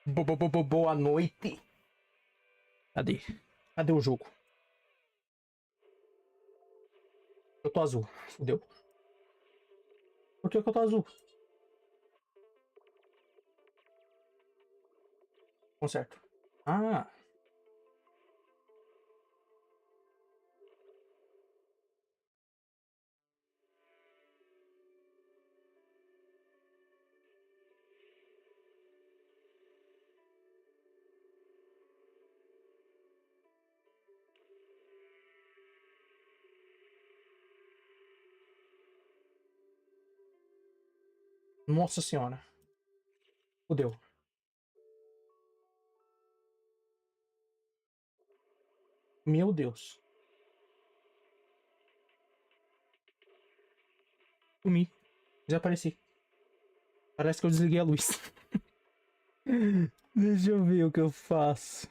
Boa noite. Cadê? Cadê o jogo? Eu tô azul. Fudeu. Por que eu tô azul? Conserto. Ah. Nossa senhora. Fudeu. Meu Deus. Sumi. Desapareci. Parece que eu desliguei a luz. Deixa eu ver o que eu faço.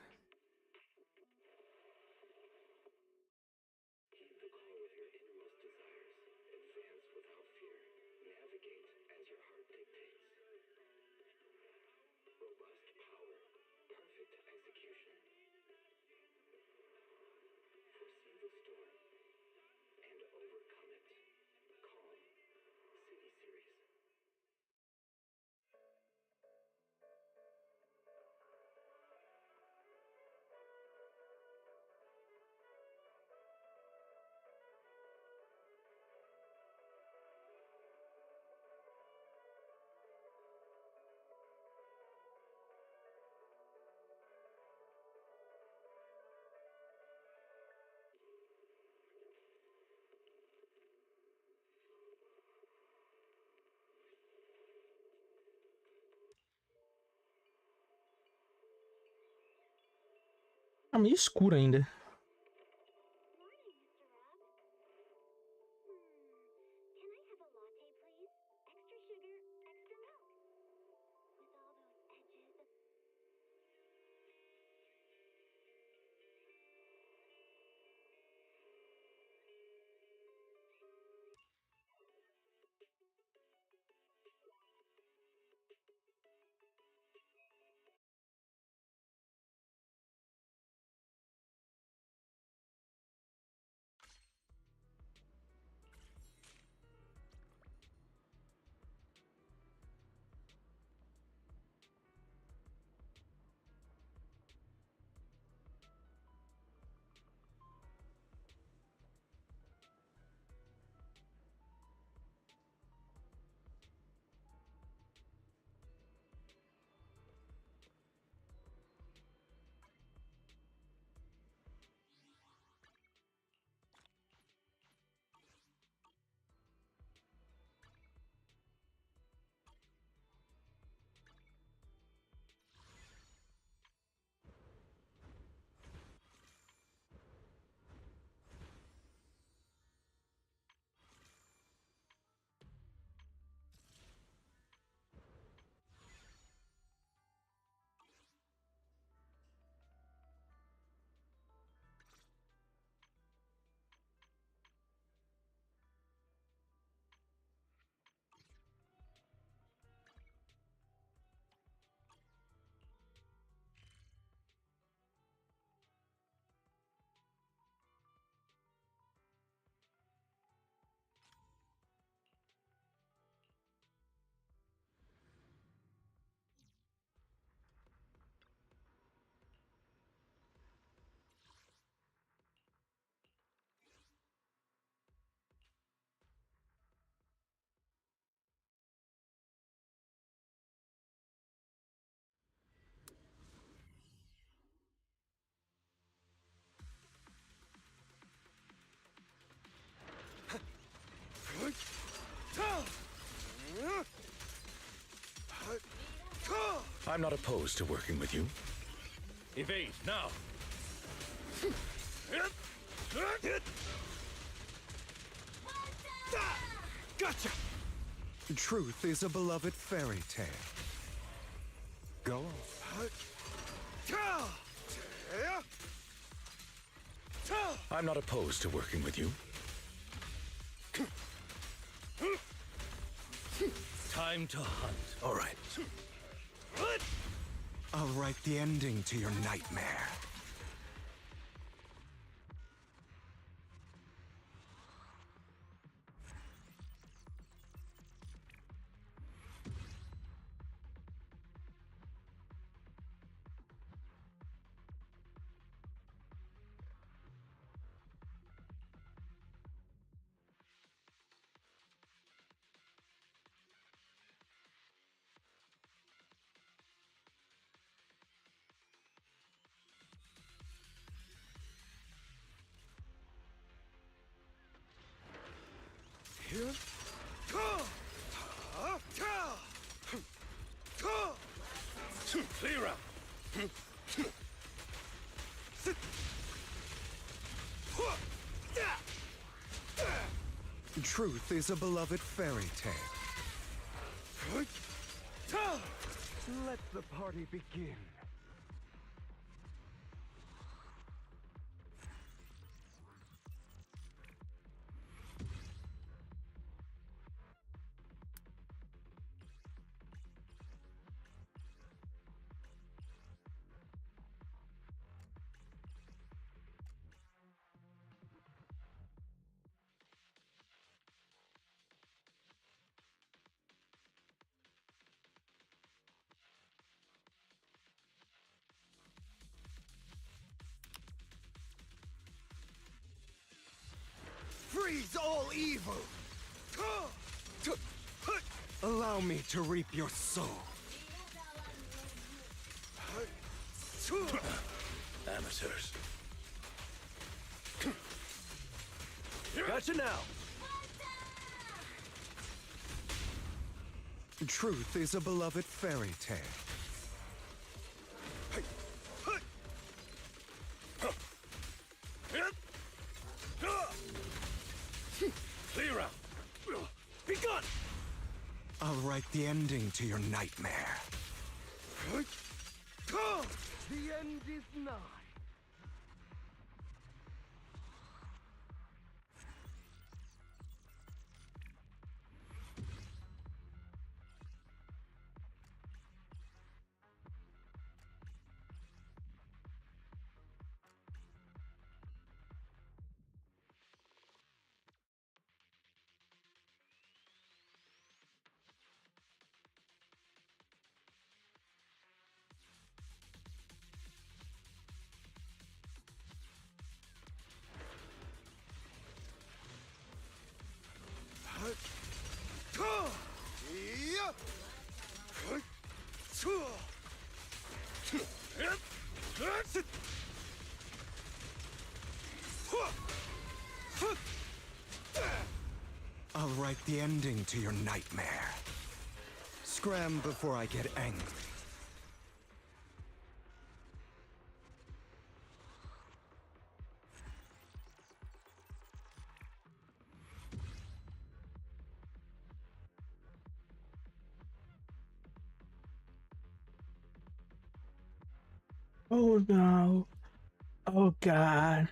Tá meio escuro ainda. I'm not opposed to working with you. Evade, now! Gotcha! Truth is a beloved fairy tale. Go on. I'm not opposed to working with you. Time to hunt. All right. I'll write the ending to your nightmare. Clear out. Truth is a beloved fairy tale. Let the party begin. Freeze all evil! Allow me to reap your soul. Amateurs. Gotcha now. Truth is a beloved fairy tale. Clear out. Begun. I'll write the ending to your nightmare. The end is nigh. I'll write the ending to your nightmare. Scram before I get angry. Oh no. Oh god.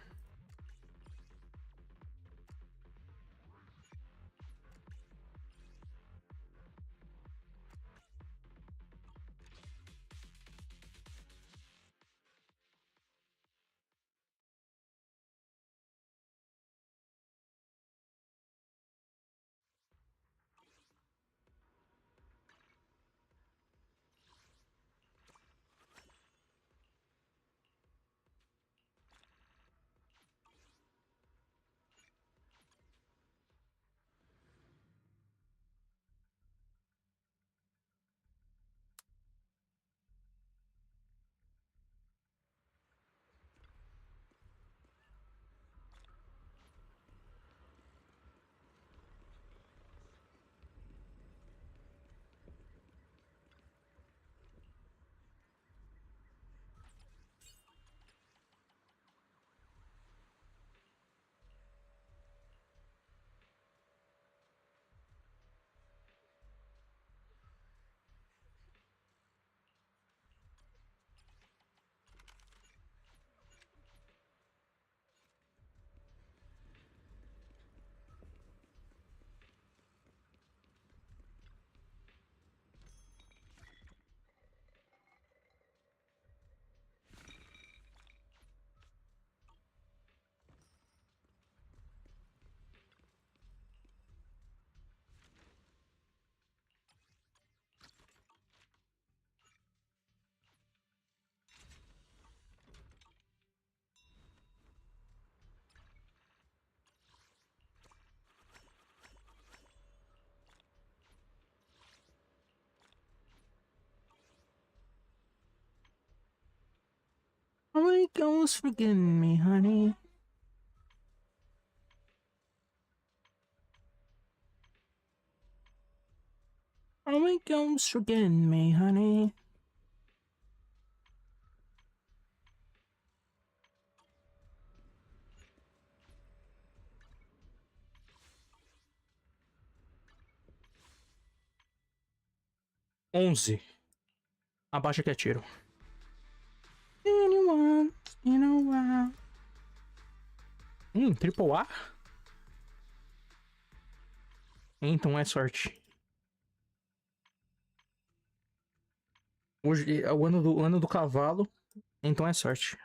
How many goes forgetting me, honey? How many goes forgetting me, honey? Onze. Abaixa que é tiro. Anyone, you know what? Triple A? Então é sorte. Hoje é o ano do cavalo, então é sorte.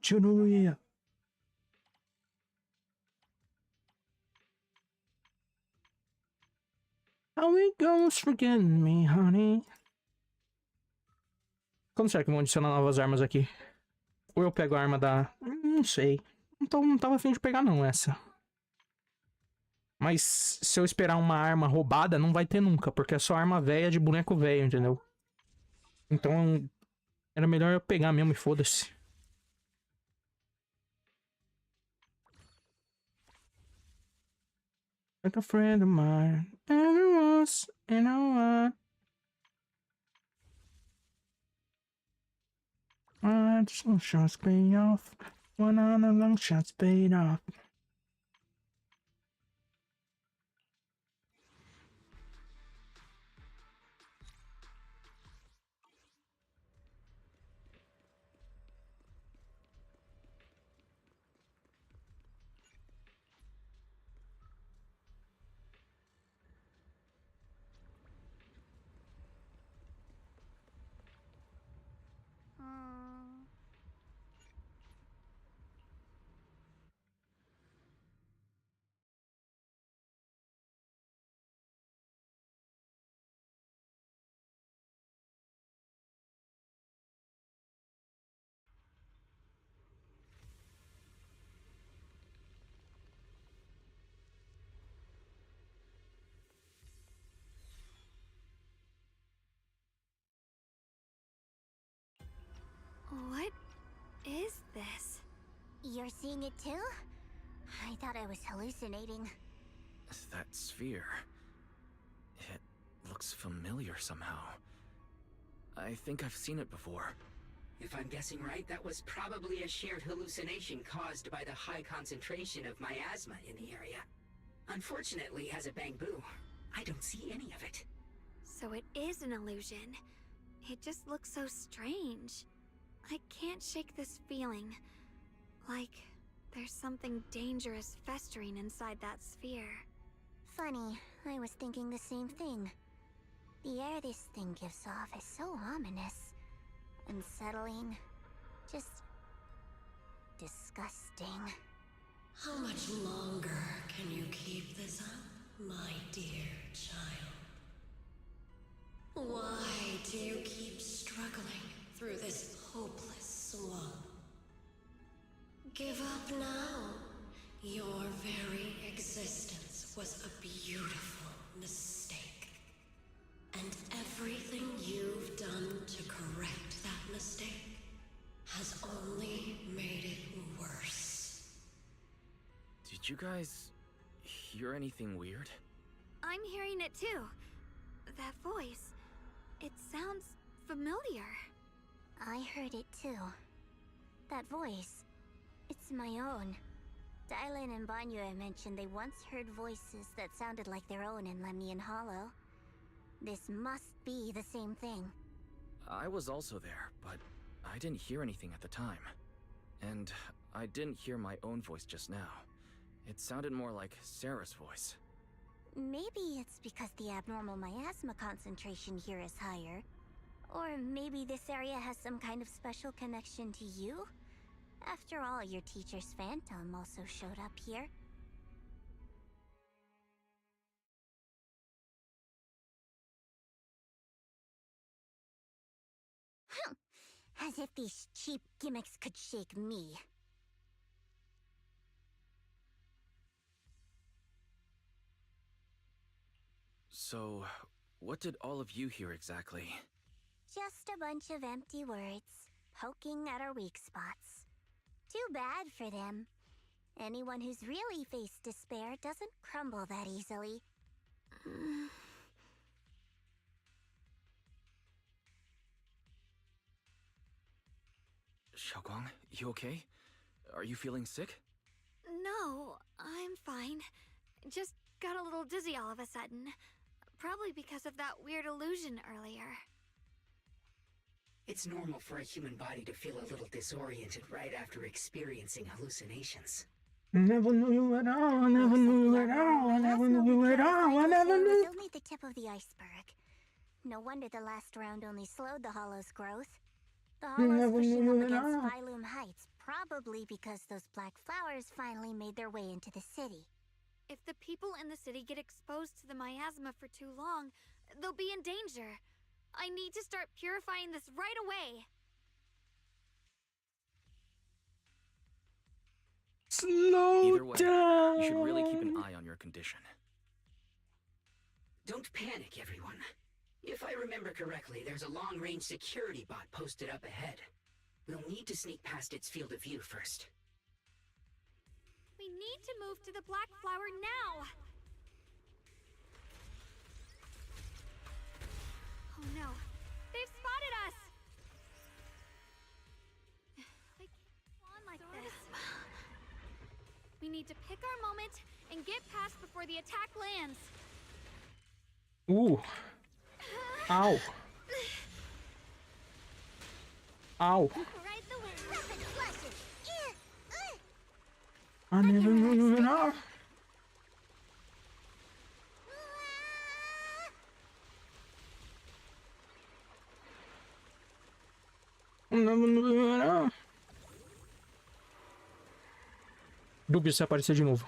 Tchunuia. How it goes forgetting me, honey? Quando será que vão adicionar novas armas aqui? Ou eu pego a arma da... Não sei. Não tava afim de pegar não essa. Mas se eu esperar uma arma roubada, não vai ter nunca. Porque é só arma velha de boneco velho, entendeu? Então era melhor eu pegar mesmo e foda-se. Like a friend of mine. And it was, you know what? Just long shots paid off. One on the long shots paid off. What is this? You're seeing it too? I thought I was hallucinating. That sphere... it looks familiar somehow. I think I've seen it before. If I'm guessing right, that was probably a shared hallucination caused by the high concentration of miasma in the area. Unfortunately, as a Bangbu, I don't see any of it. So it is an illusion. It just looks so strange. I can't shake this feeling. Like there's something dangerous festering inside that sphere. Funny, I was thinking the same thing. The air this thing gives off is so ominous. Unsettling. Just... disgusting. How much longer can you keep this up, my dear child? Why do you keep struggling through this hopeless swamp? Give up now. Your very existence was a beautiful mistake. And everything you've done to correct that mistake has only made it worse. Did you guys hear anything weird? I'm hearing it too. That voice. It sounds familiar. I heard it too. That voice. It's my own. Dylan and Banyue mentioned they once heard voices that sounded like their own in Lemnian Hollow. This must be the same thing. I was also there, but I didn't hear anything at the time. And I didn't hear my own voice just now. It sounded more like Sarah's voice. Maybe it's because the abnormal miasma concentration here is higher. Or maybe this area has some kind of special connection to you? After all, your teacher's phantom also showed up here. As if these cheap gimmicks could shake me. So, what did all of you hear exactly? Just a bunch of empty words, poking at our weak spots. Too bad for them. Anyone who's really faced despair doesn't crumble that easily. Xiaoguang, you okay? Are you feeling sick? No, I'm fine. Just got a little dizzy all of a sudden. Probably because of that weird illusion earlier. It's normal for a human body to feel a little disoriented right after experiencing hallucinations. Never knew you at all, I never knew you at all, I never knew you at all, I never knew. It's only the tip of the iceberg. No wonder the last round only slowed the Hollow's growth. The Hollow's pushing them against Phylum Heights, probably because those black flowers finally made their way into the city. If the people in the city get exposed to the miasma for too long, they'll be in danger. I need to start purifying this right away. Either way, you should really keep an eye on your condition. Don't panic, everyone. If I remember correctly, there's a long-range security bot posted up ahead. We'll need to sneak past its field of view first. We need to move to the black flower now! Oh no, they've spotted us! I can't go on like this. We need to pick our moment and get past before the attack lands. Ooh. Ow. Ow. Ride the wind. Rapid flashes. I never knew you at all. I never knew you at all. Dúvida se aparecer de novo.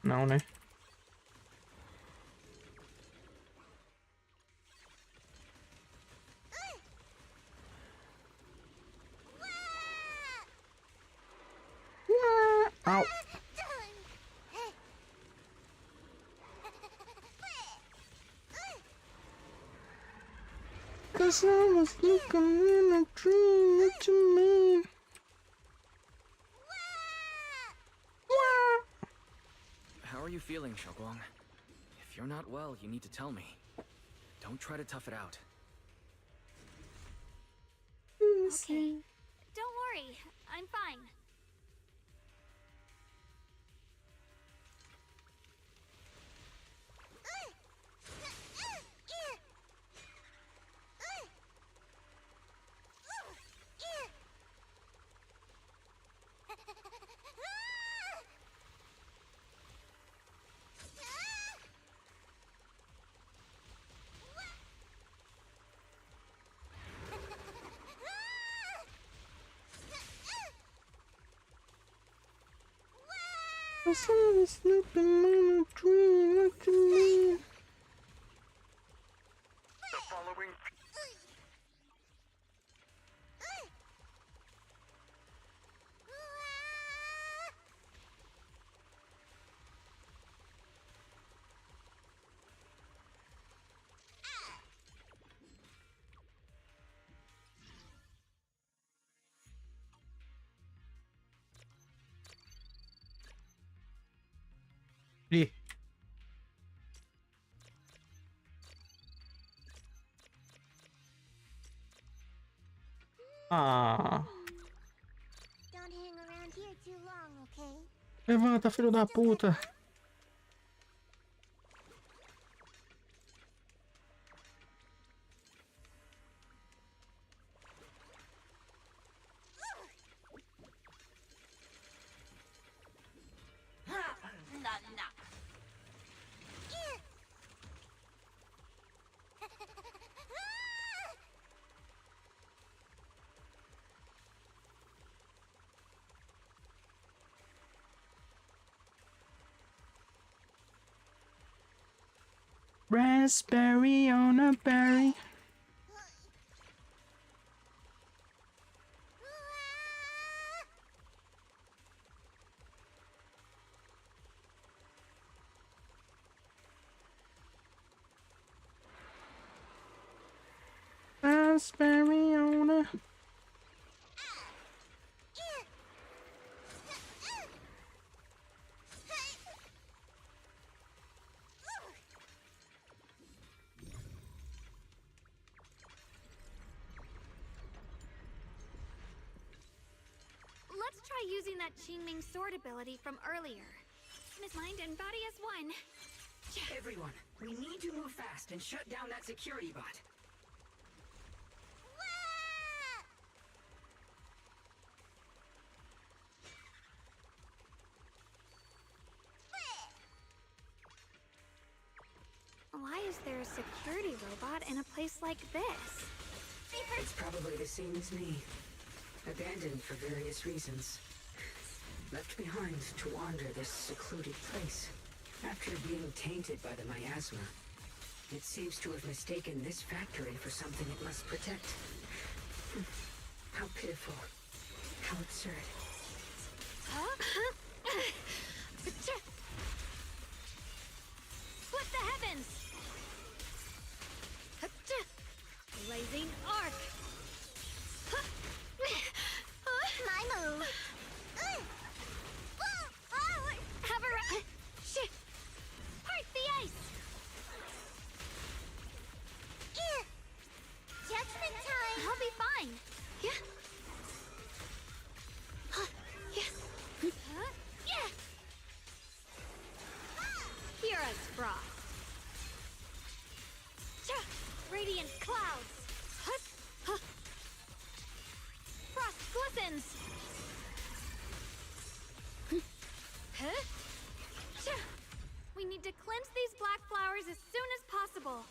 Não, né? Ow. Cause I was looking in a dream, what you mean? How are you feeling, Xiaoguang? If you're not well, you need to tell me. Don't try to tough it out. Okay, don't worry, I'm fine. I saw you sleeping in a dream, what you mean? The following Ih. Ah. Don't hang around here too long, okay? Levanta, filho da puta. Raspberry on a berry. Mama's very own. Let's try using that Qingming sword ability from earlier. Miss Mind and Body as one. Everyone, we need to move fast and shut down that security bot. Why is there a security robot in a place like this? It's probably the same as me. Abandoned for various reasons. Left behind to wander this secluded place. After being tainted by the miasma, it seems to have mistaken this factory for something it must protect. How pitiful. How absurd. Split the heavens! Blazing arc! My move! Have a shit! Part the ice! Judgment time! I'll be fine! Yeah? Yeah! Yeah! Kira's frost! Radiant clouds! Frost glistens! We need to cleanse these black flowers as soon as possible.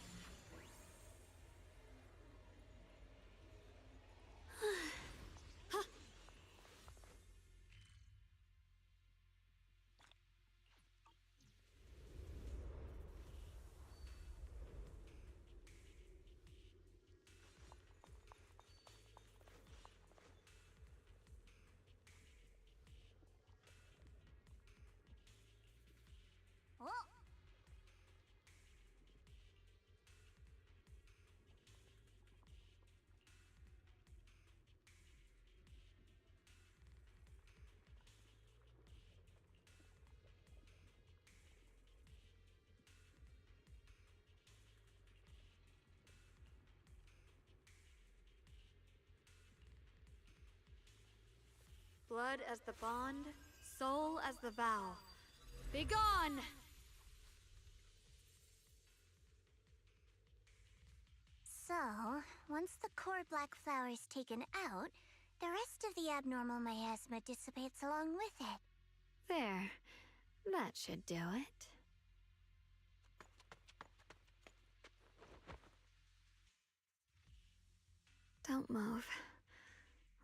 Blood as the bond, soul as the vow. Begone! So, once the core black flower is taken out, the rest of the abnormal miasma dissipates along with it. There. That should do it. Don't move.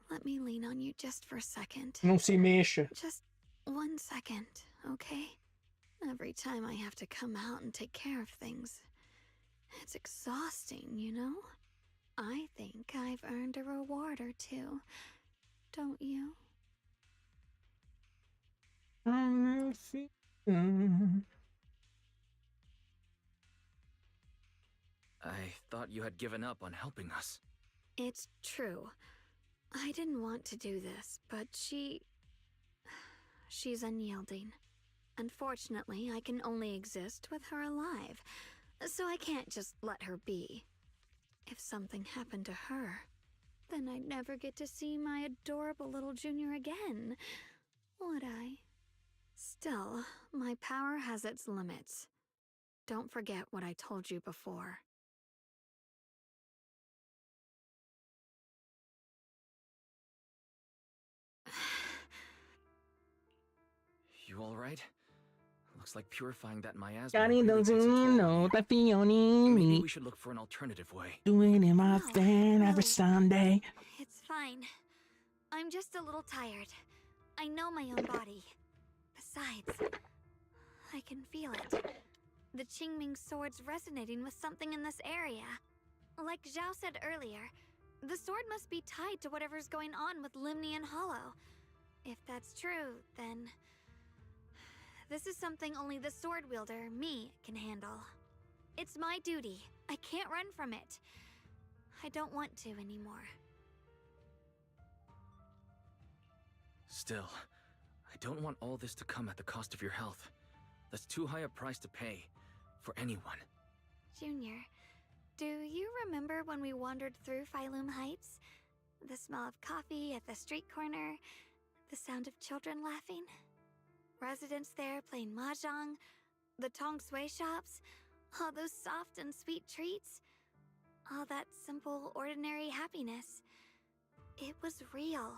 Let me lean on you just for a second. Não se mexa. Just 1 second, okay? Every time I have to come out and take care of things, it's exhausting, you know? I think I've earned a reward or two. Don't you? I thought you had given up on helping us. It's true. I didn't want to do this, but she's unyielding. Unfortunately, I can only exist with her alive, so I can't just let her be. If something happened to her, then I'd never get to see my adorable little junior again, would I? Still, my power has its limits. Don't forget what I told you before. You alright? Looks like purifying that miasma Johnny really takes its doesn't know toll. that Fiona Maybe me we should look for an alternative way. doing in my No, stand every no. Sunday. It's fine. I'm just a little tired. I know my own body. Besides, I can feel it. The Qingming sword's resonating with something in this area. Like Zhao said earlier, the sword must be tied to whatever's going on with Limnian Hollow. If that's true, then this is something only the sword wielder, me, can handle. It's my duty. I can't run from it. I don't want to anymore. Still, I don't want all this to come at the cost of your health. That's too high a price to pay for anyone. Junior, do you remember when we wandered through Phylum Heights? The smell of coffee at the street corner, the sound of children laughing, residents there playing mahjong, the Tong Sui shops, all those soft and sweet treats, all that simple, ordinary happiness. It was real,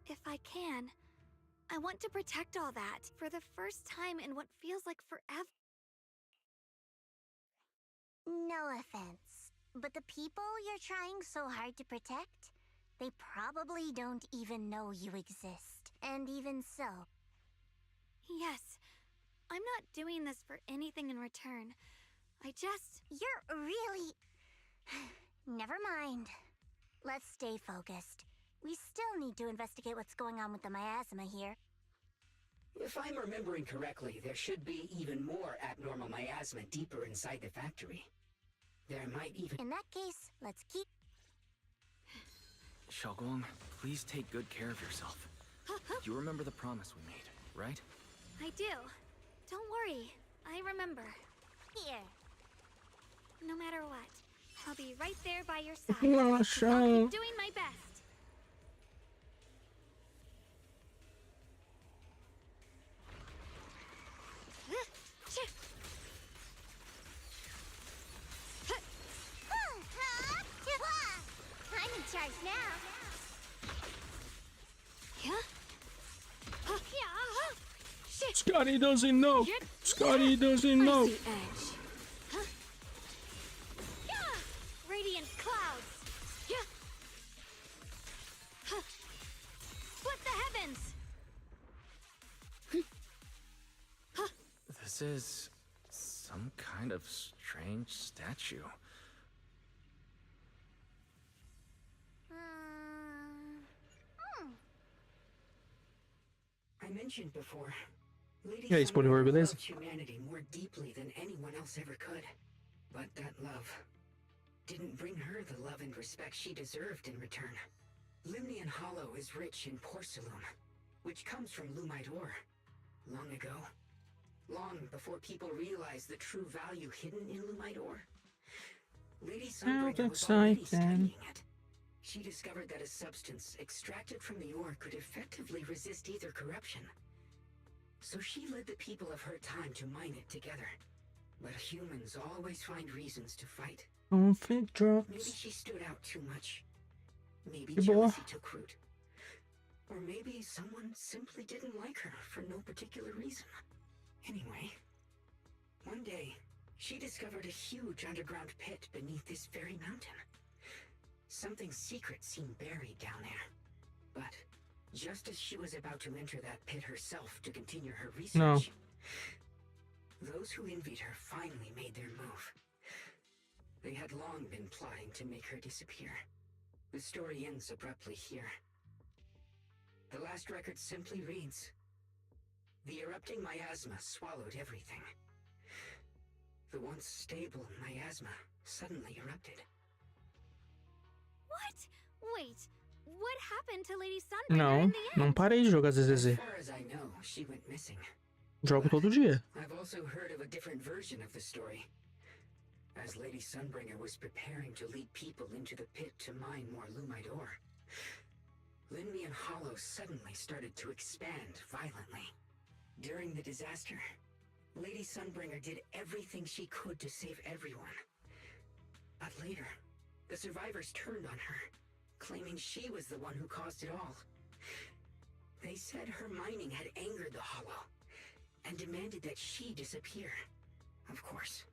if I can. I want to protect all that for the first time in what feels like forever. No offense, but the people you're trying so hard to protect, they probably don't even know you exist. And even so... Yes, I'm not doing this for anything in return. I just... You're really... Never mind. Let's stay focused. We still need to investigate what's going on with the miasma here. If I'm remembering correctly, there should be even more abnormal miasma deeper inside the factory. There might even... In that case, let's keep... Xiaoguang, please take good care of yourself. You remember the promise we made, right? I do. Don't worry, I remember. Here. No matter what, I'll be right there by your side. No, I'll Xiao. keep doing my best. I'm in charge now. Scotty doesn't know. Scotty doesn't know. Icy edge. Radiant clouds. Split the heavens. This is some kind of strange statue. I mentioned before, Lady E aí, spoiler, Sunbreaker beleza? loved humanity more deeply than anyone else ever could. But that love didn't bring her the love and respect she deserved in return. Limnian Hollow is rich in porcelain, which comes from Lumite ore. Long ago, long before people realized the true value hidden in Lumite ore, Lady Sunbreaker was already studying it. She discovered that a substance extracted from the ore could effectively resist ether corruption. So she led the people of her time to mine it together. But humans always find reasons to fight. Conflict drops. Maybe she stood out too much. Maybe Boa. jealousy took root. Or maybe someone simply didn't like her for no particular reason. Anyway, one day, she discovered a huge underground pit beneath this very mountain. Something secret seemed buried down there. But just as she was about to enter that pit herself to continue her research, those who envied her finally made their move. They had long been plotting to make her disappear. The story ends abruptly here. The last record simply reads, "The erupting miasma swallowed everything." The once stable miasma suddenly erupted. What? Wait, what happened to Lady Sunbreaker Não, in the end? não parei de jogar As ZZZ. far as I know, she went missing. Jogo todo dia. I've also heard of a different version of the story. As Lady Sunbringer was preparing to lead people into the pit to mine more Lumite ore, Limnian Hollow suddenly started to expand violently. During the disaster, Lady Sunbringer did everything she could to save everyone. But later, the survivors turned on her, claiming she was the one who caused it all. They said her mining had angered the Hollow, and demanded that she disappear. Of course,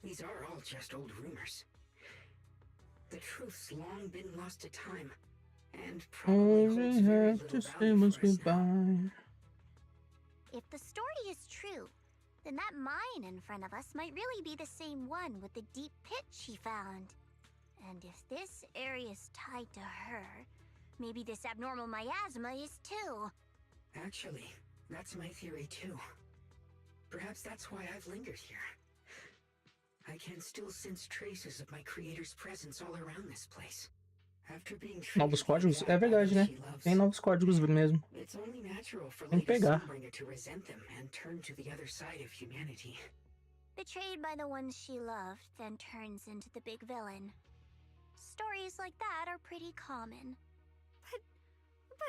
these are all just old rumors. The truth's long been lost to time, and probably All holds we very have little to say value was for us now. goodbye. If the story is true, then that mine in front of us might really be the same one with the deep pit she found. And if this area is tied to her, maybe this abnormal miasma is too. Actually, that's my theory too. Perhaps that's why I've lingered here. I can still sense traces of my creator's presence all around this place. Novos códigos? É verdade, né? Tem novos códigos mesmo. Tem que pegar. Betrayed by the ones she loved, then turns into the big villain. Stories like that are pretty common.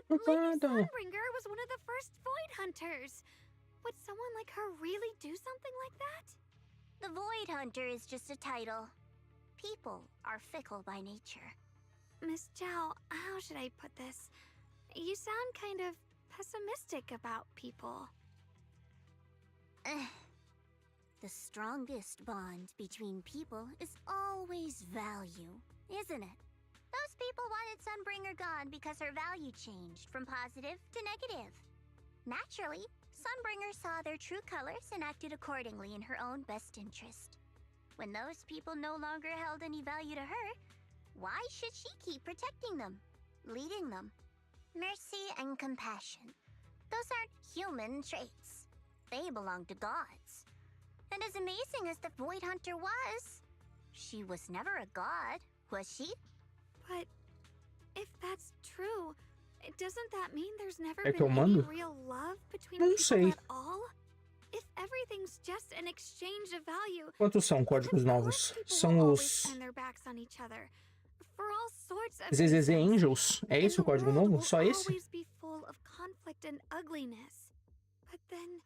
But Lady Sunbringer was one of the first Void Hunters. Would someone like her really do something like that? The Void Hunter is just a title. People are fickle by nature. Miss Zhao, how should I put this? You sound kind of pessimistic about people. The strongest bond between people is always value, isn't it? Those people wanted Sunbringer gone because her value changed from positive to negative. Naturally, Sunbringer saw their true colors and acted accordingly in her own best interest. When those people no longer held any value to her, why should she keep protecting them, leading them? Mercy and compassion. Those aren't human traits. They belong to gods. And as amazing as the Void Hunter was, she was never a god, was she? But if that's true, doesn't that mean there's never É que eu been any mando? real love between Não people sei. at all? If everything's just an exchange of value, Quantos são códigos then of novos? course people São will always os turn their backs on each other for all sorts of ZZZ reasons. Angels? É esse o And the código world novo? will Só esse? always be full of conflict and ugliness. But then,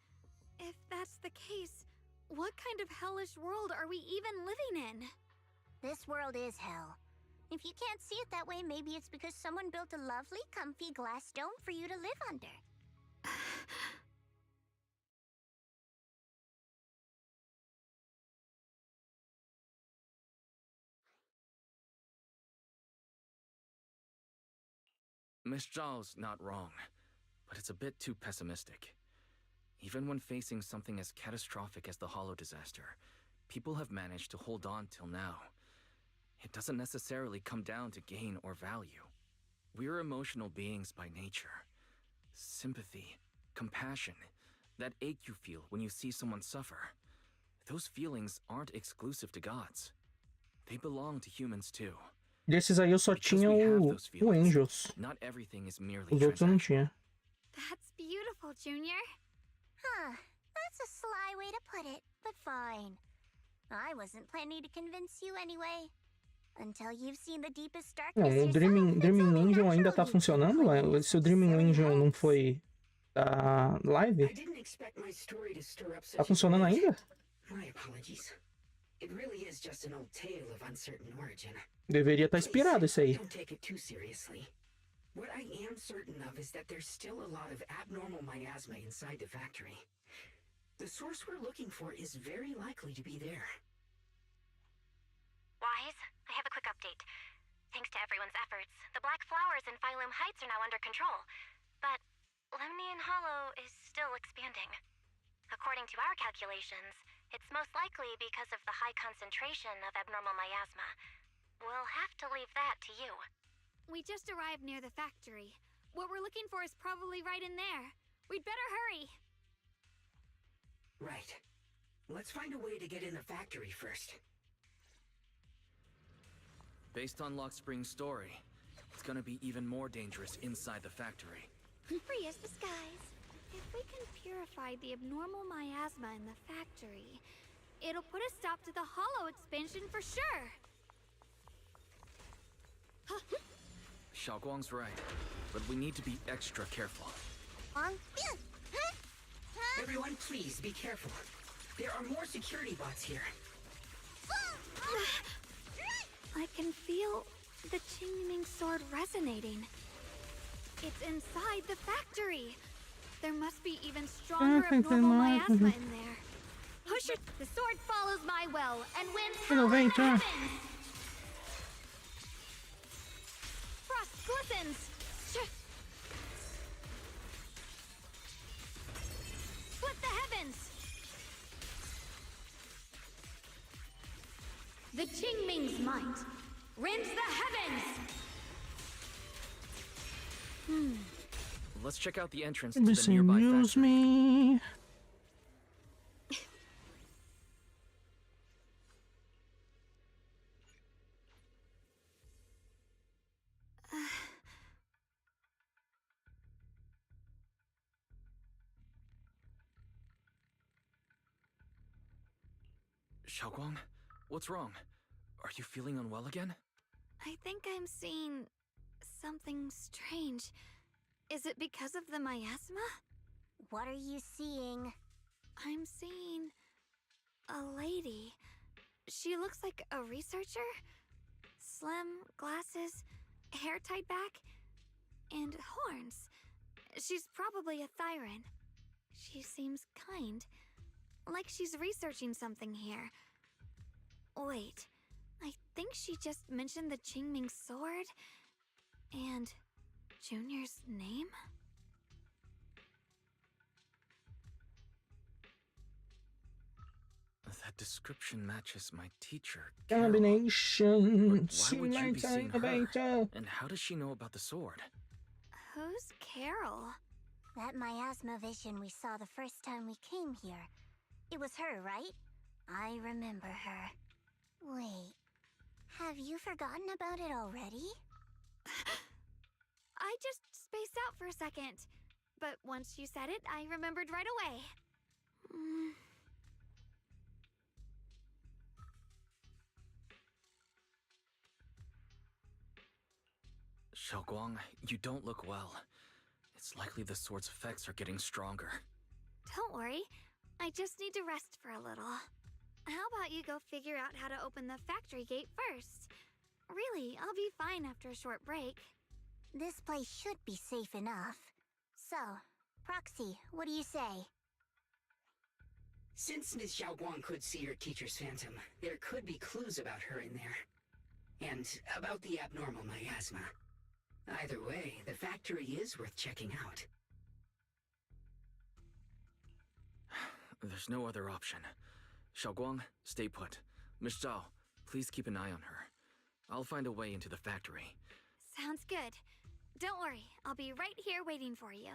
if that's the case, what kind of hellish world are we even living in? This world is hell. If you can't see it that way, maybe it's because someone built a lovely, comfy glass dome for you to live under. Miss Zhao's not wrong, but it's a bit too pessimistic. Even when facing something as catastrophic as the Hollow disaster, people have managed to hold on till now. It doesn't necessarily come down to gain or value. We're emotional beings by nature. Sympathy, compassion, that ache you feel when you see someone suffer. Those feelings aren't exclusive to gods. They belong to humans too. Desses aí eu só tinha o Angels. Not everything is merely Os outros eu não tinha. That's beautiful, Junior. Huh, that's a sly way to put it, but fine. I wasn't planning to convince you anyway. Until you've seen the deepest darkness Não, o yourself, Dreaming it's only Angel ainda natural tá you funcionando? conclude. Se o Dreaming Angel não foi da live, I didn't expect my story to stir up tá such a funcionando debate. ainda? My apologies. It really is just an old tale of uncertain origin. Deveria estar inspirado esse aí. Don't take it too seriously. What I am certain of is that there's still a lot of abnormal miasma inside the factory. The source we're looking for is very likely to be there. Wise, I have a quick update. Thanks to everyone's efforts, the Black Flowers in Phylum Heights are now under control. But Lemnian Hollow is still expanding. According to our calculations, it's most likely because of the high concentration of abnormal miasma. We'll have to leave that to you. We just arrived near the factory. What we're looking for is probably right in there. We'd better hurry. Right. Let's find a way to get in the factory first. Based on Lock Spring's story, it's gonna be even more dangerous inside the factory. Free as the skies. If we can purify the abnormal miasma in the factory, it'll put a stop to the Hollow expansion for sure. Xiaoguang's right, but we need to be extra careful. Everyone, please be careful. There are more security bots here. I can feel the Qingming sword resonating. It's inside the factory. There must be even stronger abnormal miasma in there. Push it! The sword follows my will and wins Innovator. Frost glistens! Split the heavens! The Qingming's might rends the heavens! Let's check out the entrance to the This nearby amuse factory. me. Xiaoguang, what's wrong? Are you feeling unwell again? I think I'm seeing something strange. Is it because of the miasma? What are you seeing? I'm seeing a lady. She looks like a researcher. Slim, glasses, hair tied back, and horns. She's probably a Thyran. She seems kind, like she's researching something here. Wait, I think she just mentioned the Qingming sword and Junior's name? That description matches my teacher, Carol. Combination. But why would you be seeing her? And how does she know about the sword? Who's Carol? That miasma vision we saw the first time we came here. It was her, right? I remember her. Wait, have you forgotten about it already? I just spaced out for a second. But once you said it, I remembered right away. Xiaoguang, you don't look well. It's likely the sword's effects are getting stronger. Don't worry. I just need to rest for a little. How about you go figure out how to open the factory gate first? Really, I'll be fine after a short break. This place should be safe enough. So, Proxy, what do you say? Since Ms. Xiaoguang could see her teacher's phantom, there could be clues about her in there. And about the abnormal miasma. Either way, the factory is worth checking out. There's no other option. Xiaoguang, stay put. Miss Zhao, please keep an eye on her. I'll find a way into the factory. Sounds good. Don't worry, I'll be right here waiting for you.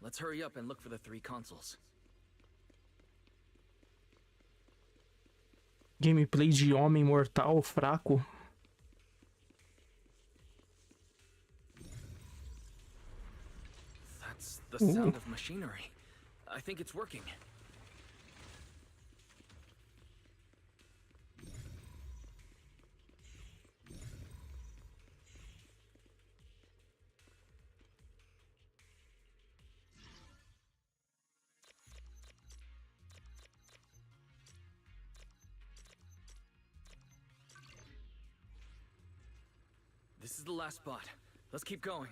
Let's hurry up and look for the 3 consoles. Gameplay de homem mortal fraco. That's the sound of machinery. I think it's working. This is the last spot. Let's keep going.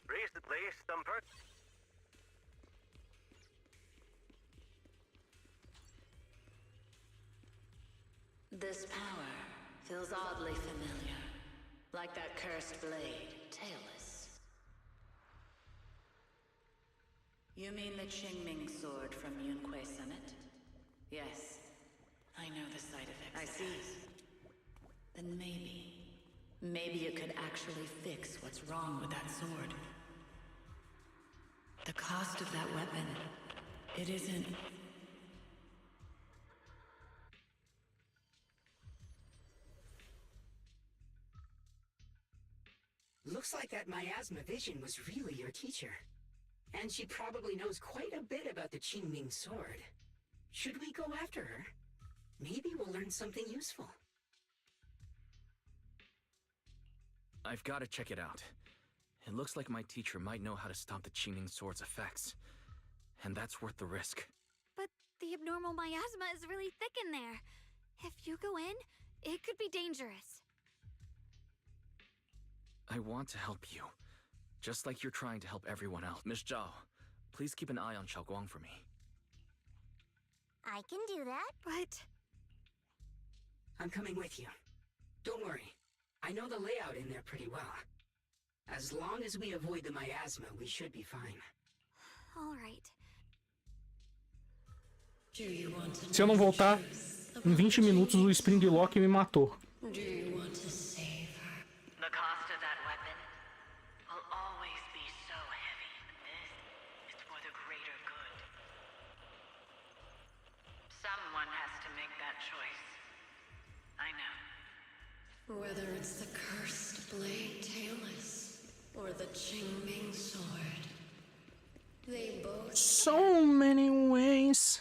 Recently, some This power feels oddly familiar, like that cursed blade, tailless. You mean the Qingming sword from Yunque Summit? Yes, I know the side effects. I see. Then maybe it could actually fix what's wrong with that sword. The cost of that weapon, it isn't... Looks like that miasma vision was really your teacher. And she probably knows quite a bit about the Qingming sword. Should we go after her? Maybe we'll learn something useful. I've got to check it out. It looks like my teacher might know how to stop the Qingming sword's effects. And that's worth the risk. But the abnormal miasma is really thick in there. If you go in, it could be dangerous. I want to help you. Just like you're trying to help everyone else. Miss Zhao, please keep an eye on Xiaoguang for me. I can do that. But... I'm coming with you. Don't worry. I know the layout in there pretty well. As long as we avoid the miasma, we should be fine. All right. Se eu não voltar, Em 20 minutos o Spring Lock me matou. Do you want to save her? The cost of that weapon will always be so heavy. This is for the greater good. Someone has to make that choice. I know. Whether it's the cursed blade tailless or the Qingming sword, they both... So many ways.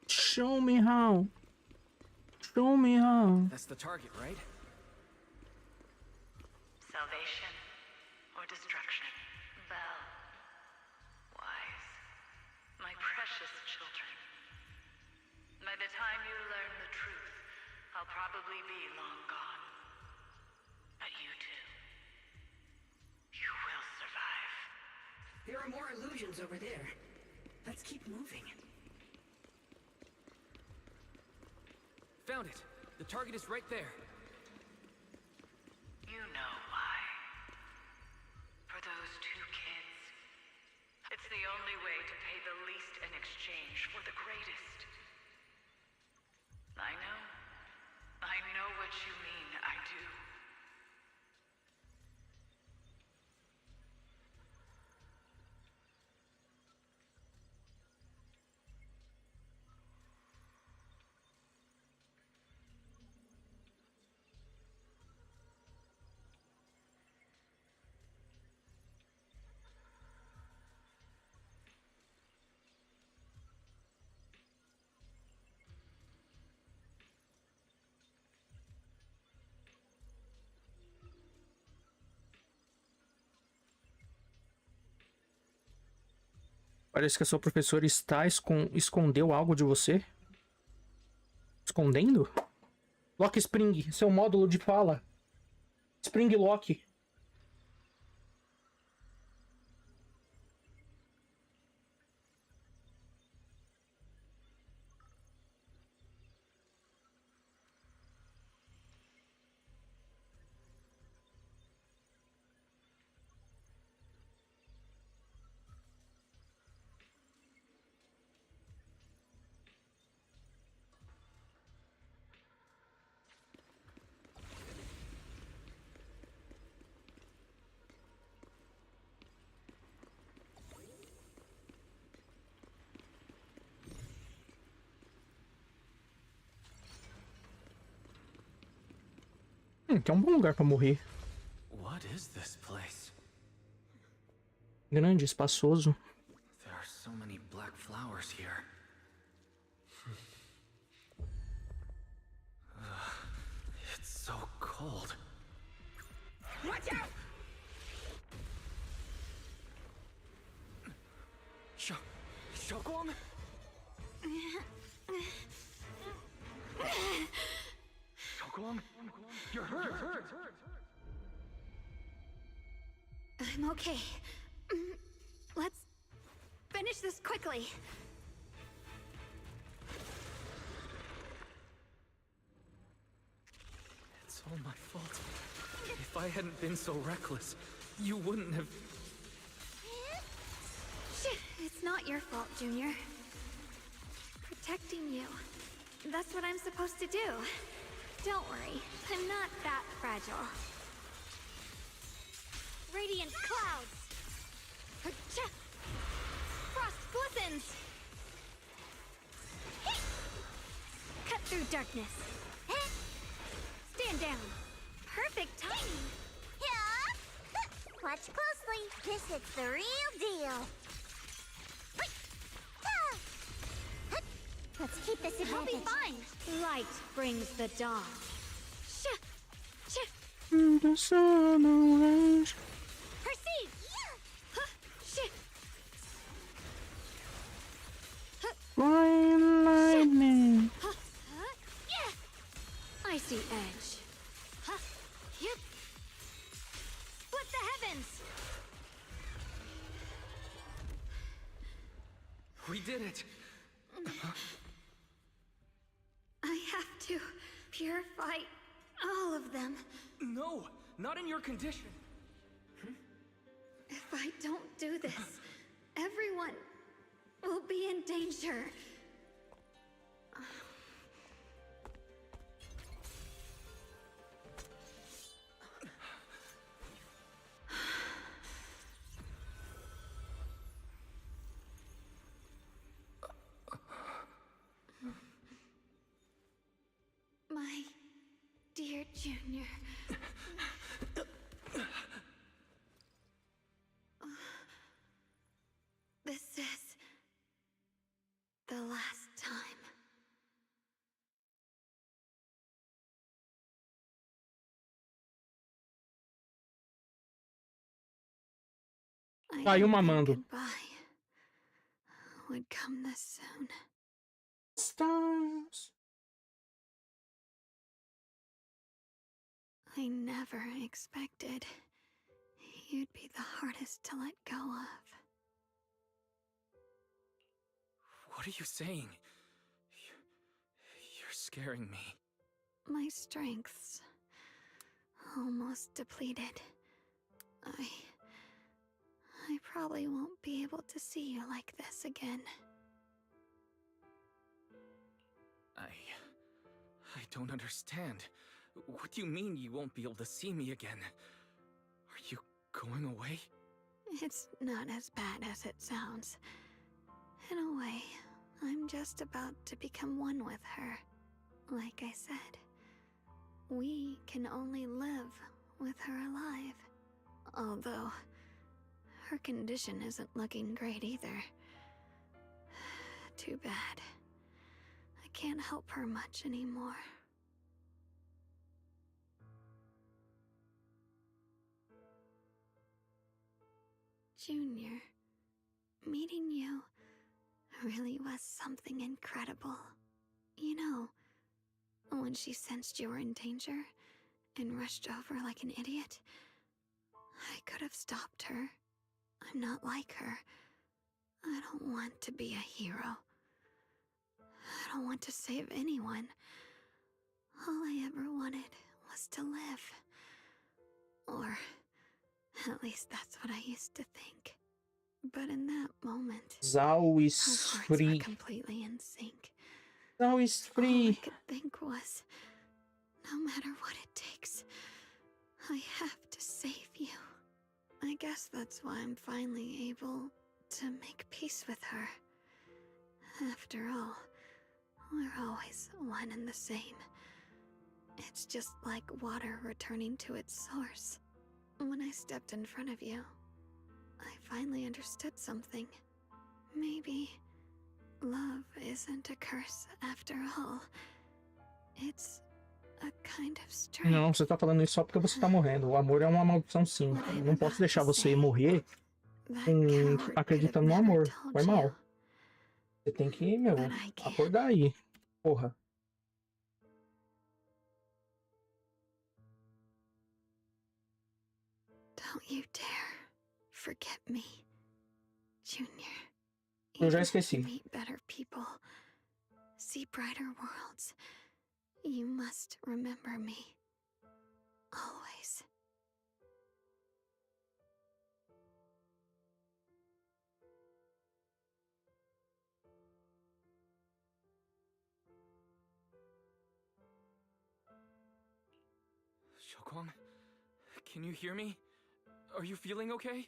Show me how. Show me how. That's the target, right? Salvation or destruction? Bell. Wise. My precious children. By the time you learn the truth, I'll probably be long gone. But you two, you will survive. There are more illusions over there. Let's keep moving. Found it. The target is right there. You know why. For those two kids. It's the only way to pay the least in exchange for the greatest. I know. I know what you mean, I do. Parece que a sua professora está escondeu algo de você. Escondendo? Lock Spring, seu módulo de fala. Spring Lock. Que é um bom lugar pra morrer. What is this place? Grande, espaçoso. There are so many black flowers here. It's so cold. Watch out! Shokwang? Shokwang? You're hurt! I'm okay. Let's finish this quickly. It's all my fault. If I hadn't been so reckless, you wouldn't have... It's not your fault, Junior. Protecting you. That's what I'm supposed to do. Don't worry, I'm not that fragile. Radiant clouds! Frost glistens! Cut through darkness. Stand down. Perfect timing. Watch closely. This is the real deal. Let's keep this I'll advantage. be fine. Light brings the dawn. The sun range. Perceive! Flying lightning. Icy edge. Yep. Split the heavens. We did it! I have to purify all of them. No! Not in your condition! I don't do this, everyone will be in danger. My dear Junior. This is the last time. Caiu mamando. Goodbye would come this soon. Stars. I never expected you'd be the hardest to let go of. What are you saying? You're scaring me. My strength's almost depleted. I probably won't be able to see you like this again. I don't understand. What do you mean you won't be able to see me again? Are you going away? It's not as bad as it sounds. In a way, I'm just about to become one with her. Like I said, we can only live with her alive. Although, her condition isn't looking great either. Too bad. I can't help her much anymore. Junior, meeting you really was something incredible. You know, when she sensed you were in danger and rushed over like an idiot, I could have stopped her. I'm not like her. I don't want to be a hero. I don't want to save anyone. All I ever wanted was to live. Or at least that's what I used to think. But in that moment, Zal is our hearts free. were completely in sync. Zal is All I free. could think was, no matter what it takes, I have to save you. I guess that's why I'm finally able to make peace with her. After all, we're always one and the same. It's just like water returning to its source. When I stepped in front of you, I finally understood something. Maybe love isn't a curse after all. It's a kind of strength. Não, você tá falando isso só porque você tá morrendo. O amor é uma maldição, sim. Eu não posso deixar você morrer acreditando no amor. Foi mal. Você tem que, meu, acordar aí. Porra. Don't you dare forget me, Junior. Eu já esqueci. Meet better people, see brighter worlds. You must remember me. Always. Shokwang, can you hear me? Are you feeling okay?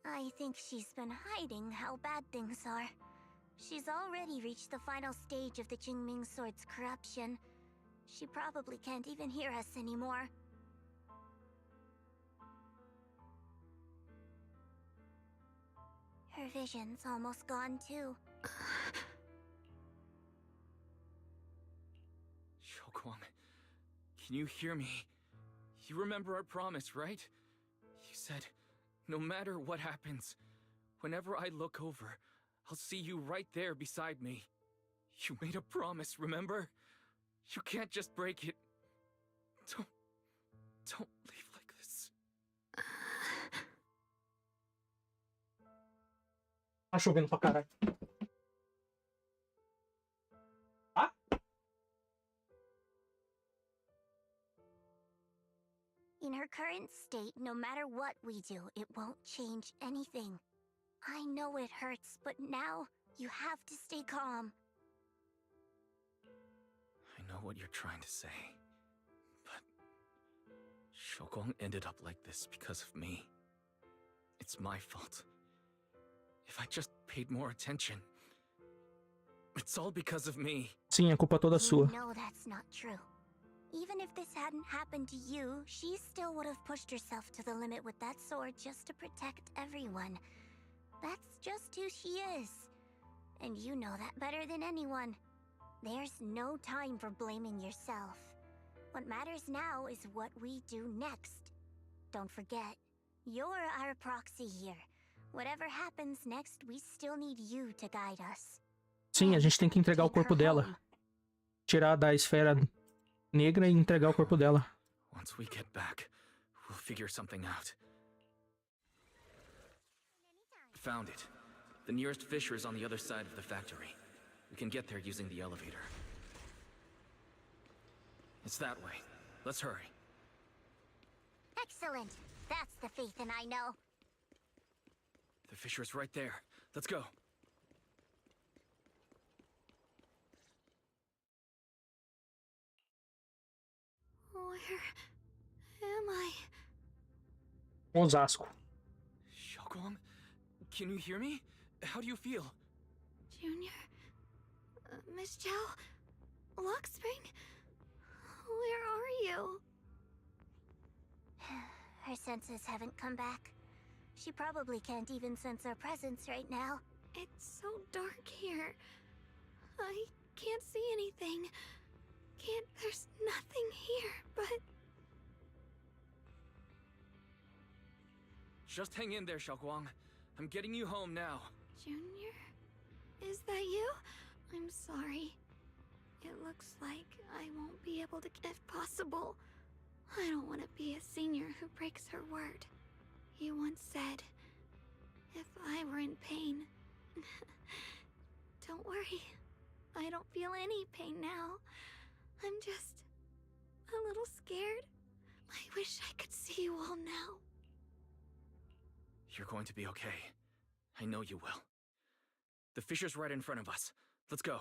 I think she's been hiding how bad things are. She's already reached the final stage of the Jingming Sword's corruption. She probably can't even hear us anymore. Her vision's almost gone too. Shokwang, can you hear me? You remember our promise, right? You said, no matter what happens, whenever I look over, I'll see you right there beside me. You made a promise, remember? You can't just break it. Don't leave like this. Tá chovendo pra caralho. In her current state, no matter what we do, it won't change anything. I know it hurts, but now you have to stay calm. I know what you're trying to say, but Shoguang ended up like this because of me. It's my fault. If I just paid more attention, it's all because of me. Sim, a culpa toda sua. No, that's not true. Even if this hadn't happened to you, she still would have pushed herself to the limit with that sword just to protect everyone. That's just who she is. And you know that better than anyone. There's no time for blaming yourself. What matters now is what we do next. Don't forget, you're our proxy here. Whatever happens next, we still need you to guide us. Sim, a gente tem que entregar o corpo dela. Tirar da esfera negra e entregar o corpo dela. Once we get back, we'll figure something out. Found it. The nearest fissure is on the other side of the factory. We can get there using the elevator. It's that way. Let's hurry. Excellent. That's the Phaethon I know. The fissure's right there. Let's go. Where am I? Osasco. Shoguang? Can you hear me? How do you feel? Junior? Miss Zhao? Luxspring? Where are you? Her senses haven't come back. She probably can't even sense our presence right now. It's so dark here. I can't see anything. There's nothing here, but... Just hang in there, Shoguang. I'm getting you home now. Junior? Is that you? I'm sorry. It looks like I won't be able to, if possible. I don't want to be a senior who breaks her word. You once said, if I were in pain... Don't worry. I don't feel any pain now. I'm just a little scared. I wish I could see you all now. You're going to be okay. I know you will. The fissure's right in front of us. Let's go.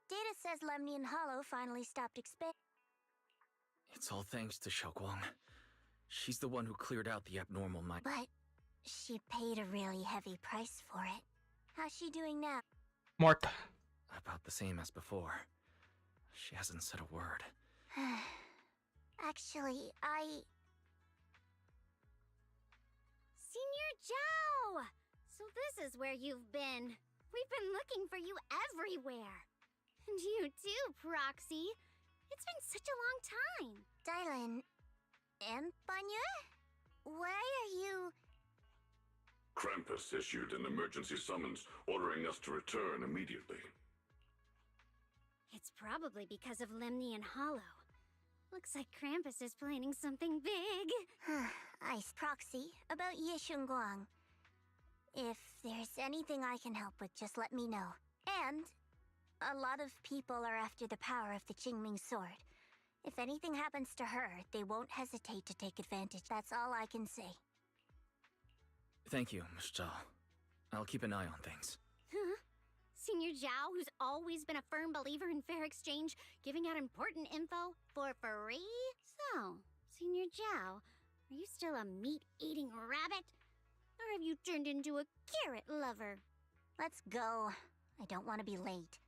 Data says Lemnian Hollow finally stopped expanding. It's all thanks to Shoguang. She's the one who cleared out the abnormal mind. But she paid a really heavy price for it. How's she doing now? Morta. About the same as before. She hasn't said a word. Actually, Senior Zhao! So this is where you've been. We've been looking for you everywhere. And you too, Proxy. It's been such a long time. Dylan and Banya? Why are you... Krampus issued an emergency summons ordering us to return immediately. It's probably because of Lemnian Hollow. Looks like Krampus is planning something big. Proxy, about Yishunguang. If there's anything I can help with, just let me know. And a lot of people are after the power of the Qingming sword. If anything happens to her, they won't hesitate to take advantage. That's all I can say. Thank you, Miss Zhao. I'll keep an eye on things. Huh? Senior Zhao, who's always been a firm believer in fair exchange, giving out important info for free? So, Senior Zhao, are you still a meat-eating rabbit? Or have you turned into a carrot lover? Let's go. I don't want to be late.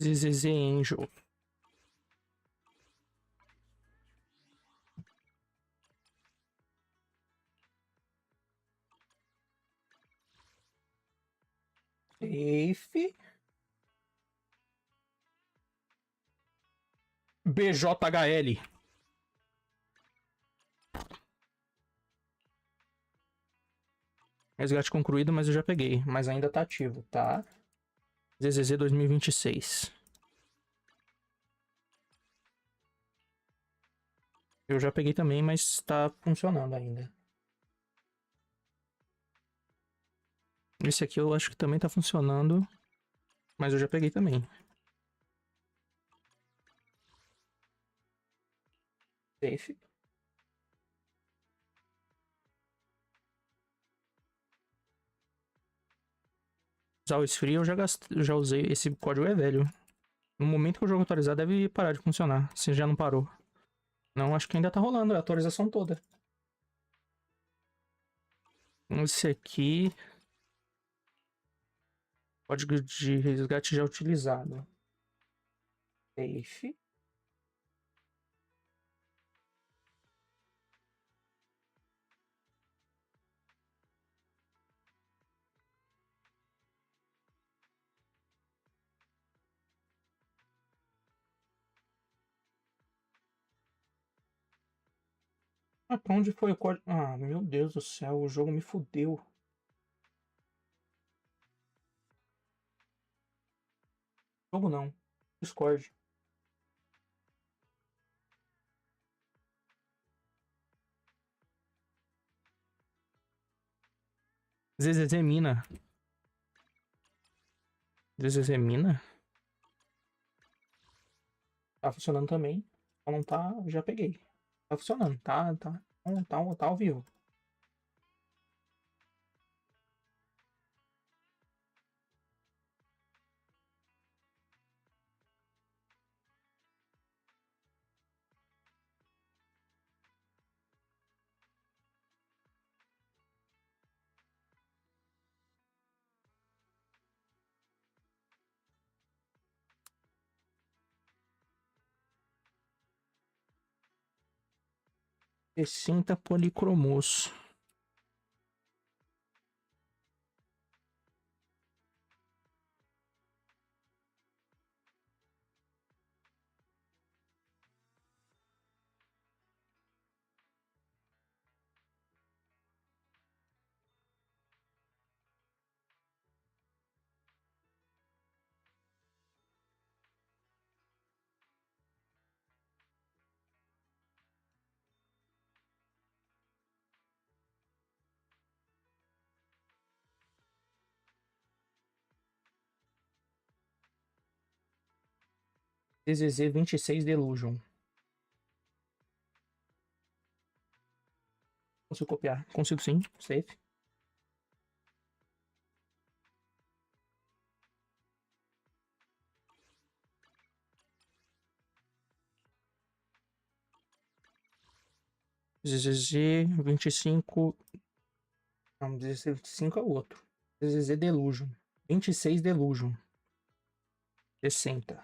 ZZZ Angel. Safe. BJHL. Resgate concluído, mas eu já peguei. Mas ainda tá ativo, tá? ZZZ 2026. Eu já peguei também, mas tá funcionando ainda. Esse aqui eu acho que também tá funcionando. Mas eu já peguei também. Safe. Usar o esfrio eu já usei. Esse código é velho. No momento que o jogo atualizar deve parar de funcionar. Se já não parou. Não, acho que ainda tá rolando a atualização toda. Esse aqui... Código de resgate já utilizado. Safe. Ah, pra onde foi o código? Ah, meu Deus do céu, o jogo me fudeu. Jogo não. Discord. ZZZ Mina. ZZZ Mina? Tá funcionando também. Só não tá, já peguei. Tá funcionando, tá ao vivo. Recinta policromoso. ZZZ 26 Delusion. Consigo copiar? Consigo sim, safe. ZZZ 25. Não, ZZZ 25 é o outro. ZZZ Delusion. 26 Delusion. 60.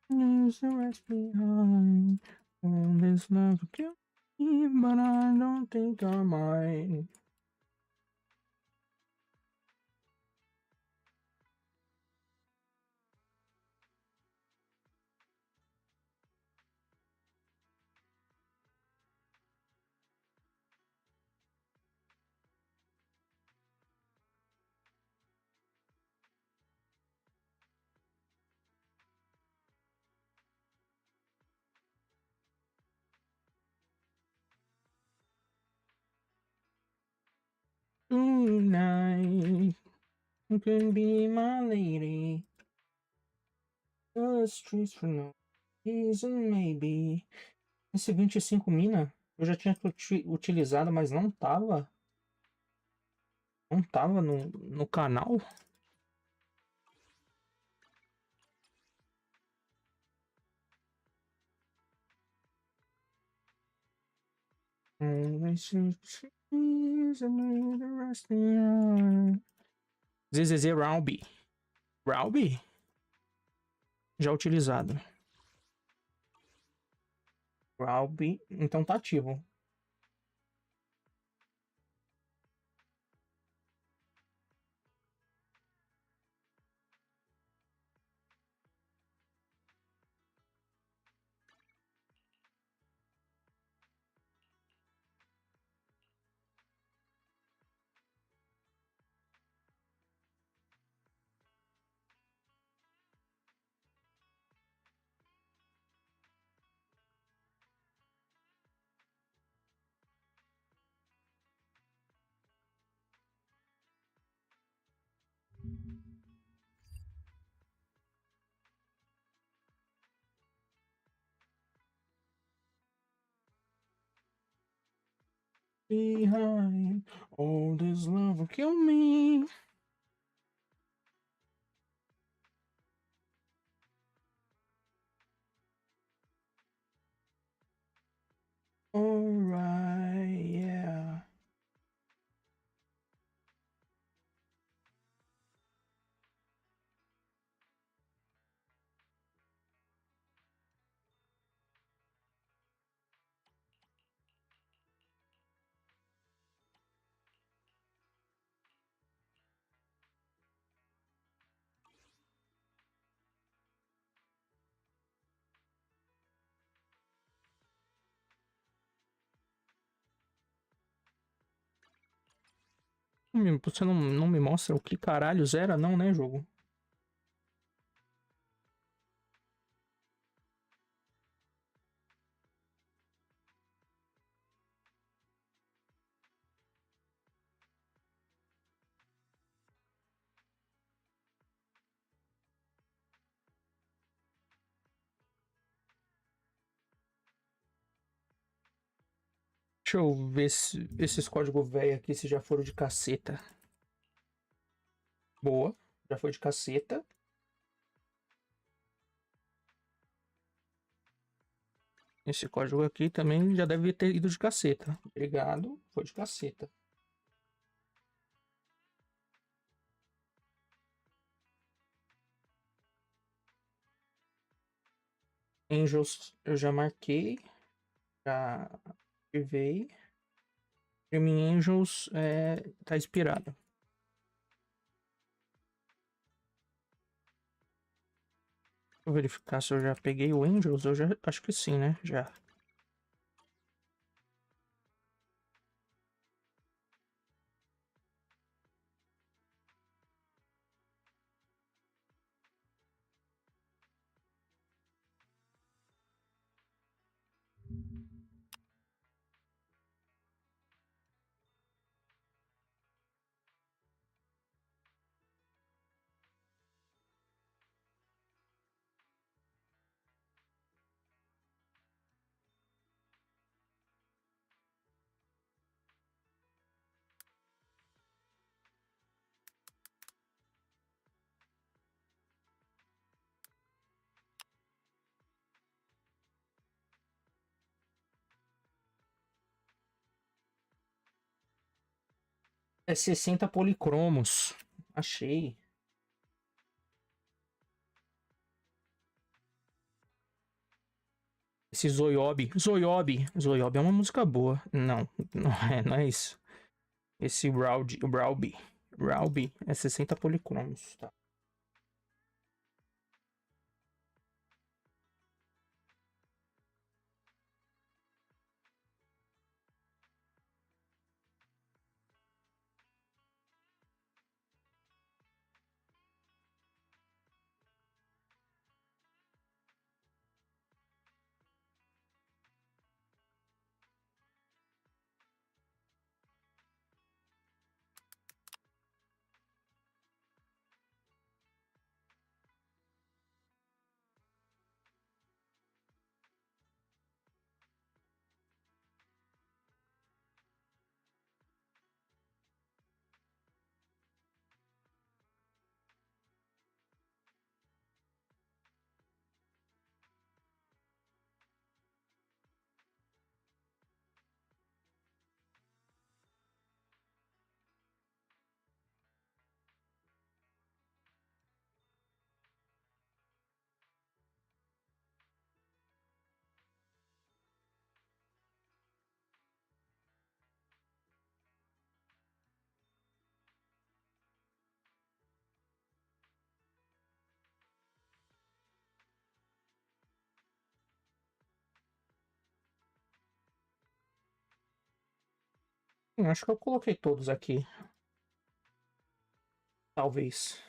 There's a rest behind. All this love kill me, but I don't think I might. Tonight, you can be my lady. The streets for no reason, maybe. Esse 25 mina, eu já tinha utilizado, mas não tava. Não tava no canal. ZZZ Ralby. Ralby? Já utilizado. Ralby. Então tá ativo. Behind all this love will kill me. Alright, yeah. Você não me mostra o que caralho zera, não, né, jogo? Deixa eu ver se esses códigos velho aqui se já foram de caceta. Boa, já foi de caceta. Esse código aqui também já deve ter ido de caceta. Obrigado, foi de caceta. Angels eu já marquei. Já ativei. Dreaming Angels tá expirado. Deixa eu verificar se eu já peguei o Angels. Eu já acho que sim, né? Já. É 60 policromos. Achei. Esse Zoiobi. Zoiobi. Zoiobi é uma música boa. Não, não é isso. Esse Raubi é 60 policromos. Tá. Acho que eu coloquei todos aqui. Talvez.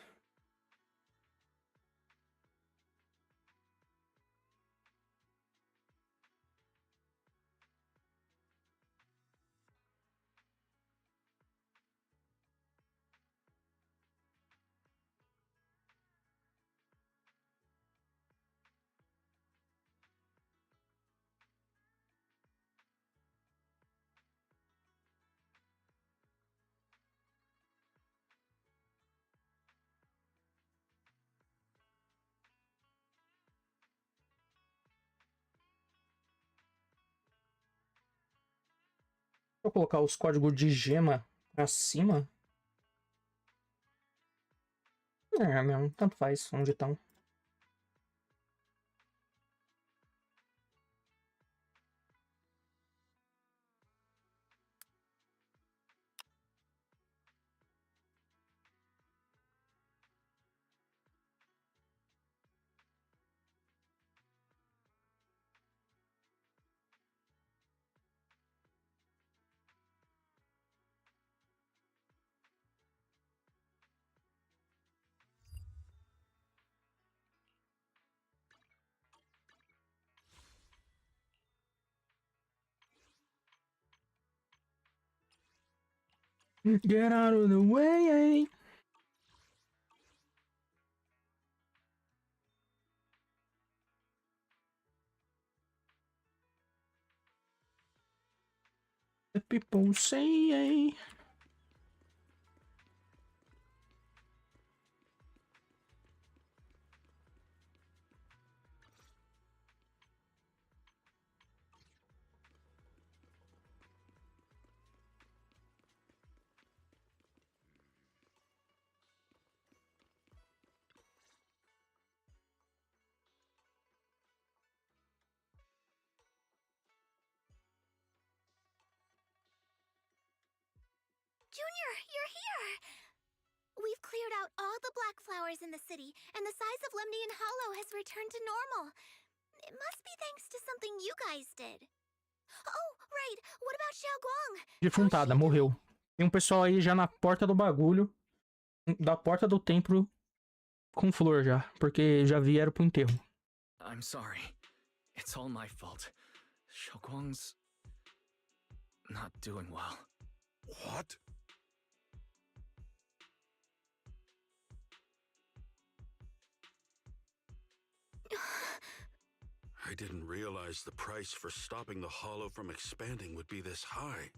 Vou colocar os códigos de gema pra cima. É, mesmo, tanto faz onde estão. Get out of the way. The people say. Junior, you're here! We've cleared out all the black flowers in the city, and the size of Lemnian Hollow has returned to normal. It must be thanks to something you guys did. Oh, right. What about Xiaoguang? Defuntada, morreu. Tem um pessoal aí já na porta do bagulho. Da porta do templo com flor já. Porque já vieram pro enterro. I'm sorry. It's all my fault. Xiaoguang's not doing well. What? I didn't realize the price for stopping the hollow from expanding would be this high.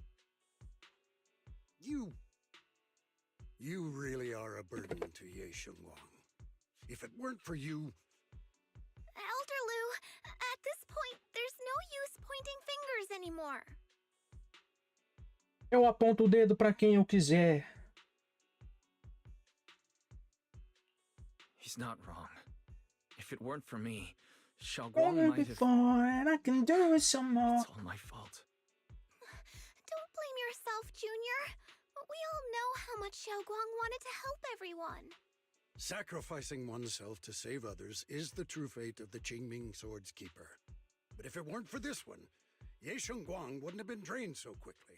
You really are a burden to Ye Xiongguang. If it weren't for you... Elder Lu, at this point, there's no use pointing fingers anymore. Eu aponto o dedo pra quem eu quiser. He's not wrong. If it weren't for me, Xiaoguang might have... Before, and I can do it some more. It's all my fault. Don't blame yourself, Junior. We all know how much Xiaoguang wanted to help everyone. Sacrificing oneself to save others is the true fate of the Qingming Sword's Keeper. But if it weren't for this one, Ye Xiongguang wouldn't have been drained so quickly.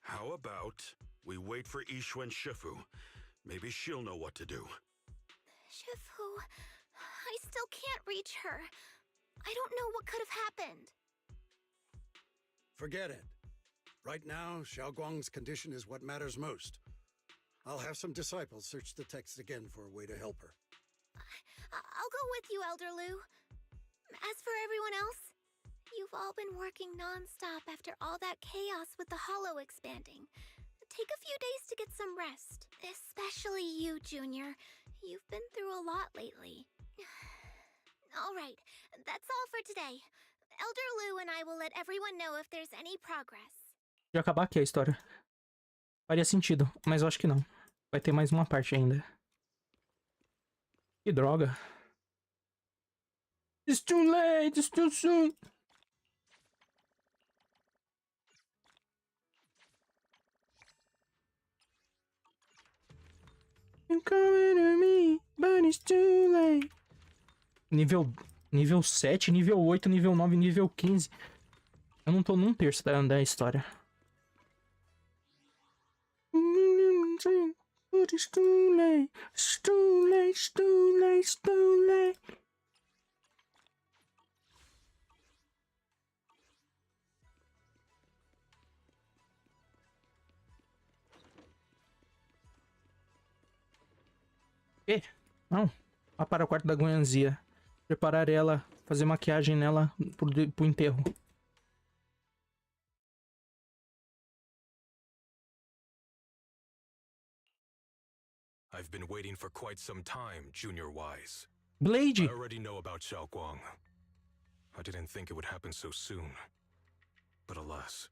How about we wait for Yixuan Shifu? Maybe she'll know what to do. Shifu, I still can't reach her. I don't know what could have happened. Forget it. Right now, Xiaoguang's condition is what matters most. I'll have some disciples search the text again for a way to help her. I'll go with you, Elder Lu. As for everyone else, you've all been working non-stop after all that chaos with the Hollow expanding. Take a few days to get some rest. Especially you, Junior. You've been through a lot lately. All right, that's all for today. Elder Lu and I will let everyone know if there's any progress. De acabar aqui a história. Faria sentido, mas eu acho que não. Vai ter mais uma parte ainda. Que droga. It's too late, it's too soon. You're coming to me, but it's too late. Nível 7, nível 8, nível 9, nível 15. Eu não tô num terço da história. contigo. But it's too late. It's too late, it's too late, it's too late. Não. Vá para o quarto da Guanzia. Preparar ela, fazer maquiagem nela pro enterro. I've been waiting for quite some time, Junior Wise. Blade! I already know about Xiaoguang. I didn't think it would happen so soon. But alas.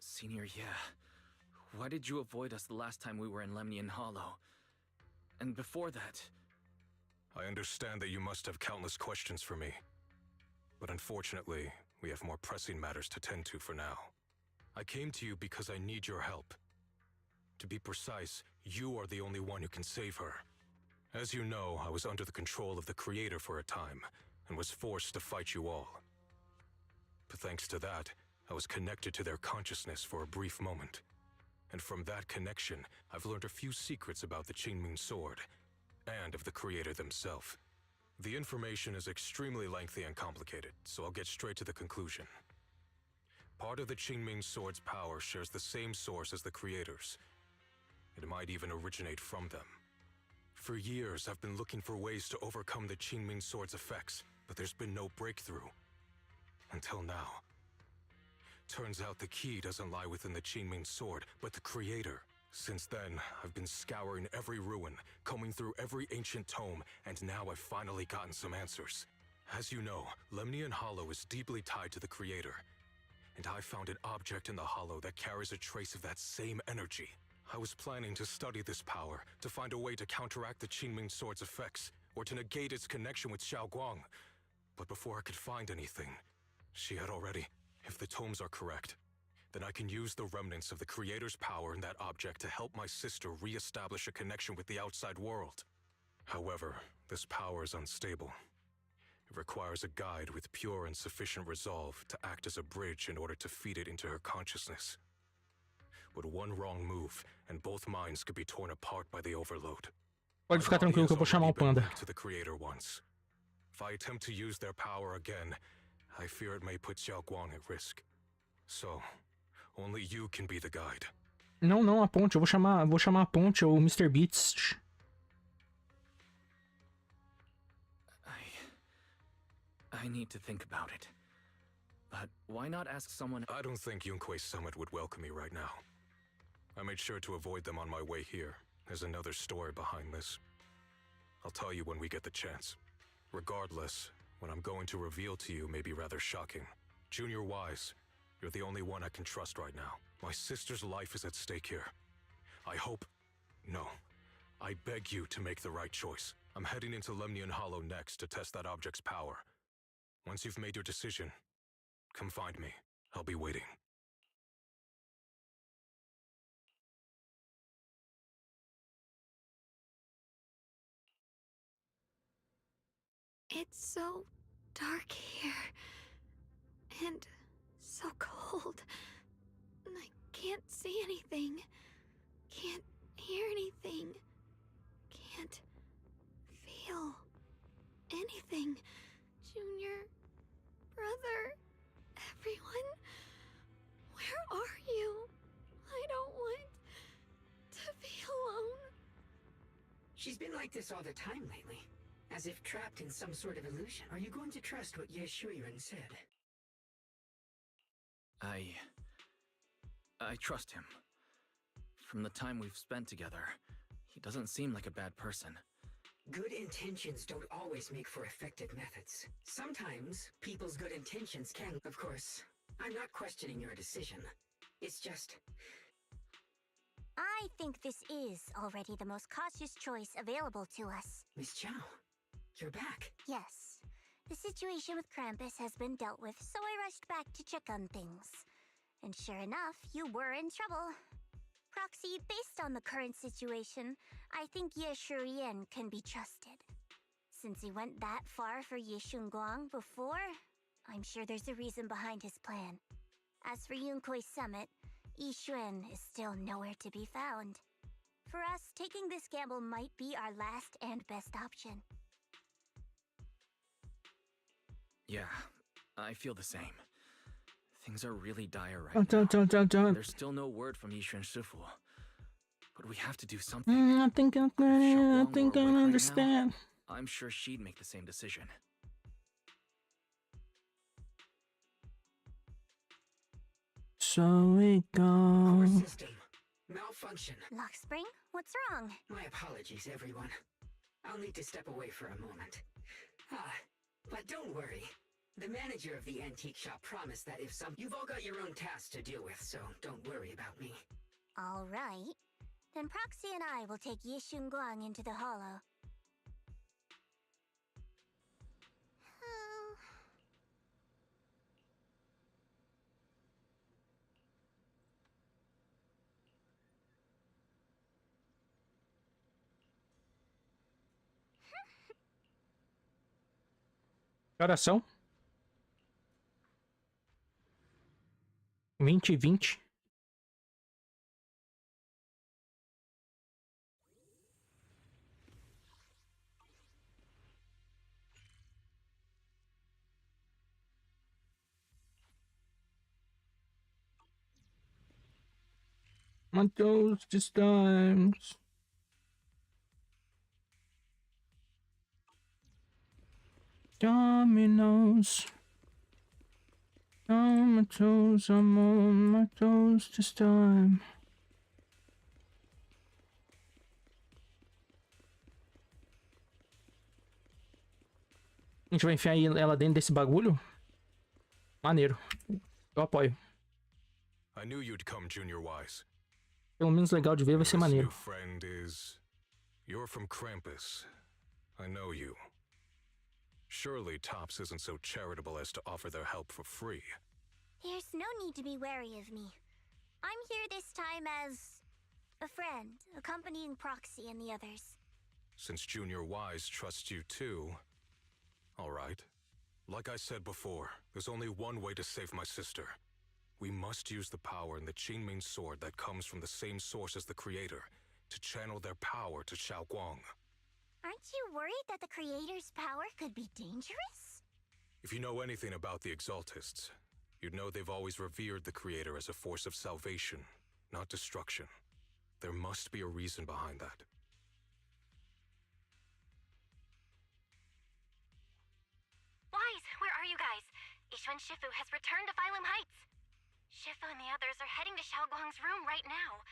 Senior, yeah. Why did you avoid us the last time we were in Lemnian Hollow? And before that... I understand that you must have countless questions for me. But unfortunately, we have more pressing matters to tend to for now. I came to you because I need your help. To be precise, you are the only one who can save her. As you know, I was under the control of the Creator for a time, and was forced to fight you all. But thanks to that, I was connected to their consciousness for a brief moment. And from that connection, I've learned a few secrets about the Qingming Sword, and of the Creator themselves. The information is extremely lengthy and complicated, so I'll get straight to the conclusion. Part of the Qingming Sword's power shares the same source as the Creator's. It might even originate from them. For years, I've been looking for ways to overcome the Qingming Sword's effects, but there's been no breakthrough. Until now. Turns out the key doesn't lie within the Qingming Sword, but the Creator. Since then, I've been scouring every ruin, combing through every ancient tome, and now I've finally gotten some answers. As you know, Lemnian Hollow is deeply tied to the Creator. And I found an object in the hollow that carries a trace of that same energy. I was planning to study this power, to find a way to counteract the Qingming Sword's effects, or to negate its connection with Xiaoguang. But before I could find anything, she had already... If the tomes are correct, then I can use the remnants of the Creator's power in that object to help my sister re-establish a connection with the outside world. However, this power is unstable. It requires a guide with pure and sufficient resolve to act as a bridge in order to feed it into her consciousness. But one wrong move, and both minds could be torn apart by the overload. Pode ficar tranquilo que eu vou chamar o Panda. To the Creator once. If I attempt to use their power again, I fear it may put Xiaoguang at risk. So, only you can be the guide. Não, a ponte. Eu vou chamar a ponte, o Mr. Beats. I need to think about it. But why not ask someone... I don't think Yunque's summit would welcome me right now. I made sure to avoid them on my way here. There's another story behind this. I'll tell you when we get the chance. Regardless, what I'm going to reveal to you may be rather shocking. Junior Wise, you're the only one I can trust right now. My sister's life is at stake here. I hope... No. I beg you to make the right choice. I'm heading into Lemnian Hollow next to test that object's power. Once you've made your decision, come find me. I'll be waiting. It's so dark here. And so cold. I can't see anything. Can't hear anything. Can't feel anything. Junior, brother, everyone, where are you? I don't want to be alone. She's been like this all the time lately, as if trapped in some sort of illusion. Are you going to trust what Ye Shuiren said? I trust him. From the time we've spent together, he doesn't seem like a bad person. Good intentions don't always make for effective methods. Sometimes, people's good intentions can, of course. I'm not questioning your decision. It's just... I think this is already the most cautious choice available to us. Miss Chow, you're back. Yes. The situation with Krampus has been dealt with, so I rushed back to check on things. And sure enough, you were in trouble. Proxy, based on the current situation, I think Ye Shuiren can be trusted. Since he went that far for Ye Shunguang before, I'm sure there's a reason behind his plan. As for Yunkui's summit, Yixuan is still nowhere to be found. For us, taking this gamble might be our last and best option. Yeah, I feel the same. Things are really dire right now. There's still no word from Yixuan Shifu. But we have to do something. I think I understand. I'm sure she'd make the same decision. So it Core goes. system. Malfunction. Lockspring, what's wrong? My apologies, everyone. I'll need to step away for a moment. But don't worry. The manager of the antique shop promised that if you've all got your own tasks to deal with, so don't worry about me. All right. Then Proxy and I will take Yixun Guang into the hollow. Oração. 20. Muitos times. Dominoes. On my toes, I'm on my toes this time. A gente vai enfiar ela dentro desse bagulho? Maneiro. Eu apoio. I knew you'd come, Junior Wise. Pelo menos legal de ver vai ser This maneiro. new friend is... You're from Krampus. I know you. Surely Tops isn't so charitable as to offer their help for free. There's no need to be wary of me. I'm here this time as a friend, accompanying Proxy and the others. Since Junior Wise trusts you too... All right. Like I said before, there's only one way to save my sister. We must use the power in the Qingming sword that comes from the same source as the creator to channel their power to Xiaoguang. Aren't you worried that the creator's power could be dangerous? If you know anything about the Exaltists, you'd know they've always revered the creator as a force of salvation, not destruction. There must be a reason behind that. Wise, where are you guys? Yixuan Shifu has returned to Phylum Heights. Shifu and the others are heading to Xiaoguang's room right now.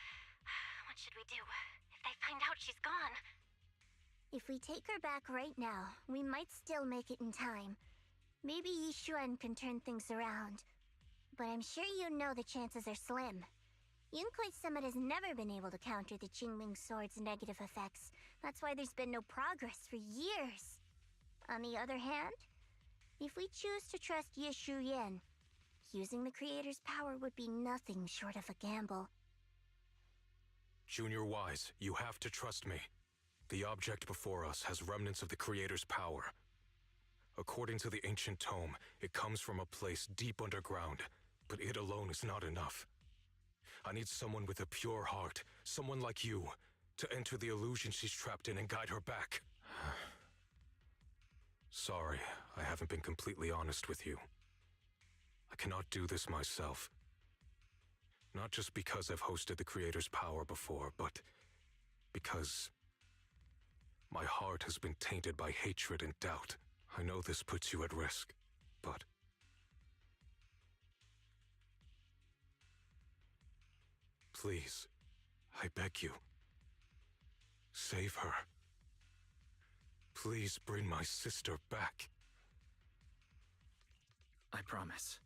What should we do? If they find out she's gone... If we take her back right now, we might still make it in time. Maybe Yixuan can turn things around. But I'm sure you know the chances are slim. Yunkui's summit has never been able to counter the Qingming sword's negative effects. That's why there's been no progress for years. On the other hand, if we choose to trust Yishu Yen, using the creator's power would be nothing short of a gamble. Junior Wise, you have to trust me. The object before us has remnants of the creator's power. According to the ancient tome, it comes from a place deep underground, but it alone is not enough. I need someone with a pure heart, someone like you, to enter the illusion she's trapped in and guide her back. Sorry, I haven't been completely honest with you. I cannot do this myself. Not just because I've hosted the creator's power before, but because my heart has been tainted by hatred and doubt. I know this puts you at risk, but... Please, I beg you. Save her. Please bring my sister back. I promise.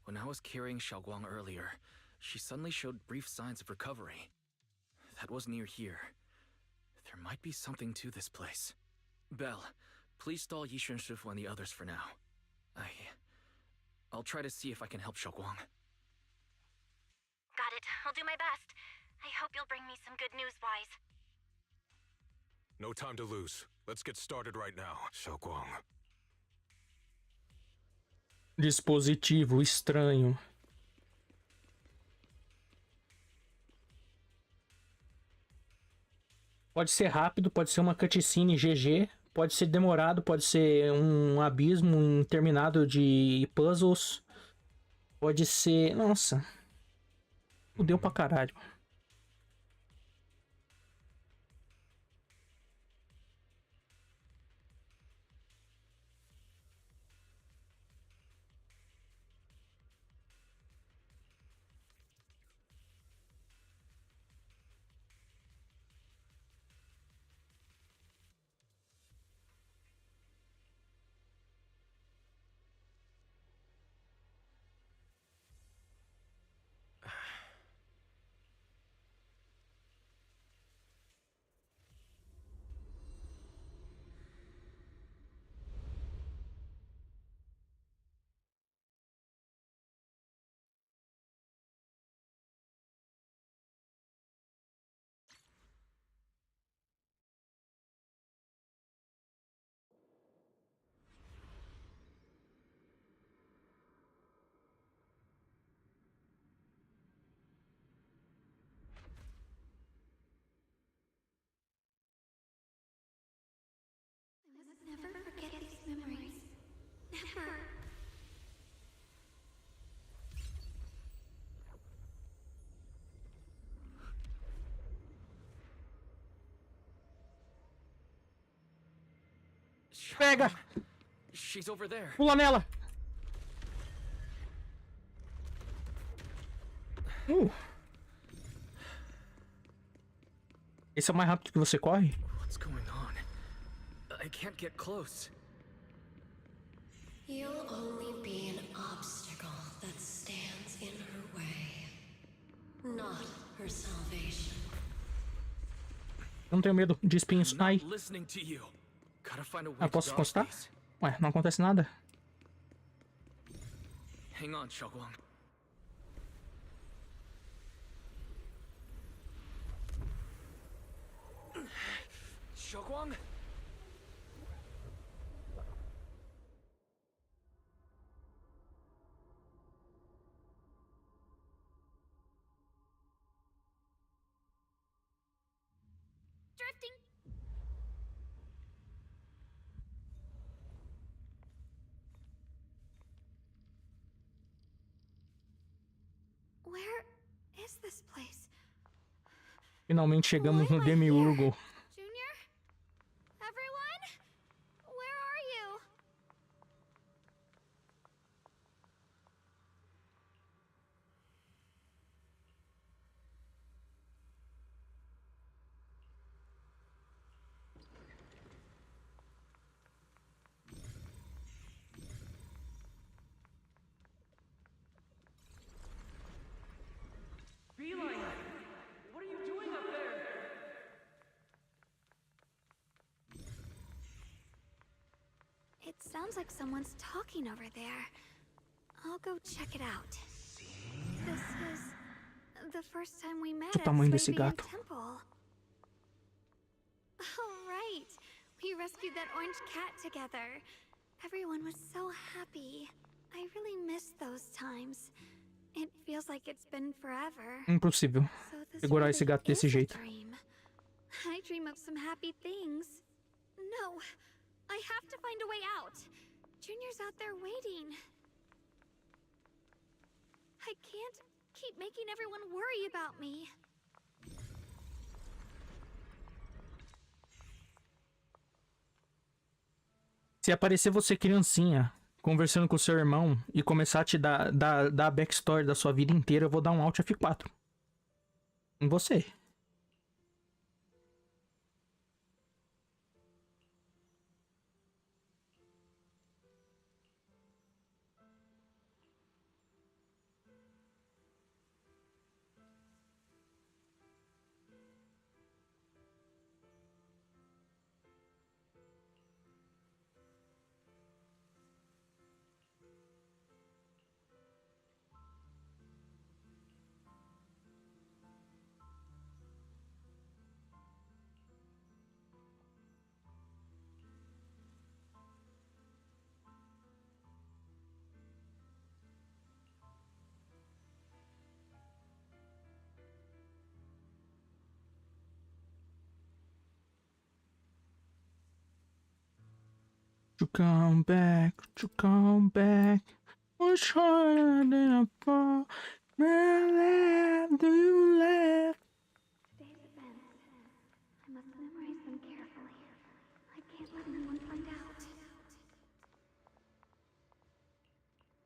When I was carrying Xiaoguang earlier, she suddenly showed brief signs of recovery. That was near here. There might be something to this place. Belle, please stall Yixuan Shifu and the others for now. I'll try to see if I can help Xiaoguang. Got it. I'll do my best. I hope you'll bring me some good news, Wise. No time to lose. Let's get started right now, Xiaoguang. Dispositivo estranho. Pode ser rápido, pode ser uma cutscene GG, pode ser demorado, pode ser um abismo interminável de puzzles, pode ser... Nossa, fudeu pra caralho. I must never forget these memories. Never. Pega! She's over there. Pula nela! Esse é o mais rápido que você corre? What's going on? I can't get close. You'll only be an obstacle that stands in her way, not her salvation. Eu não tenho medo de espinhos. Ai. Listening to you. Gotta find a way Ah, posso to dodge encostar? these. Ué, não acontece nada. Hang on, Xiaoguang. Xiaoguang? Drifting. Where is this place? Finalmente chegamos no Demiurgo. Junior? Everyone? Where are you? Beeline! What are you doing up there? It sounds like someone's talking over there. I'll go check it out. This is the first time we met O at tamanho desse Swabian gato. Temple. Oh, right. We rescued that orange cat together. Everyone was so happy. I really miss those times. It feels like it's been forever. Impossível So this segurar esse really gato desse is a jeito. dream. I dream of some happy things. No, I have to find a way out. Junior's out there waiting. I can't keep making everyone worry about me. Se aparecer você criancinha, conversando com seu irmão e começar a te dar a backstory da sua vida inteira, eu vou dar um Alt F4. Em você. To come back, to come back. What's harder than a fall? Where do you laugh? Today's events. I must memorize them carefully. I can't let anyone find out.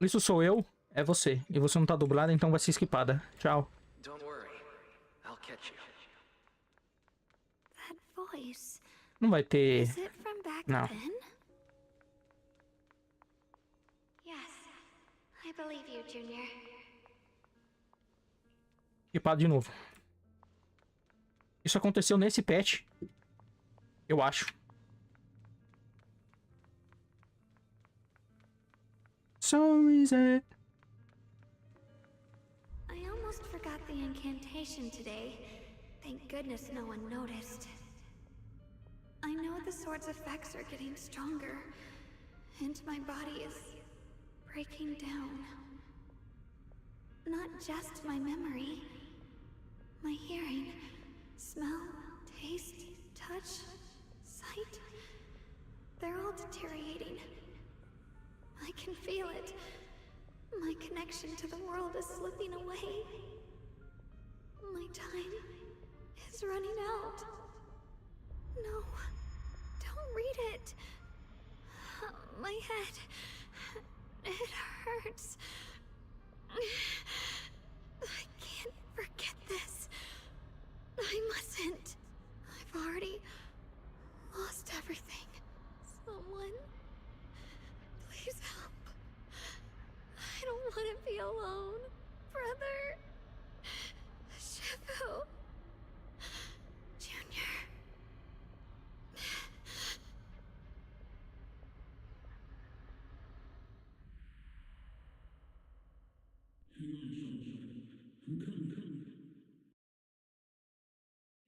Isso sou eu, é você. E você não tá dublada, então vai ser esquipada. Tchau. Don't worry. I'll catch you. That voice. Não vai ter... Is it from back Não. then? Yes, I believe you, Junior. Esquipado de novo. Isso aconteceu nesse patch. Eu acho. So is it? I almost forgot the incantation today. Thank goodness no one noticed. I know the sword's effects are getting stronger, and my body is breaking down. Not just my memory, my hearing, smell, taste, touch, sight. They're all deteriorating. I can feel it. My connection to the world is slipping away. My time is running out. No, don't read it. My head, it hurts. I can't forget this. I mustn't. I've already lost everything. Someone, please help. I don't want to be alone. Brother. Shifu. Junior.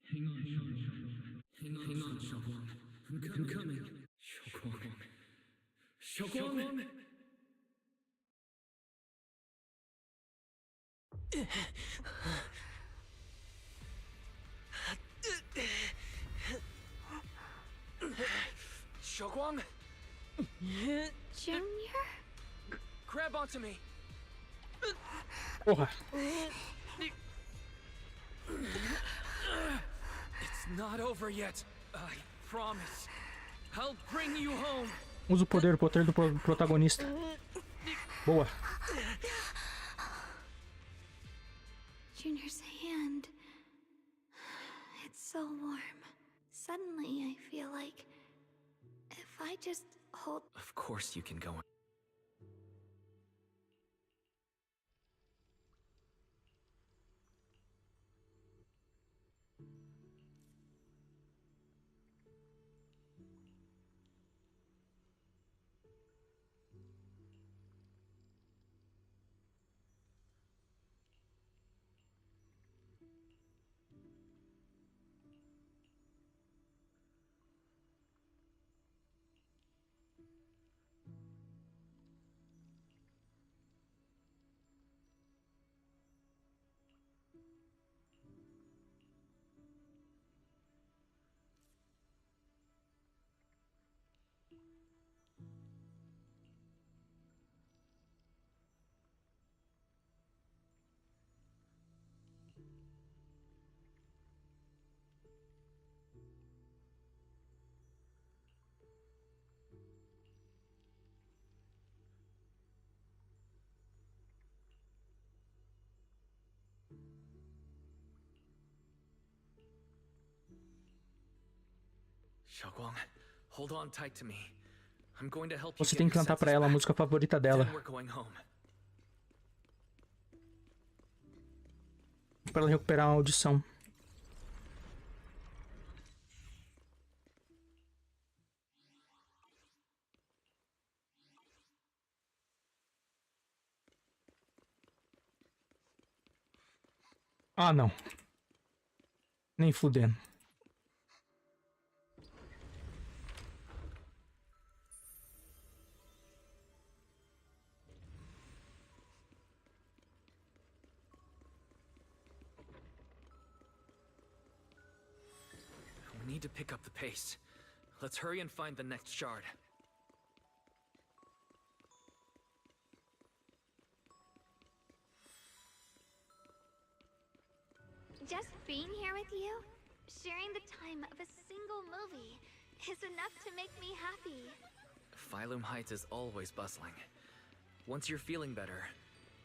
Hang on, Xiaoguang. I'm coming. Xiaoguang. Xiaoguang. Junior? Grab onto me. Porra. It's not over yet. I promise. I'll bring you home. Usa o poder do protagonista. Boa. Junior's hand. It's so warm. Suddenly I feel like if I just hold... Of course you can go on. Xiaoguang, hold on tight to me. I'm going to help you. Você tem que cantar pra ela a música favorita dela. Then we're going home. Pra ela recuperar a audição. Ah, não. Nem fudendo. We need to pick up the pace. Let's hurry and find the next shard. Just being here with you, sharing the time of a single movie, is enough to make me happy. Phylum Heights is always bustling. Once you're feeling better,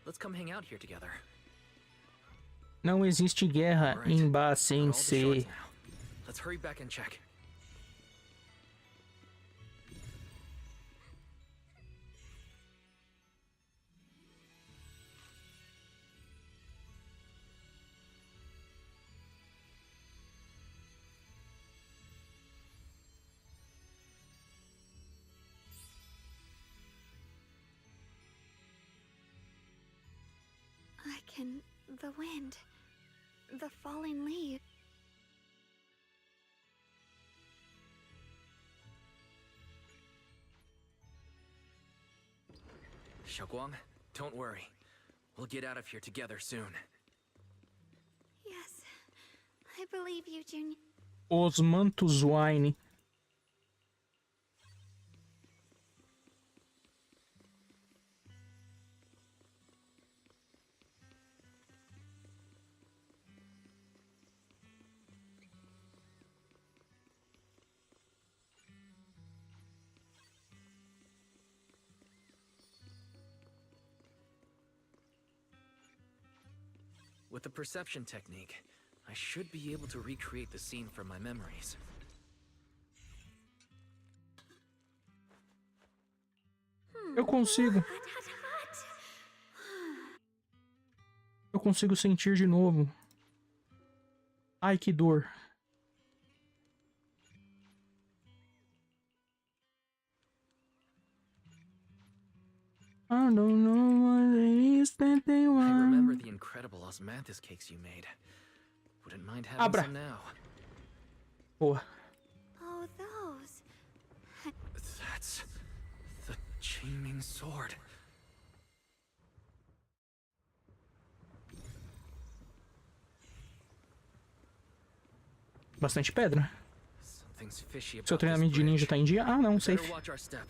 let's come hang out here together. Não existe guerra em Ba sem ser. Let's hurry back and check. The wind, the falling leaves. Xiaoguang, don't worry. We'll get out of here together soon. Yes, I believe you, Junior. Os mantos wine. With the perception technique, I should be able to recreate the scene from my memories. Eu consigo. Eu consigo sentir de novo. Ai, que dor. I don't know what it is that they want. I remember the incredible osmanthus cakes you made. Wouldn't mind having Abra. some now. Boa. Oh, those. That's the Qingming sword. Bastante pedra. Something's fishy Seu about this treinamento de ninja bridge. tá em dia? Ah, não, We better safe. watch our step.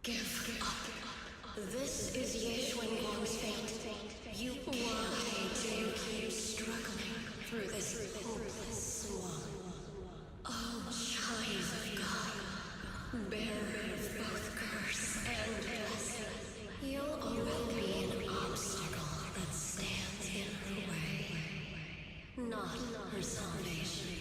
Give up. This is Ye Xuanguang's fate. You why do you keep struggling through this hopeless swamp? Oh, child of God, bearer of both curse and blessing, you'll always be an obstacle that stands in her way, not her salvation.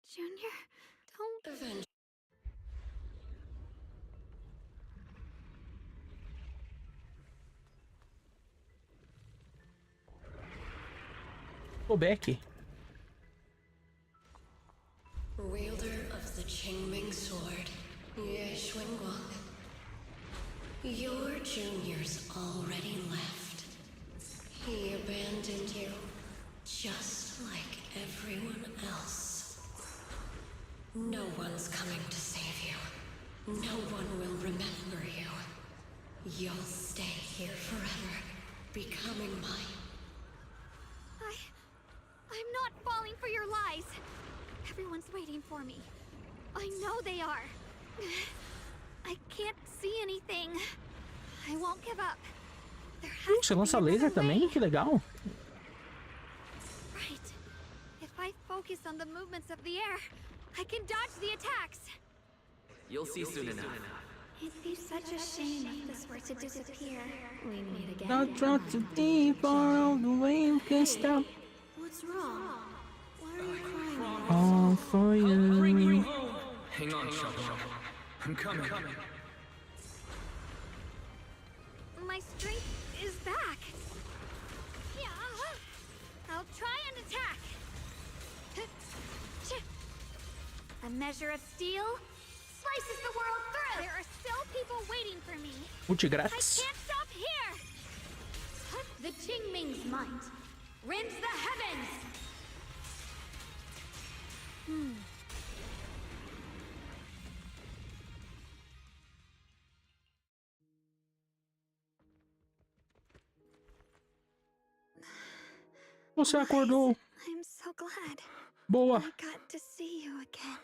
Junior, don't. Avenge. Ô, Beck. Wielder of the Qingming sword, Ye Xuanguang. Your junior's already left. He abandoned you, just like everyone else. No one's coming to save you. No one will remember you. You'll stay here forever, becoming mine. I'm not falling for your lies. Everyone's waiting for me. I know they are. I can't see anything. I won't give up. There has Você to lança be laser another também? way. Que legal. Right. If I focus on the movements of the air, I can dodge the attacks. You'll see soon enough. It'd be such a shame if this were to disappear. We meet again. Not drop too deep, or all the way you can stop. What's wrong? Why are you crying? All for you. Hang on, Xiaoguang. I'm coming. My strength is back. Yeah. I'll try and attack. A measure of steel slices the world through. There are still people waiting for me. Ult I grátis. can't stop here. The Qingming's might rends the heavens. Você acordou. I'm so glad. Boa. I got to see you again.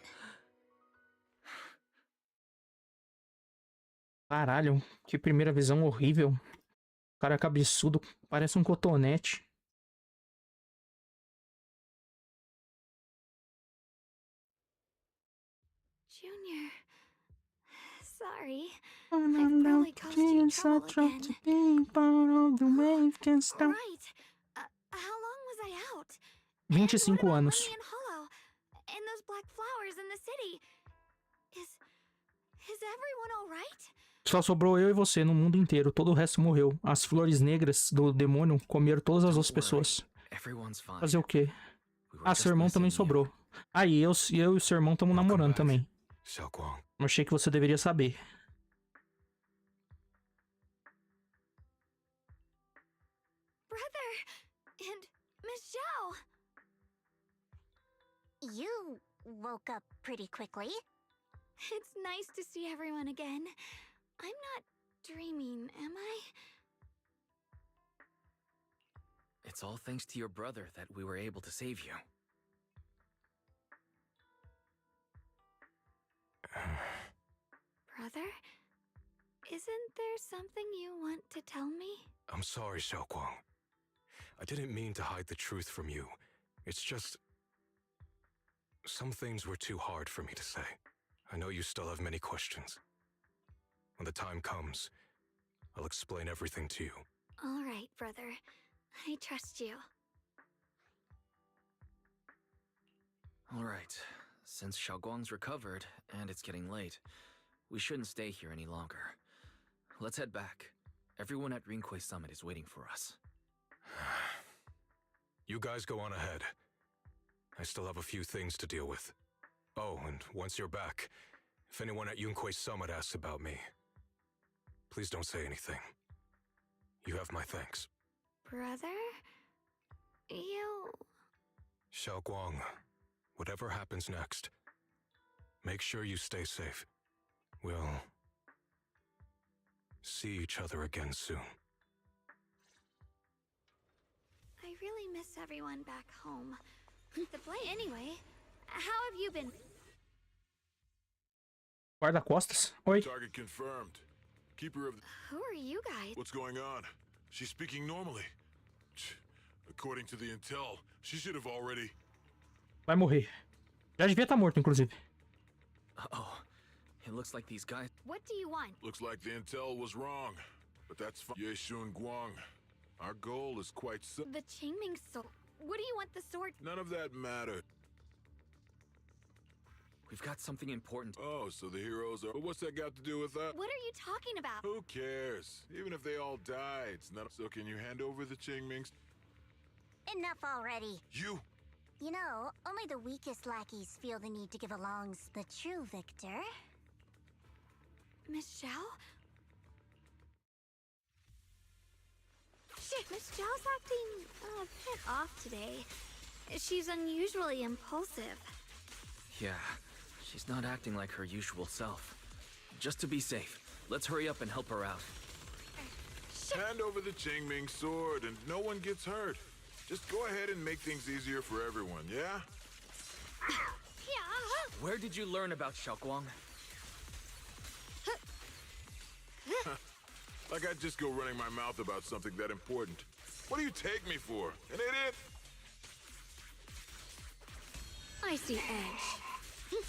Caralho, que primeira visão horrível. Cara cabeçudo, parece um cotonete. Junior, sorry. I've probably caused you trouble again. Right. How long was I out? 25 anos. Lemmy and Hollow, and those black flowers in the city. Is everyone all right? Só sobrou eu e você no mundo inteiro. Todo o resto morreu. As flores negras do demônio comeram todas as outras pessoas. Fazer o quê? Ah, seu irmão também sobrou. Ah, e eu e o seu irmão estamos namorando também. Eu achei que você deveria saber. Brother and Miss Zhao. You woke up pretty quickly. It's nice to see everyone again. I'm not dreaming, am I? It's all thanks to your brother that we were able to save you. Brother? Isn't there something you want to tell me? I'm sorry, Xiaoguang. I didn't mean to hide the truth from you. It's just... some things were too hard for me to say. I know you still have many questions. When the time comes, I'll explain everything to you. All right, brother. I trust you. All right. Since Xiaoguang's recovered, and it's getting late, we shouldn't stay here any longer. Let's head back. Everyone at Rinquay Summit is waiting for us. You guys go on ahead. I still have a few things to deal with. Oh, and once you're back, if anyone at Yunquay Summit asks about me, please don't say anything. You have my thanks. Brother? You... Xiaoguang, whatever happens next, make sure you stay safe. We'll see each other again soon. I really miss everyone back home. To play anyway. How have you been? Guarda-costas? Oi. Target confirmed. Keeper of... Who are you guys? What's going on? She's speaking normally. According to the intel, she should have already... Vai morrer. Já devia estar morto, inclusive. Uh-oh. It looks like these guys... What do you want? Looks like the intel was wrong. But that's fine. Yeshun Guang. Our goal is quite simple. The Qingming sword. What do you want the sword? None of that mattered. We've got something important. Oh, so the heroes are... But what's that got to do with that? What are you talking about? Who cares? Even if they all die, it's not... So can you hand over the Qingmings? Enough already. You? You know, only the weakest lackeys feel the need to give alongs the true victor. Miss Zhao? Shit, Miss Zhao's acting a bit off today. She's unusually impulsive. Yeah, she's not acting like her usual self. Just to be safe, let's hurry up and help her out. Hand over the Qingming sword and no one gets hurt. Just go ahead and make things easier for everyone, yeah? Yeah. Where did you learn about Xiaoguang? Like I'd just go running my mouth about something that important. What do you take me for? An idiot? I see edge.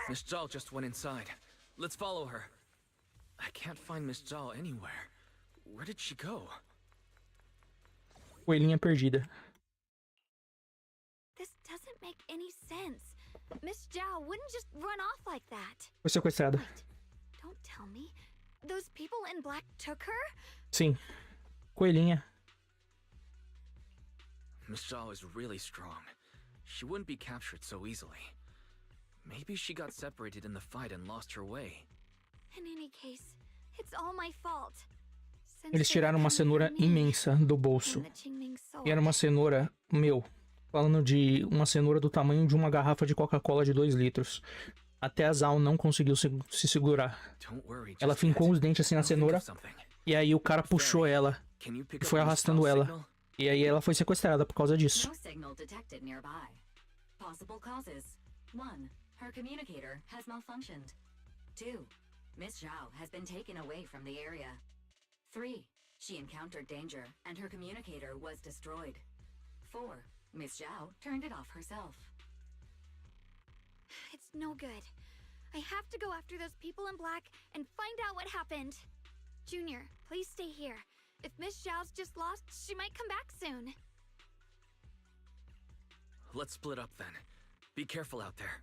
Miss Zhao just went inside. Let's follow her. I can't find Miss Zhao anywhere. Where did she go? Coelhinha perdida. This doesn't make any sense. Miss Zhao wouldn't just run off like that. Foi sequestrada. Wait, don't tell me. Those people in black took her? Sim. Coelhinha. Miss Zhao is really strong. She wouldn't be captured so easily. Maybe she got separated in the fight and lost her way. In any case, it's all my fault. Eles tiraram uma cenoura imensa do bolso. E era uma cenoura, meu, falando de uma cenoura do tamanho de uma garrafa de Coca-Cola de 2 litros. Até a Zhao não conseguiu se segurar. Ela fincou os dentes assim na cenoura. E aí o cara puxou ela. Can you pick E up foi Miss arrastando Zhao's ela. signal? E aí ela foi sequestrada por causa disso. No signal detected nearby. Possible causes. 1. Her communicator has malfunctioned. 2. Miss Zhao has been taken away from the area. 3. She encountered danger and her communicator was destroyed. 4. Miss Zhao turned it off herself. It's no good. I have to go after those people in black and find out what happened. Junior, please stay here. If Miss Zhao's just lost, she might come back soon. Let's split up then. Be careful out there.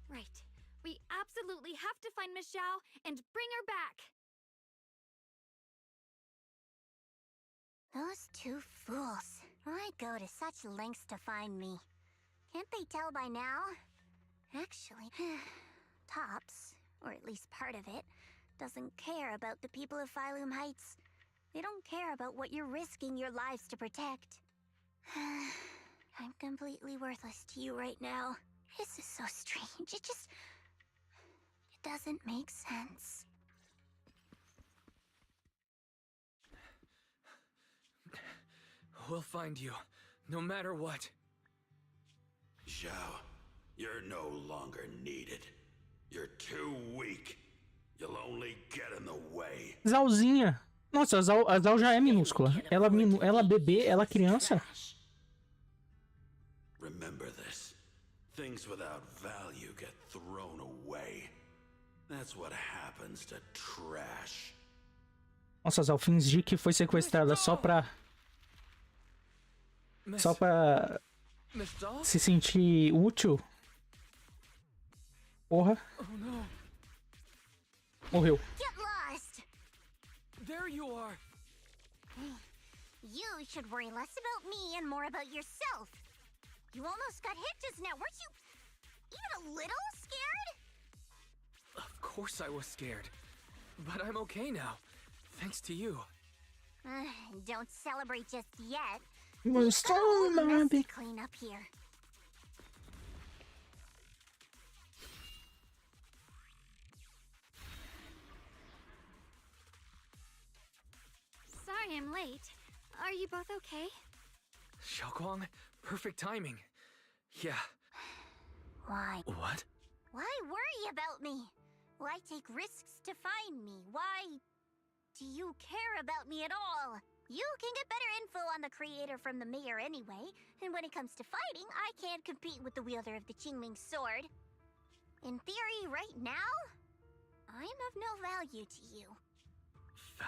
Right. We absolutely have to find Miss Zhao and bring her back. Those two fools. Why go to such lengths to find me? Can't they tell by now? Actually, Tops, or at least part of it, doesn't care about the people of Phylum Heights. They don't care about what you're risking your lives to protect. I'm completely worthless to you right now. This is so strange. It doesn't make sense. We'll find you, no matter what. Zhao, you're no longer needed. You're too weak. You'll only get in the way. Zhaozinha. Nossa, a Zhao já é minúscula. Ela bebê, ela criança. Remember this. Things without value get thrown away. That's what happens to trash. Nossa, Zhao, fingir que foi sequestrada só pra se sentir útil. Porra. Morreu. Get lost! There you are! You should worry less about me and more about yourself. You almost got hit just now. Weren't you even a little scared? Of course I was scared. But I'm okay now. Thanks to you. Don't celebrate just yet. We're still mess to clean up here. Sorry I'm late. Are you both okay? Xiaoguang, perfect timing. Yeah. Why? What? Why worry about me? Why take risks to find me? Why do you care about me at all? You can get better info on the creator from the mayor anyway, and when it comes to fighting, I can't compete with the wielder of the Qingming sword. In theory, right now, I'm of no value to you.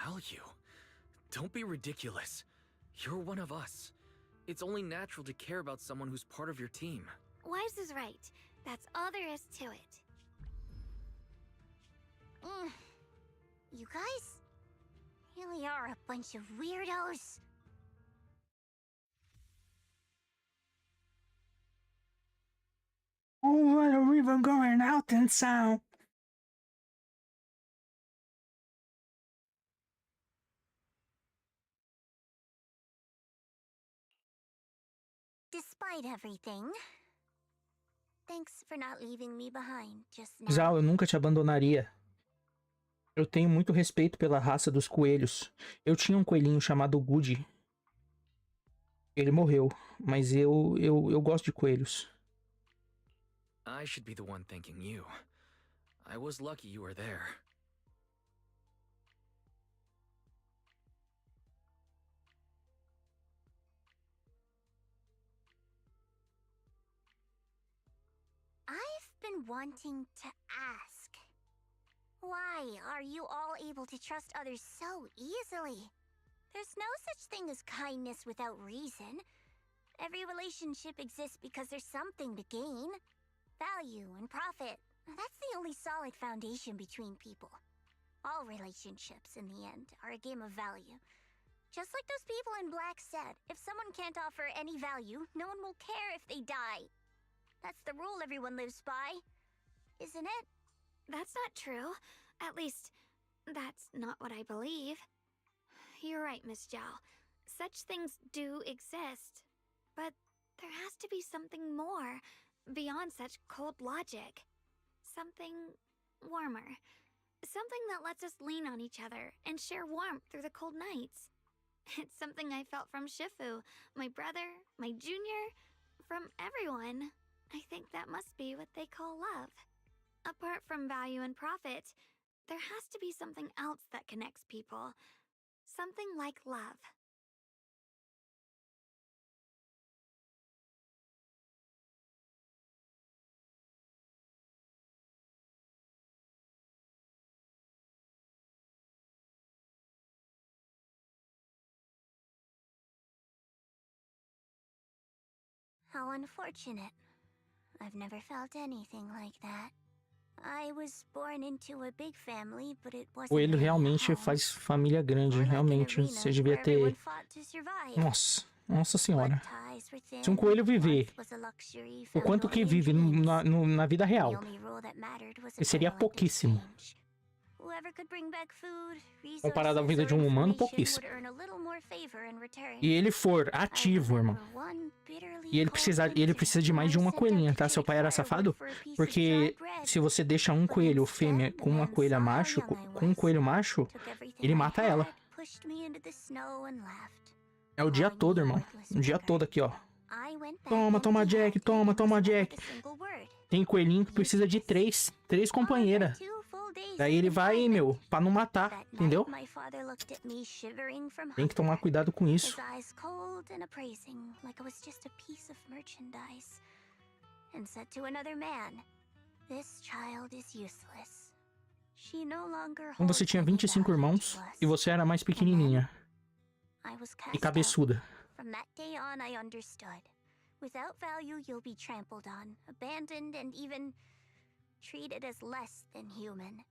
Value? Don't be ridiculous. You're one of us. It's only natural to care about someone who's part of your team. Wise is right. That's all there is to it. You guys really are a bunch of weirdos. Over the river going out and sound. Despite everything, thanks for not leaving me behind just now. Zhao, eu nunca te abandonaria. Eu tenho muito respeito pela raça dos coelhos. Eu tinha um coelhinho chamado Goody. Ele morreu, mas eu gosto de coelhos. I should be the one thanking you. I was lucky you were there. I've been wanting to ask. Why are you all able to trust others so easily? There's no such thing as kindness without reason. Every relationship exists because there's something to gain. Value and profit. That's the only solid foundation between people. All relationships, in the end, are a game of value. Just like those people in black said, if someone can't offer any value, no one will care if they die. That's the rule everyone lives by, isn't it? That's not true. At least, that's not what I believe. You're right, Miss Zhao. Such things do exist. But there has to be something more, beyond such cold logic. Something warmer. Something that lets us lean on each other and share warmth through the cold nights. It's something I felt from Shifu, my brother, my junior, from everyone. I think that must be what they call love. Apart from value and profit, there has to be something else that connects people. Something like love. How unfortunate. I've never felt anything like that. I was born into a big family, but it wasn't Coelho really a realmente home. faz família grande, realmente. Você devia ter... Nossa senhora. Se um coelho viver o quanto que vive na vida real, seria pouquíssimo. Comparado à vida de um humano, pouquíssimo. E ele for ativo, irmão. E ele precisa de mais de uma coelhinha, tá? Seu pai era safado? Porque se você deixa um coelho fêmea com uma coelha macho, com um coelho macho, ele mata ela. É o dia todo, irmão. O dia todo aqui, ó. Toma, Jack. Toma, Jack. Tem coelhinho que precisa de três companheiras. Daí ele vai, meu, pra não matar, entendeu? Tem que tomar cuidado com isso. Quando você tinha 25 irmãos e você era mais pequenininha e cabeçuda. Without value, you'll be trampled on, abandoned, and even treated as less than human.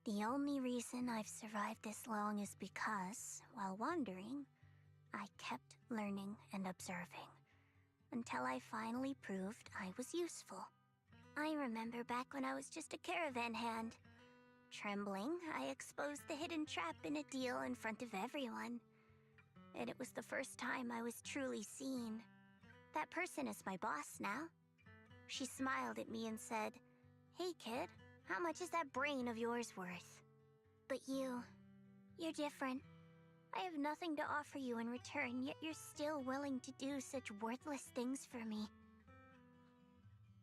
The only reason I've survived this long is because, while wandering, I kept learning and observing, until I finally proved I was useful. I remember back when I was just a caravan hand. Trembling, I exposed the hidden trap in a deal in front of everyone. And it was the first time I was truly seen. That person is my boss now. She smiled at me and said, "Hey kid, how much is that brain of yours worth?" But you're different. I have nothing to offer you in return, yet you're still willing to do such worthless things for me.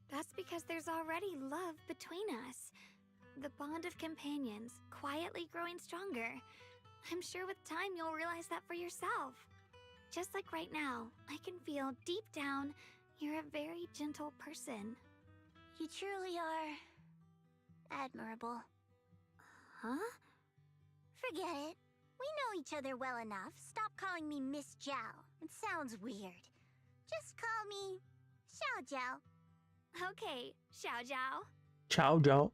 That's because there's already love between us. The bond of companions, quietly growing stronger. I'm sure with time you'll realize that for yourself. Just like right now, I can feel deep down you're a very gentle person. You truly are admirable. Huh? Forget it. We know each other well enough. Stop calling me Miss Zhao. It sounds weird. Just call me Xiao Zhao. Okay, Xiao Zhao. Tchau, Zhao.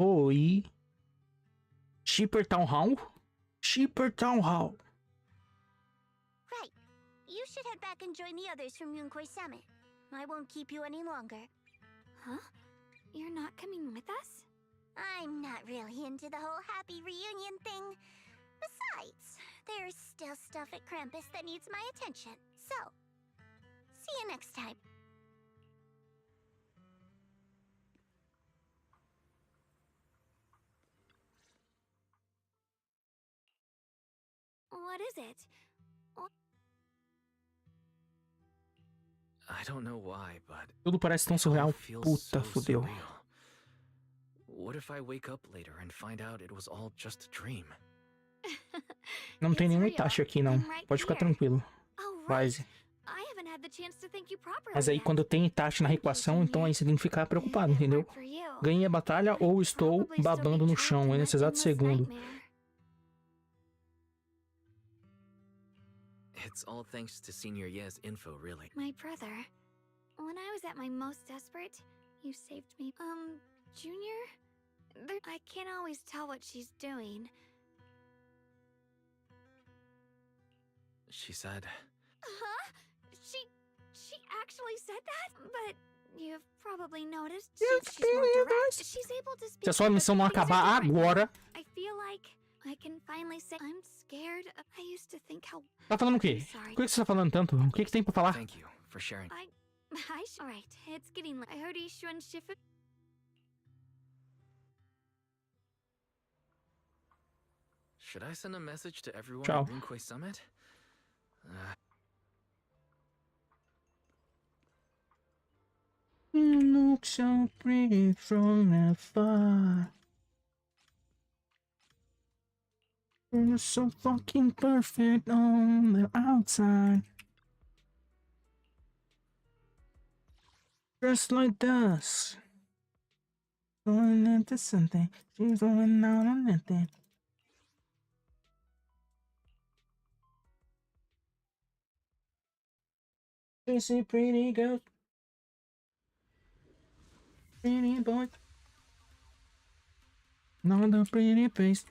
Oi. Shipper Town Hall? Shipper Town Hall. Right. You should head back and join the others from Yunquei Summit. I won't keep you any longer. Huh? You're not coming with us? I'm not really into the whole happy reunion thing. Besides, there's still stuff at Krampus that needs my attention. So, see you next time. What is it? I don't know why, but Tudo parece tão surreal. Puta, fudeu. What if I wake up later and find out it was all just a dream? Não tem nenhum Itachi aqui, não. Pode ficar tranquilo. Vai. Mas aí quando tem Itachi na equação, então aí você tem que ficar preocupado, entendeu? Ganhei a batalha ou estou babando no chão nesse exato segundo. It's all thanks to Senior Ye's info, really. My brother. When I was at my most desperate, you saved me. Junior? I can't always tell what she's doing. She said... Huh? She actually said that? But you've probably noticed she's more direct. She's able to speak. Se a sua missão não acabar agora... I feel like I can finally say I'm scared. I used to think how... Tá falando o quê? Por que você tá falando tanto? O que tem pra falar? Thank you for sharing. Alright, it's getting late. I heard Ishu and Shifu... Should I send a message to everyone Ciao. at Yunquei Summit? You look so pretty from afar. You're so fucking perfect on the outside. Dressed like dust. Going into something. She's going out on nothing. Pretty, pretty girl. Pretty boy. Not the pretty face.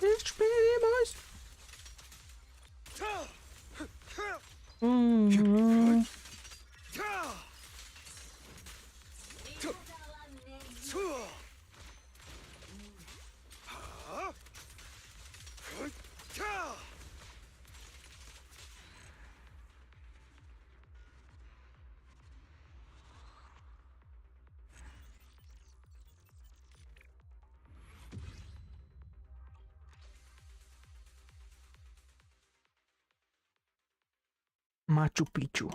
It's pretty boys. Machu Picchu.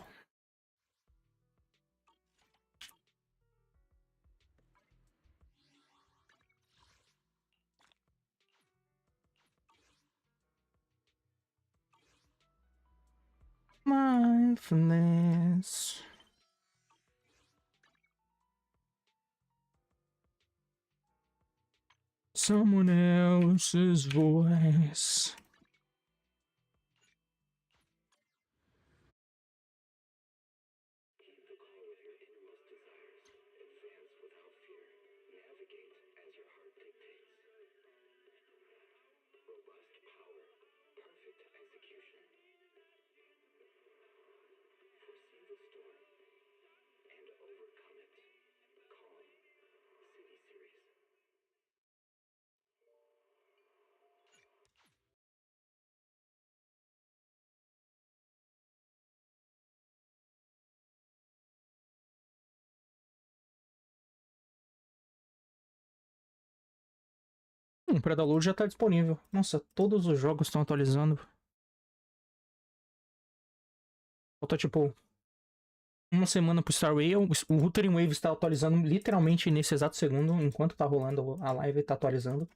Mindfulness. Someone else's voice. O pré-download já tá disponível. Nossa, todos os jogos estão atualizando. Falta tipo uma semana pro Star Rail. O Wuthering Waves está atualizando literalmente nesse exato segundo. Enquanto tá rolando a live, tá atualizando.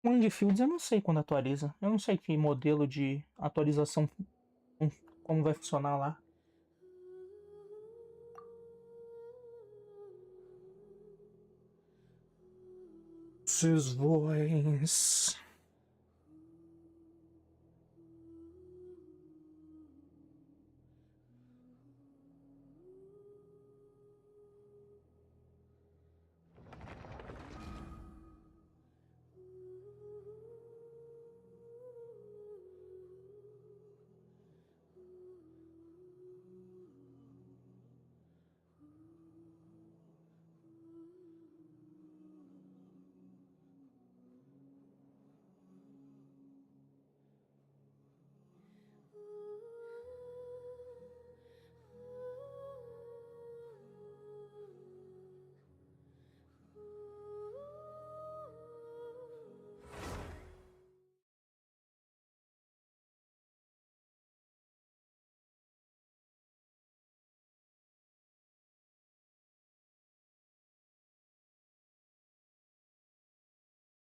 O Endfield eu não sei quando atualiza. Eu não sei que modelo de atualização, como vai funcionar lá. His voice.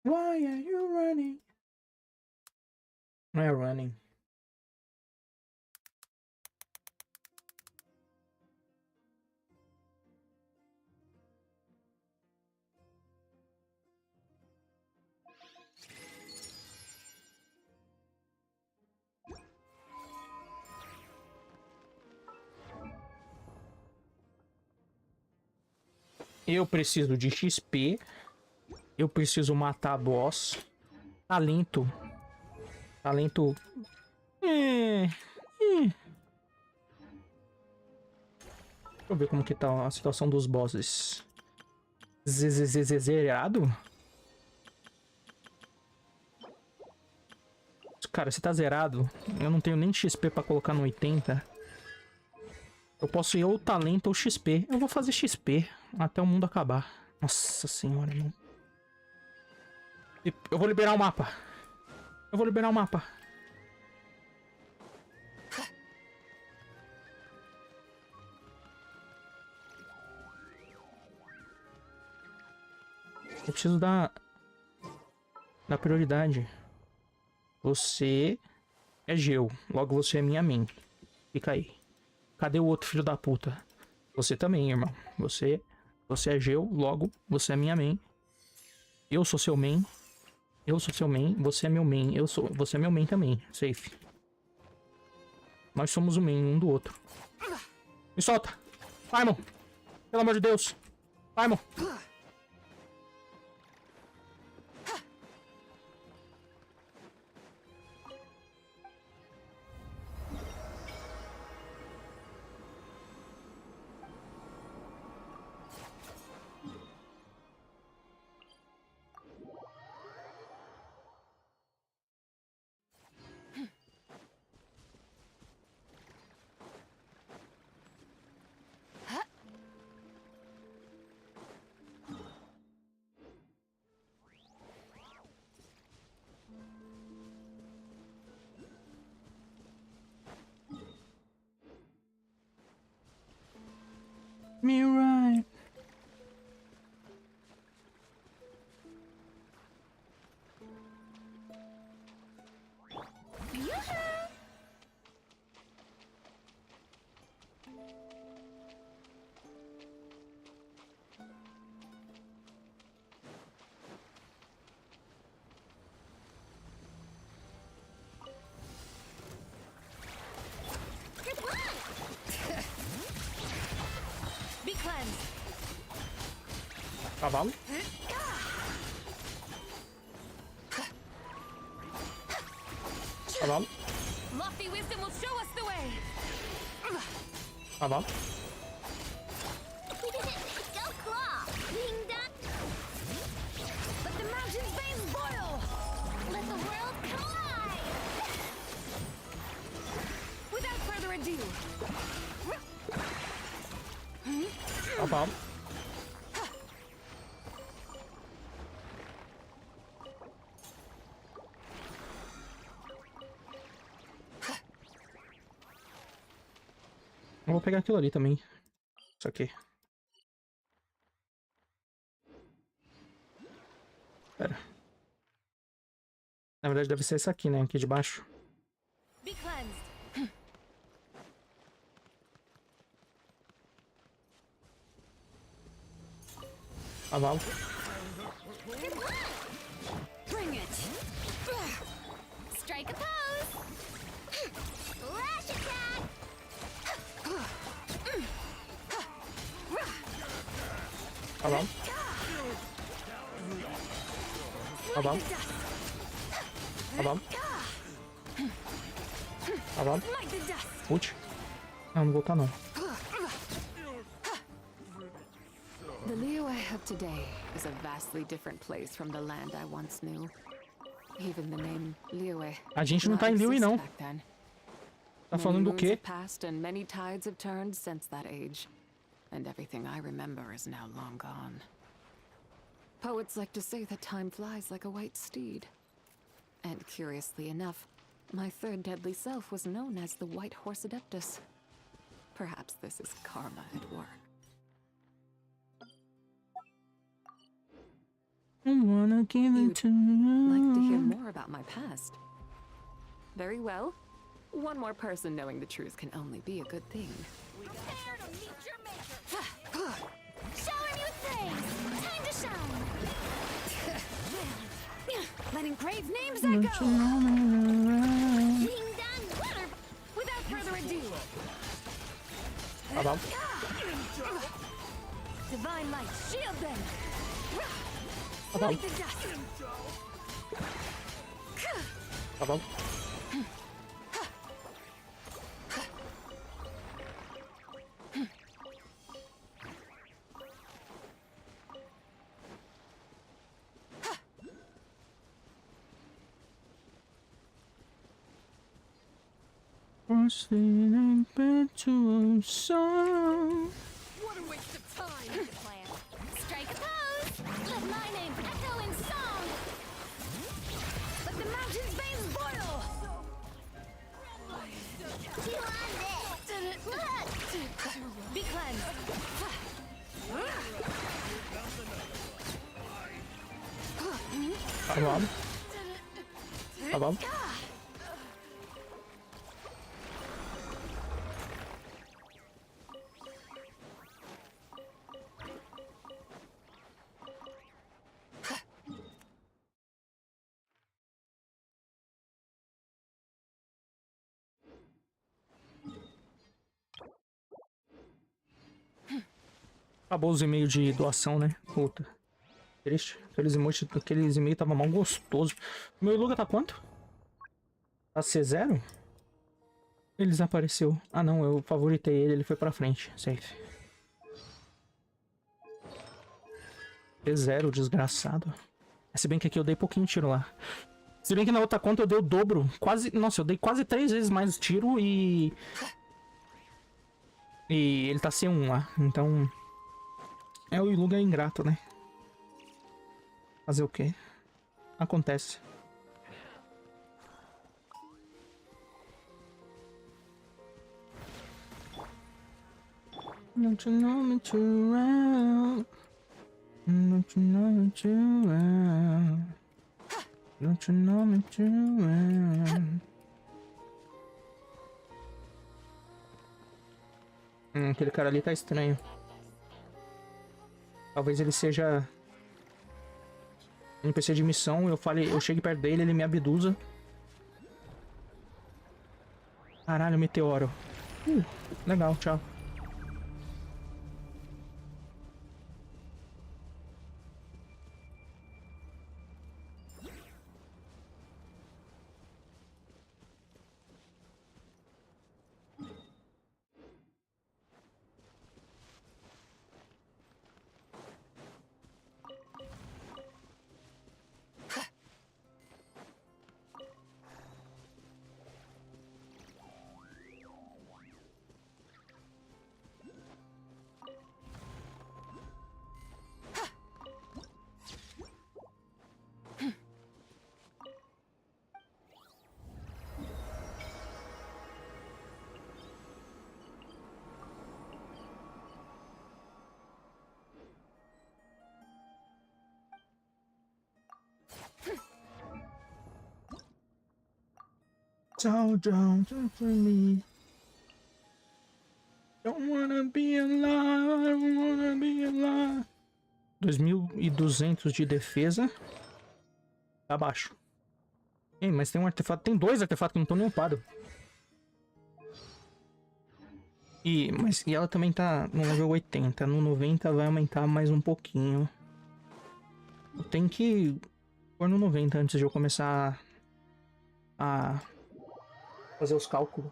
Why are you running? Não é running. Eu preciso de XP. Eu preciso matar boss. Talento. Talento. Deixa eu ver como que tá a situação dos bosses. Zerado? cara, se tá zerado, eu não tenho nem XP pra colocar no 80. Eu posso ir ou talento ou XP. Eu vou fazer XP até o mundo acabar. Nossa senhora, não. Eu vou liberar o mapa. Eu vou liberar o mapa. Eu preciso dar prioridade. Você é Geo, logo você é minha main. Fica aí. Cadê o outro filho da puta? Você também, irmão. Você é Geo, logo você é minha main. Eu sou seu main. Eu sou seu main. Você é meu main. Você é meu main também. Safe. Nós somos o main um do outro. Me solta. Paimon. Pelo amor de Deus. Paimon. Me right. Cavalo. Cavalo. Lofty wisdom will show us the way. Cavalo. Go claw! Being done. Let the mountain's veins boil. Let the world collide! Without further ado. Cavalo. Eu vou pegar aquilo ali também. Isso aqui. Pera. Na verdade deve ser essa aqui, né? Aqui de baixo. Be cleansed. Cavalo. Bring it. Strike a pose! Flash attack! Cavalo. Cavalo. Cavalo. Cavalo. Ult. Não, não vou voltar não. The Liyue of today is a vastly different place from the land I once knew. Even the name Liyue. A gente não tá em Liyue não. Tá falando do quê? Passed and many tides have turned since that age. And everything I remember is now long gone. Poets like to say that time flies like a white steed. And curiously enough, my third deadly self was known as the White Horse Adeptus. Perhaps this is karma at work. I wanna give it to you. Like to hear more about my past? Very well. One more person knowing the truth can only be a good thing. Prepare to meet your maker! Show him your things! Time to shine! Let engraved names echo. Being done! Without further ado. Cavalo. Divine light, shield them. Cavalo. Light the dust. Cavalo. Proceeding to a song. What a waste of time! Good plan. Strike a pose! Let my name echo in song! Let the mountain's veins boil! Be cleansed! Tá bom. Tá bom. Acabou os e-mails de doação, né? Puta. Triste. Aqueles e-mails tava mal gostoso. O meu Luga tá quanto? Tá C0? Ele desapareceu. Ah não, eu favoritei ele, ele foi pra frente. Safe. C0, desgraçado. Se bem que aqui eu dei pouquinho tiro lá. Se bem que na outra conta eu dei o dobro. Quase. Nossa, eu dei quase 3 vezes mais tiro e. E ele tá C1 lá. Então. É, o Iluga é ingrato, né? Fazer o quê? Acontece. Don't you know me too well? Don't you know me too well? Don't you know me too well? Aquele cara ali tá estranho. Talvez ele seja um NPC de missão. Eu chego perto dele, ele me abduza. Caralho, meteoro. Legal, tchau. So don't for me. Don't wanna be alive, I don't wanna be alive. 2.200 de defesa. Tá baixo. Ei, mas tem um artefato, tem 2 artefatos que não estão nem upados. E ela também tá no level 80, no 90 vai aumentar mais um pouquinho. Eu tenho que pôr no 90 antes de eu começar a fazer os cálculos.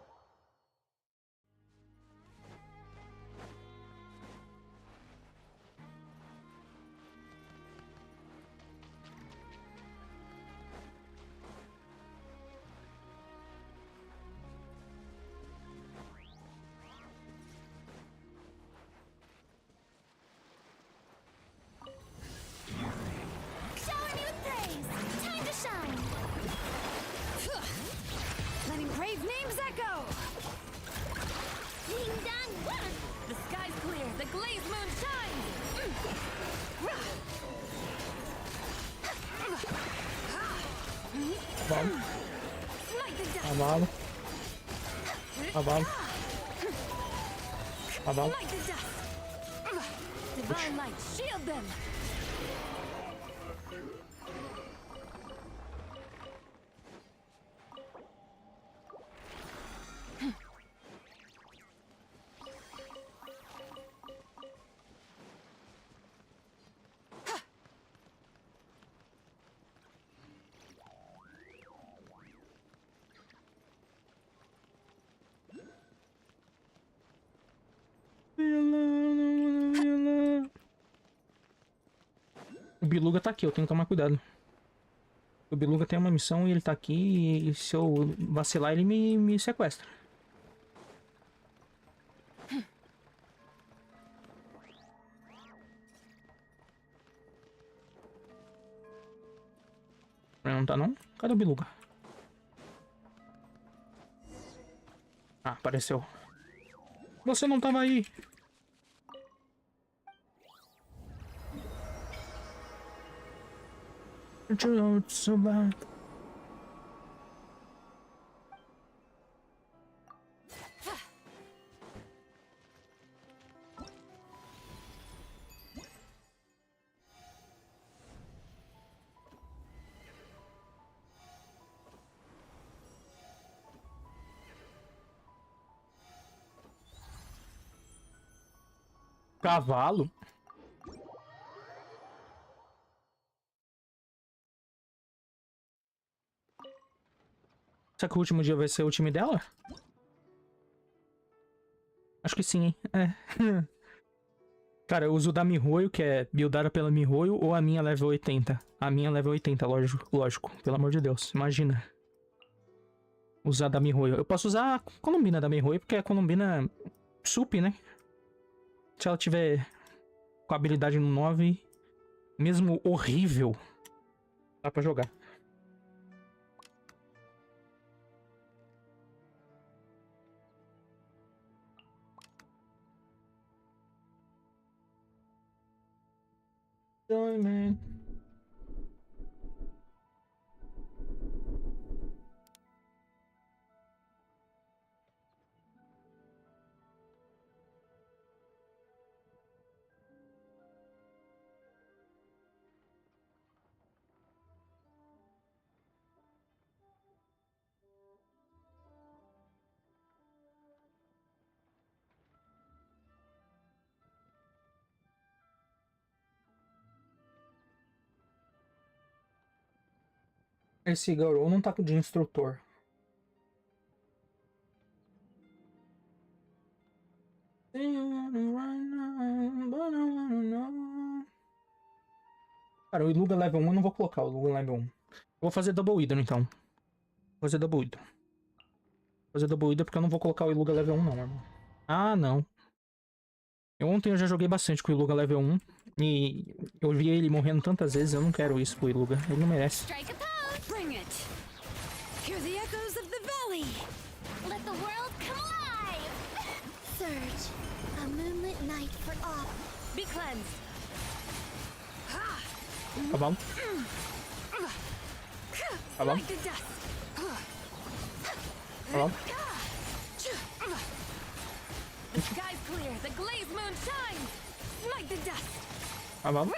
Cavalo. Cavalo. Cavalo. O Biluga tá aqui, eu tenho que tomar cuidado. O Biluga tem uma missão e ele tá aqui, e se eu vacilar ele me sequestra. Não tá não? Cadê o Biluga? Ah, apareceu. Você não tava aí. Cavalo? Será que o último dia vai ser o time dela? Acho que sim, hein? É. Cara, eu uso da Mihoyo, que é buildada pela Mihoyo, ou a minha level 80. A minha level 80, lógico. Pelo amor de Deus, imagina. Usar da Mihoyo. Eu posso usar a Colombina da Mihoyo, porque a Colombina sup, né? Se ela tiver com a habilidade no 9, mesmo horrível, dá pra jogar. Man. Esse Garou não tá de instrutor. Cara, o Iluga level 1 eu não vou colocar, o Iluga level 1. Eu vou fazer Double Hidro então. Vou fazer Double Hidro. Vou fazer Double Hidro porque eu não vou colocar o Iluga level 1 não, irmão. Ah, não. Ontem eu já joguei bastante com o Iluga level 1. E eu vi ele morrendo tantas vezes, eu não quero isso pro Iluga. Ele não merece. Bring it. Hear the echoes of the valley. Let the world come alive! Surge, a moonlit night for all. Be cleansed. Tá bom. Tá bom. Like the dust. Tá bom. The sky's clear. The glazed moon shines. Smite the dust. Tá bom.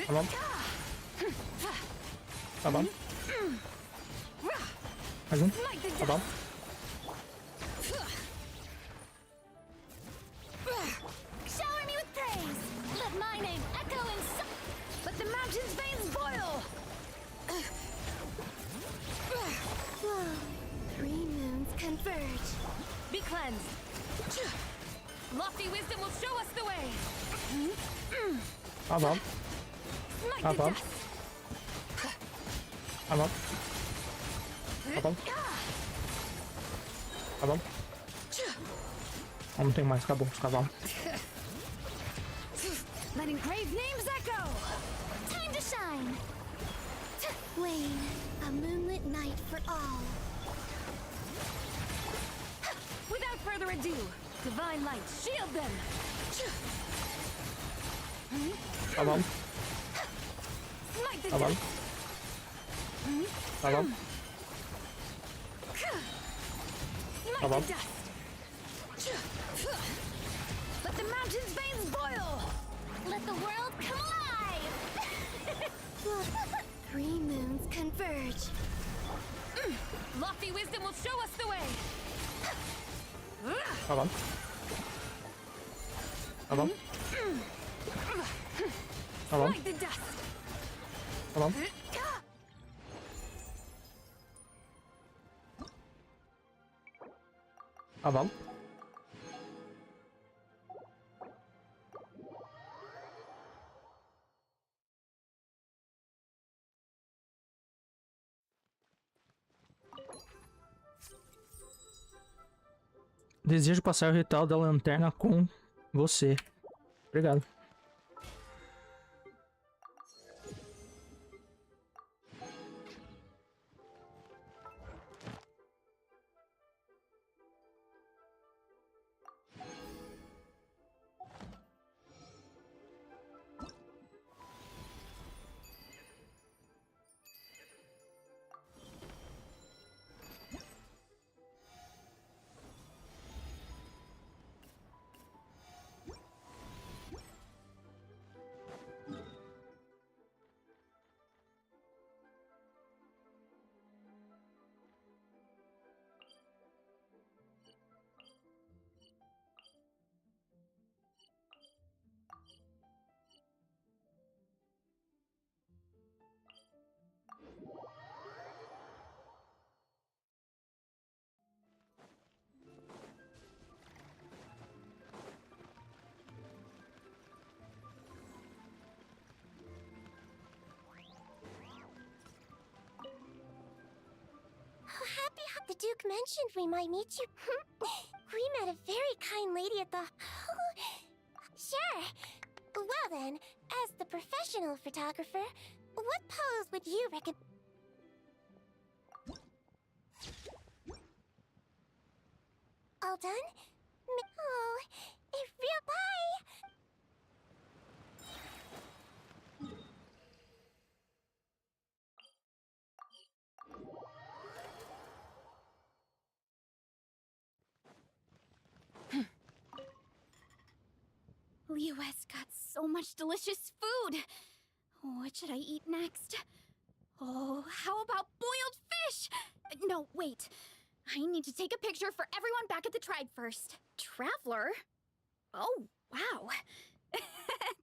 Tá bom. Tá bom. Mais um. Tá bom. Shower me with praise. Let my name echo in let the mountain's veins boil. Whoa. 3 moons converge. Be cleansed. Lofty wisdom will show us the way. Tá bom. Smite Tá the bom. dust. Tá bom. Tá bom. Tá bom. Não tem mais, acabou, cavalo. Letting grave names echo. Time to shine. Wane, a moonlit night for all. Without further ado, divine light, shield them. Tá bom. Smite the Tá bom. dust. Tá bom. Smite Tá bom. the dust. Let the mountain's veins boil. Let the world come alive! 3 moons converge. Lofty wisdom will show us the way. Tá bom. Tá bom. Tá bom. Smite the dust. Tá bom. Tá bom. Desejo passar o ritual da lanterna com você. Obrigado. The Duke mentioned we might meet you. We met a very kind lady at the... Sure. Well then, as the professional photographer, what pose would you recommend? All done? Oh, a real bye! Liyue's got so much delicious food. What should I eat next? Oh, how about boiled fish? No, wait. I need to take a picture for everyone back at the tribe first. Traveler? Oh, wow.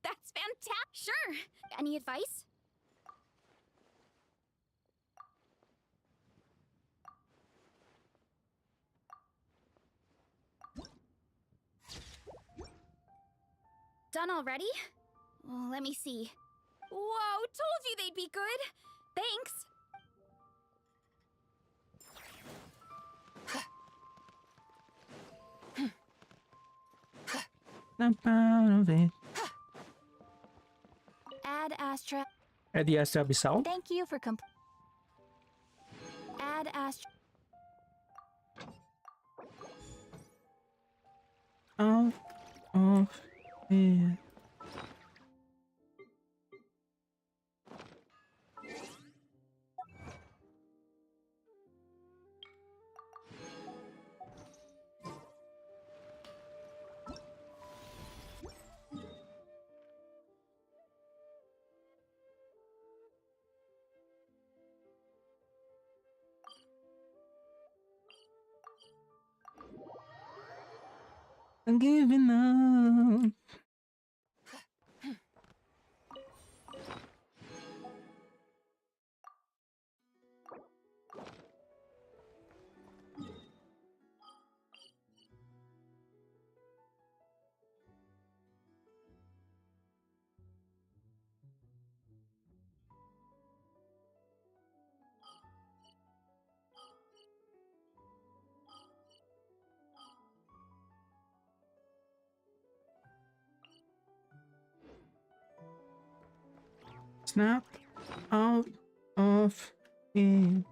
That's fantastic. Sure. Any advice? Done already? Well, let me see. Whoa, told you they'd be good. Thanks. Not proud of it. Add Astra. É de Astra Abissal? Thank you for Add Astra. Out of it. I'm giving up. Snap out of it.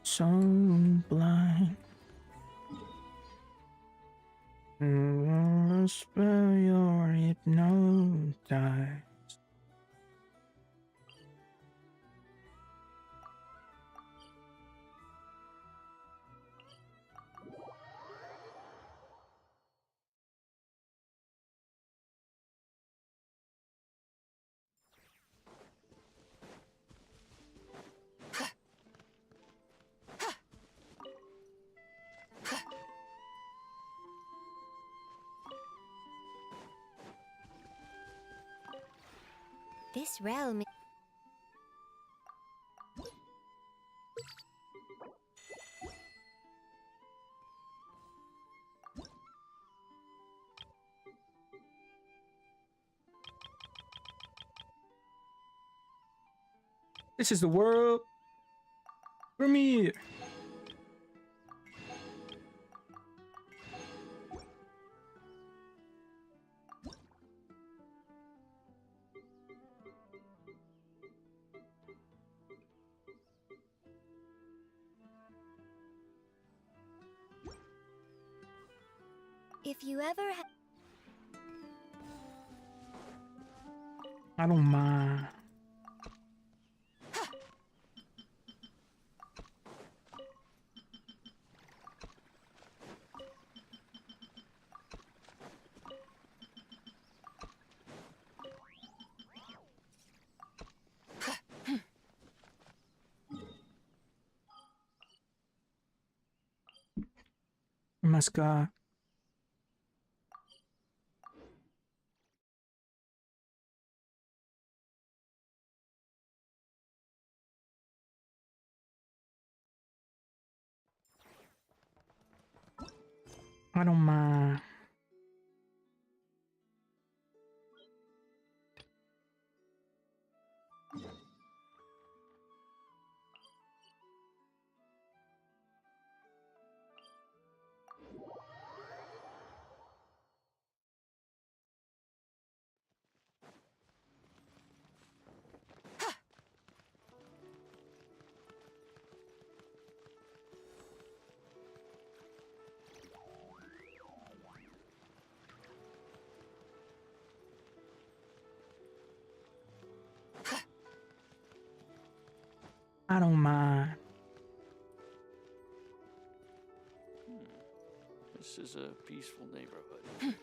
So blind. Spell your hypnotize. This realm... This is the world premiere. If you ever I don't mind. Mascar. I don't mind. I don't mind. This is a peaceful neighborhood.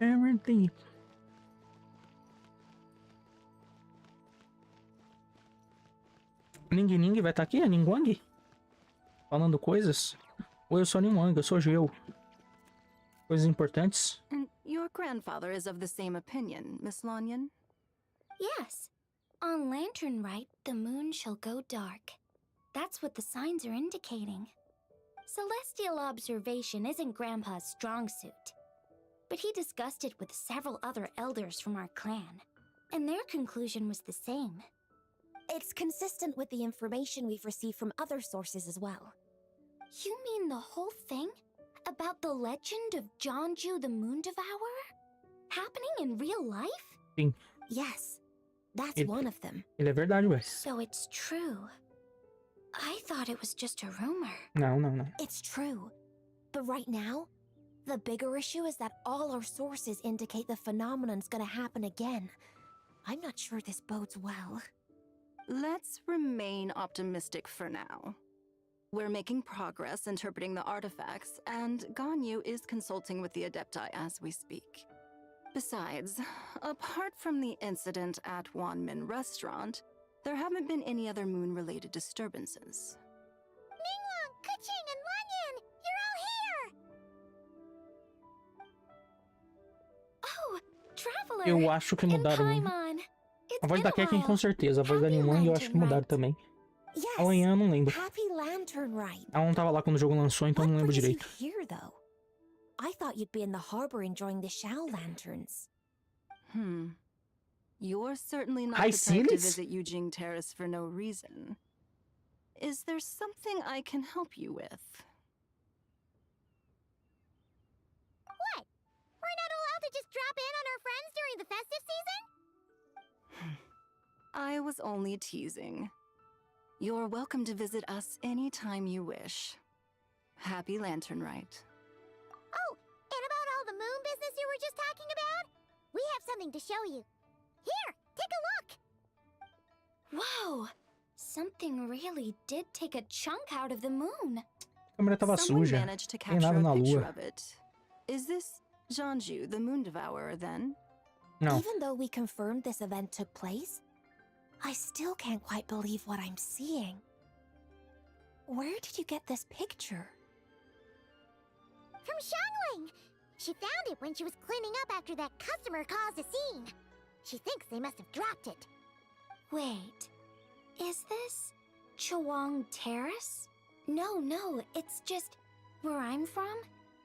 Everything. Ning vai estar aqui? A Ningguang? Falando coisas? Oi, eu sou a Ningguang, eu sou Geo. Coisas importantes. And your grandfather is of the same opinion, Miss Lanyan? Yes. On Lantern Rite, the moon shall go dark. That's what the signs are indicating. Celestial observation isn't Grandpa's strong suit. But he discussed it with several other elders from our clan, and their conclusion was the same. It's consistent with the information we've received from other sources as well. You mean the whole thing? About the legend of Jonju the Moon Devourer? Happening in real life? Sim. Yes, that's one of them. Ele é verdade, ué. So it's true. I thought it was just a rumor. Não. It's true. But right now, the bigger issue is that all our sources indicate the phenomenon's gonna happen again. I'm not sure this bodes well. Let's remain optimistic for now. We're making progress interpreting the artifacts, and Ganyu is consulting with the Adepti as we speak. Besides, apart from the incident at Wanmin Restaurant, there haven't been any other moon-related disturbances. Ningguang, Keqing, and Lanyan! You're all here! Oh, Traveler! Eu acho que mudaram. A voz da Keqing com certeza. A voz da Ningguang eu acho que mudaram também. A Lanyan eu não lembro. Ela não tava lá quando o jogo lançou, então eu não lembro direito. Here, though? I thought you'd be in the harbor enjoying the Shao lanterns. You're certainly not Hi, the type to Silas? visit Yujing Terrace for no reason. Is there something I can help you with? What? We're not allowed to just drop in on our friends during the festive season? I was only teasing. You're welcome to visit us anytime you wish. Happy Lantern Rite. Oh, and about all the moon business you were just talking about? We have something to show you. Here, take a look! Whoa! Something really did take a chunk out of the moon. A câmera tava Someone suja. managed to Tem capture nada na a picture lua. of it. Is this Jonju, the Moon Devourer, then? No. Even though we confirmed this event took place, I still can't quite believe what I'm seeing. Where did you get this picture? From Xiangling! She found it when she was cleaning up after that customer caused a scene. She thinks they must have dropped it. Wait, is this Chawang Terrace? No, it's just where I'm from.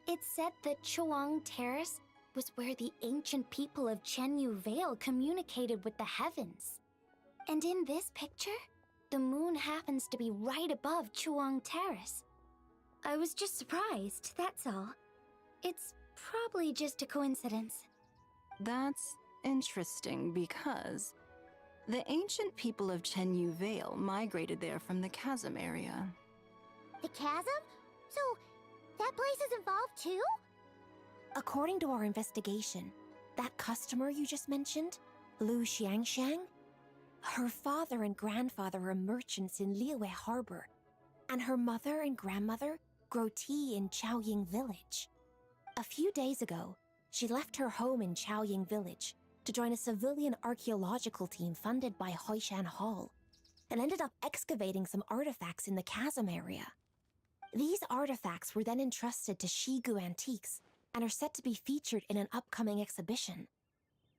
It said that Chawang Terrace was where the ancient people of Chenyu Vale communicated with the heavens. And in this picture, the moon happens to be right above Chawang Terrace. I was just surprised, that's all. It's probably just a coincidence. That's interesting because the ancient people of Chenyu Vale migrated there from the chasm area. The chasm? So, that place is involved too? According to our investigation, that customer you just mentioned, Lu Xiangxiang, her father and grandfather are merchants in Liyue Harbor, and her mother and grandmother grow tea in Chaoying Village. A few days ago, she left her home in Chaoying Village to join a civilian archaeological team funded by Hoishan Hall, and ended up excavating some artifacts in the chasm area. These artifacts were then entrusted to Shigu Antiques and are set to be featured in an upcoming exhibition.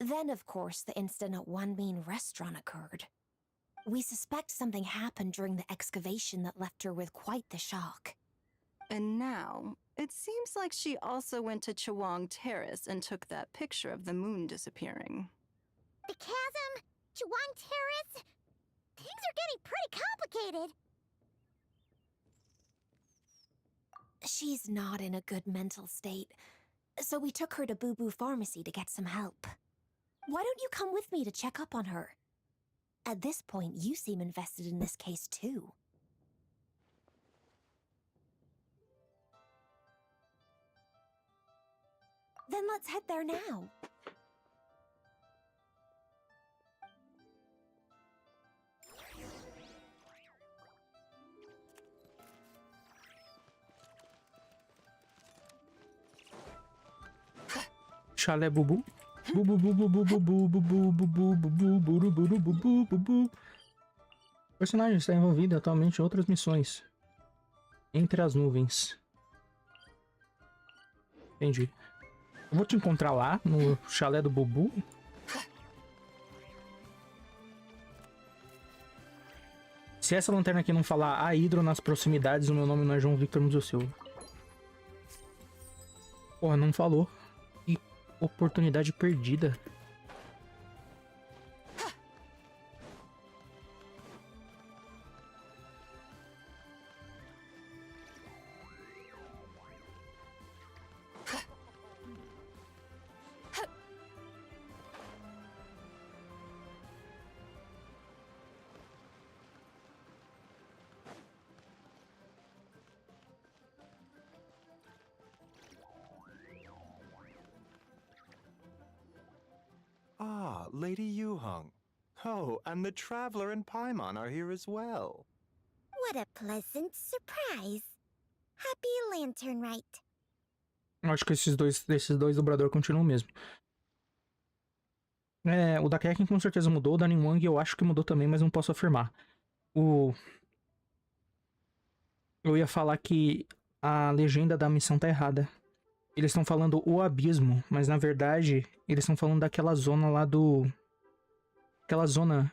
Then, of course, the incident at Wanmin Restaurant occurred. We suspect something happened during the excavation that left her with quite the shock. And now, it seems like she also went to Chawang Terrace and took that picture of the moon disappearing. The chasm? Chawang Terrace? Things are getting pretty complicated. She's not in a good mental state, so we took her to Boo Boo Pharmacy to get some help. Why don't you come with me to check up on her? At this point, you seem invested in this case too. Then let's head there now. chalé bubu. Bubu bubu bubu bubu bubu bubu bubu bubu bubu bubu. O personagem está envolvido atualmente em outras missões. Entre as nuvens. Entendi. Eu vou te encontrar lá, no chalé do Bubu. Se essa lanterna aqui não falar a Hidro nas proximidades, o meu nome não é João Victor Museu Silva. Porra, não falou. Que oportunidade perdida. Ah, Lady Yuhong. Oh, and the Traveler and Paimon are here as well. What a pleasant surprise. Happy Lantern Rite. Eu acho que esses dois dubladores continuam mesmo. É, o da Kekin com certeza mudou, o da Ningwang eu acho que mudou também, mas não posso afirmar. Eu ia falar que a legenda da missão tá errada. Eles estão falando o abismo, mas na verdade eles estão falando daquela zona lá do... Aquela zona...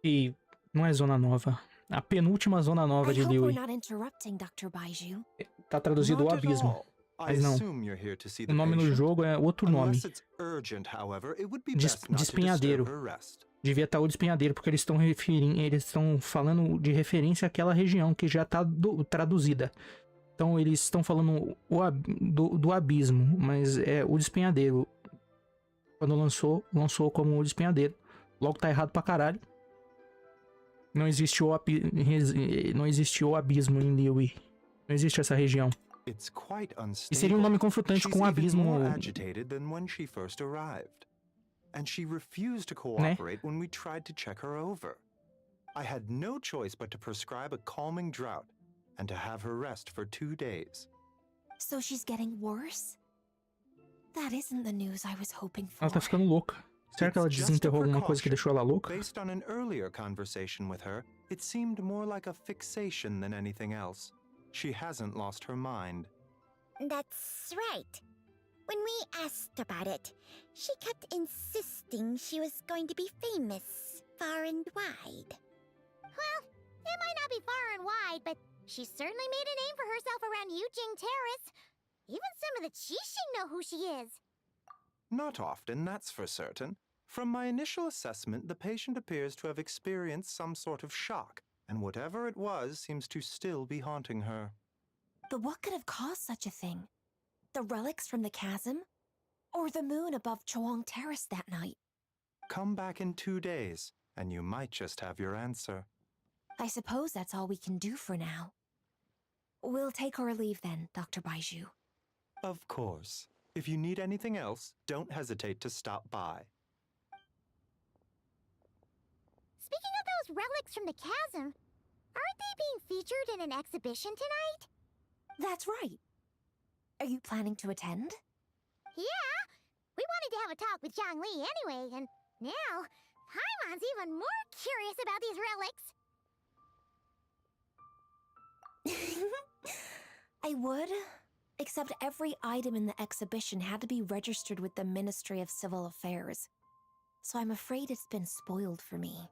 que não é zona nova. A penúltima zona nova de Liyue. Tá traduzido o abismo. Mas não. O nome no jogo é outro nome. De espinhadeiro. Devia estar o de espinhadeiro, porque eles estão falando de referência àquela região que já tá traduzida. Então eles estão falando do abismo, mas é o de espinhadeiro. Quando lançou como o de espinhadeiro. Logo tá errado pra caralho. Não existe o abismo em Liyue. Não existe essa região. E seria um nome confrontante com o abismo. And she refused to cooperate when we tried to check her over. I had no choice but to prescribe a calming drought and to have her rest for 2 days. So she's getting worse? That isn't the news I was hoping for. Ela tá ficando louca. Será que ela desenterrou alguma coisa que deixou ela louca? Based on an earlier conversation with her, it seemed more like a fixation than anything else. She hasn't lost her mind. That's right. When we asked about it, she kept insisting she was going to be famous far and wide. Well, it might not be far and wide, but she certainly made a name for herself around Yujing Terrace. Even some of the Qixing know who she is. Not often, that's for certain. From my initial assessment, the patient appears to have experienced some sort of shock, and whatever it was seems to still be haunting her. But what could have caused such a thing? The relics from the chasm? Or the moon above Choang Terrace that night? Come back in 2 days, and you might just have your answer. I suppose that's all we can do for now. We'll take our leave then, Dr. Baiju. Of course. If you need anything else, don't hesitate to stop by. Speaking of those relics from the chasm, aren't they being featured in an exhibition tonight? That's right. Are you planning to attend? Yeah! We wanted to have a talk with Zhang Li anyway, and now Paimon's even more curious about these relics. I would, except every item in the exhibition had to be registered with the Ministry of Civil Affairs. So I'm afraid it's been spoiled for me.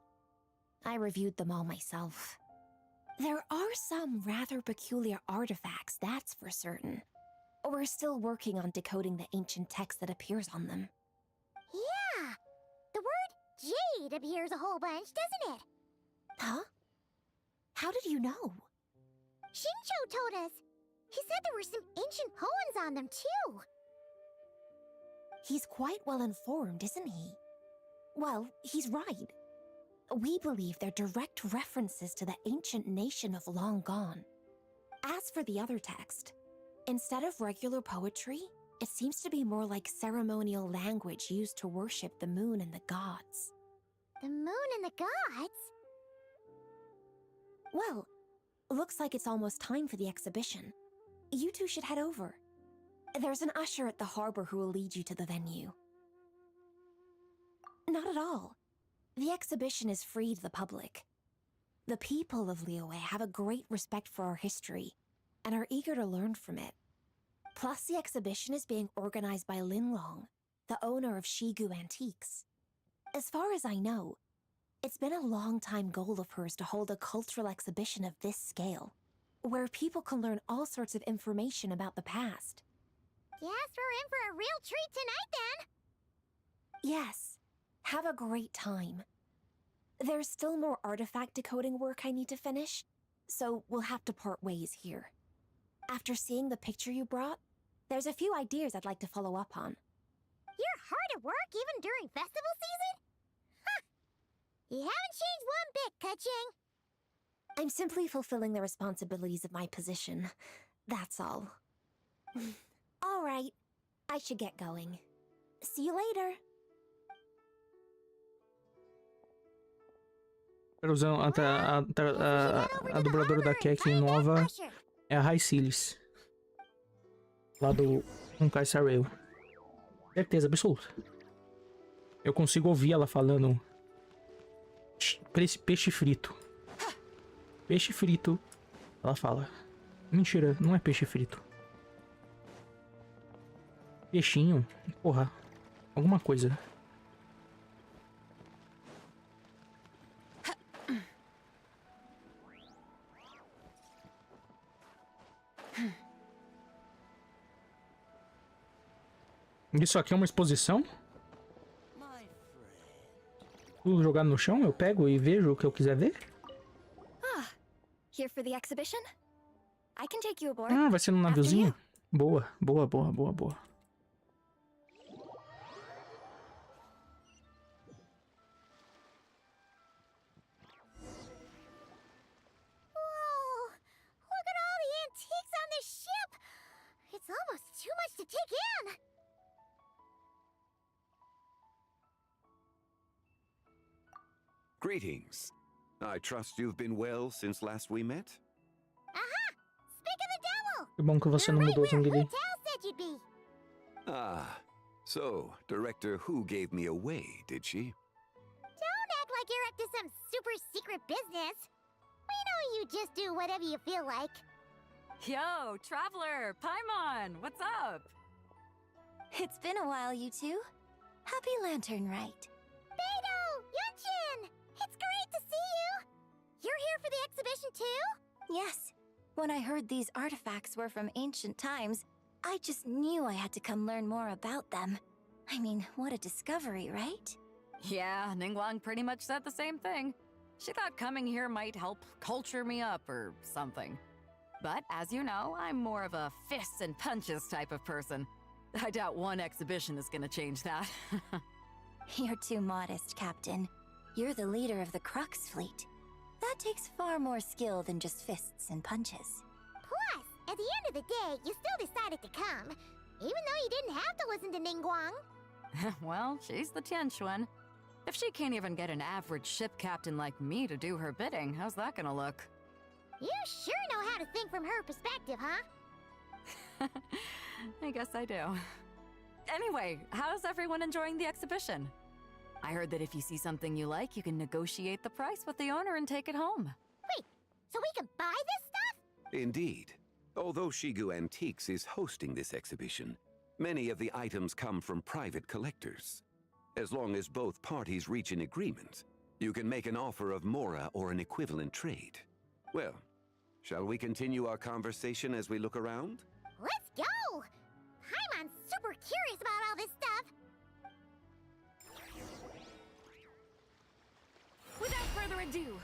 I reviewed them all myself. There are some rather peculiar artifacts, that's for certain. We're still working on decoding the ancient text that appears on them. Yeah! The word jade appears a whole bunch, doesn't it? Huh? How did you know? Xingqiu told us. He said there were some ancient poems on them, too. He's quite well informed, isn't he? Well, he's right. We believe they're direct references to the ancient nation of long gone. As for the other text, instead of regular poetry, it seems to be more like ceremonial language used to worship the moon and the gods. The moon and the gods? Well, looks like it's almost time for the exhibition. You two should head over. There's an usher at the harbor who will lead you to the venue. Not at all. The exhibition is free to the public. The people of Liyue have a great respect for our history and are eager to learn from it. Plus, the exhibition is being organized by Linlong, the owner of Shigu Antiques. As far as I know, it's been a long-time goal of hers to hold a cultural exhibition of this scale, where people can learn all sorts of information about the past. Guess we're in for a real treat tonight, then! Yes, have a great time. There's still more artifact decoding work I need to finish, so we'll have to part ways here. After seeing the picture you brought, there's a few ideas I'd like to follow up on. You're hard at work even during festival season? Huh! You haven't changed one bit, Ka-Ching. I'm simply fulfilling the responsibilities of my position. That's all. All right, I should get going. See you later. A dubladora da Keki nova é a Raicilis, lá do Honkai Star Rail. Certeza absoluta. Eu consigo ouvir ela falando peixe frito. Peixe frito. Ela fala. Mentira, não é peixe frito. Peixinho. Porra. Alguma coisa. Isso aqui é uma exposição? Tudo jogado no chão, eu pego e vejo o que eu quiser ver? Here for the exhibition? I can take you aboard. Ah, vai ser num naviozinho? Boa, boa, boa, boa, boa. Whoa! Look at all the antiques on this ship! It's almost too much to take in! Greetings. I trust you've been well since last we met? Aha! Speak of the devil! Que bom que você não mudou, Zangiri. Said you'd be. Ah, so Director Hu gave me away, did she? Don't act like you're up to some super secret business. We know you just do whatever you feel like. Yo, Traveler, Paimon, what's up? It's been a while, you two. Happy Lantern Rite. Beidou! Yunchin! It's great to see you! You're here for the exhibition too? Yes. When I heard these artifacts were from ancient times, I just knew I had to come learn more about them. I mean, what a discovery, right? Yeah, Ningguang pretty much said the same thing. She thought coming here might help culture me up or something. But as you know, I'm more of a fists and punches type of person. I doubt one exhibition is gonna change that. You're too modest, Captain. You're the leader of the Crux fleet. That takes far more skill than just fists and punches. Plus, at the end of the day, you still decided to come, even though you didn't have to listen to Ningguang. Well, she's the Tianquan. If she can't even get an average ship captain like me to do her bidding, how's that gonna look? You sure know how to think from her perspective, huh? I guess I do. Anyway, how's everyone enjoying the exhibition? I heard that if you see something you like, you can negotiate the price with the owner and take it home. Wait, so we can buy this stuff? Indeed. Although Shigu Antiques is hosting this exhibition, many of the items come from private collectors. As long as both parties reach an agreement, you can make an offer of mora or an equivalent trade. Well, shall we continue our conversation as we look around? Let's go! Paimon's super curious about all this stuff. Without further ado,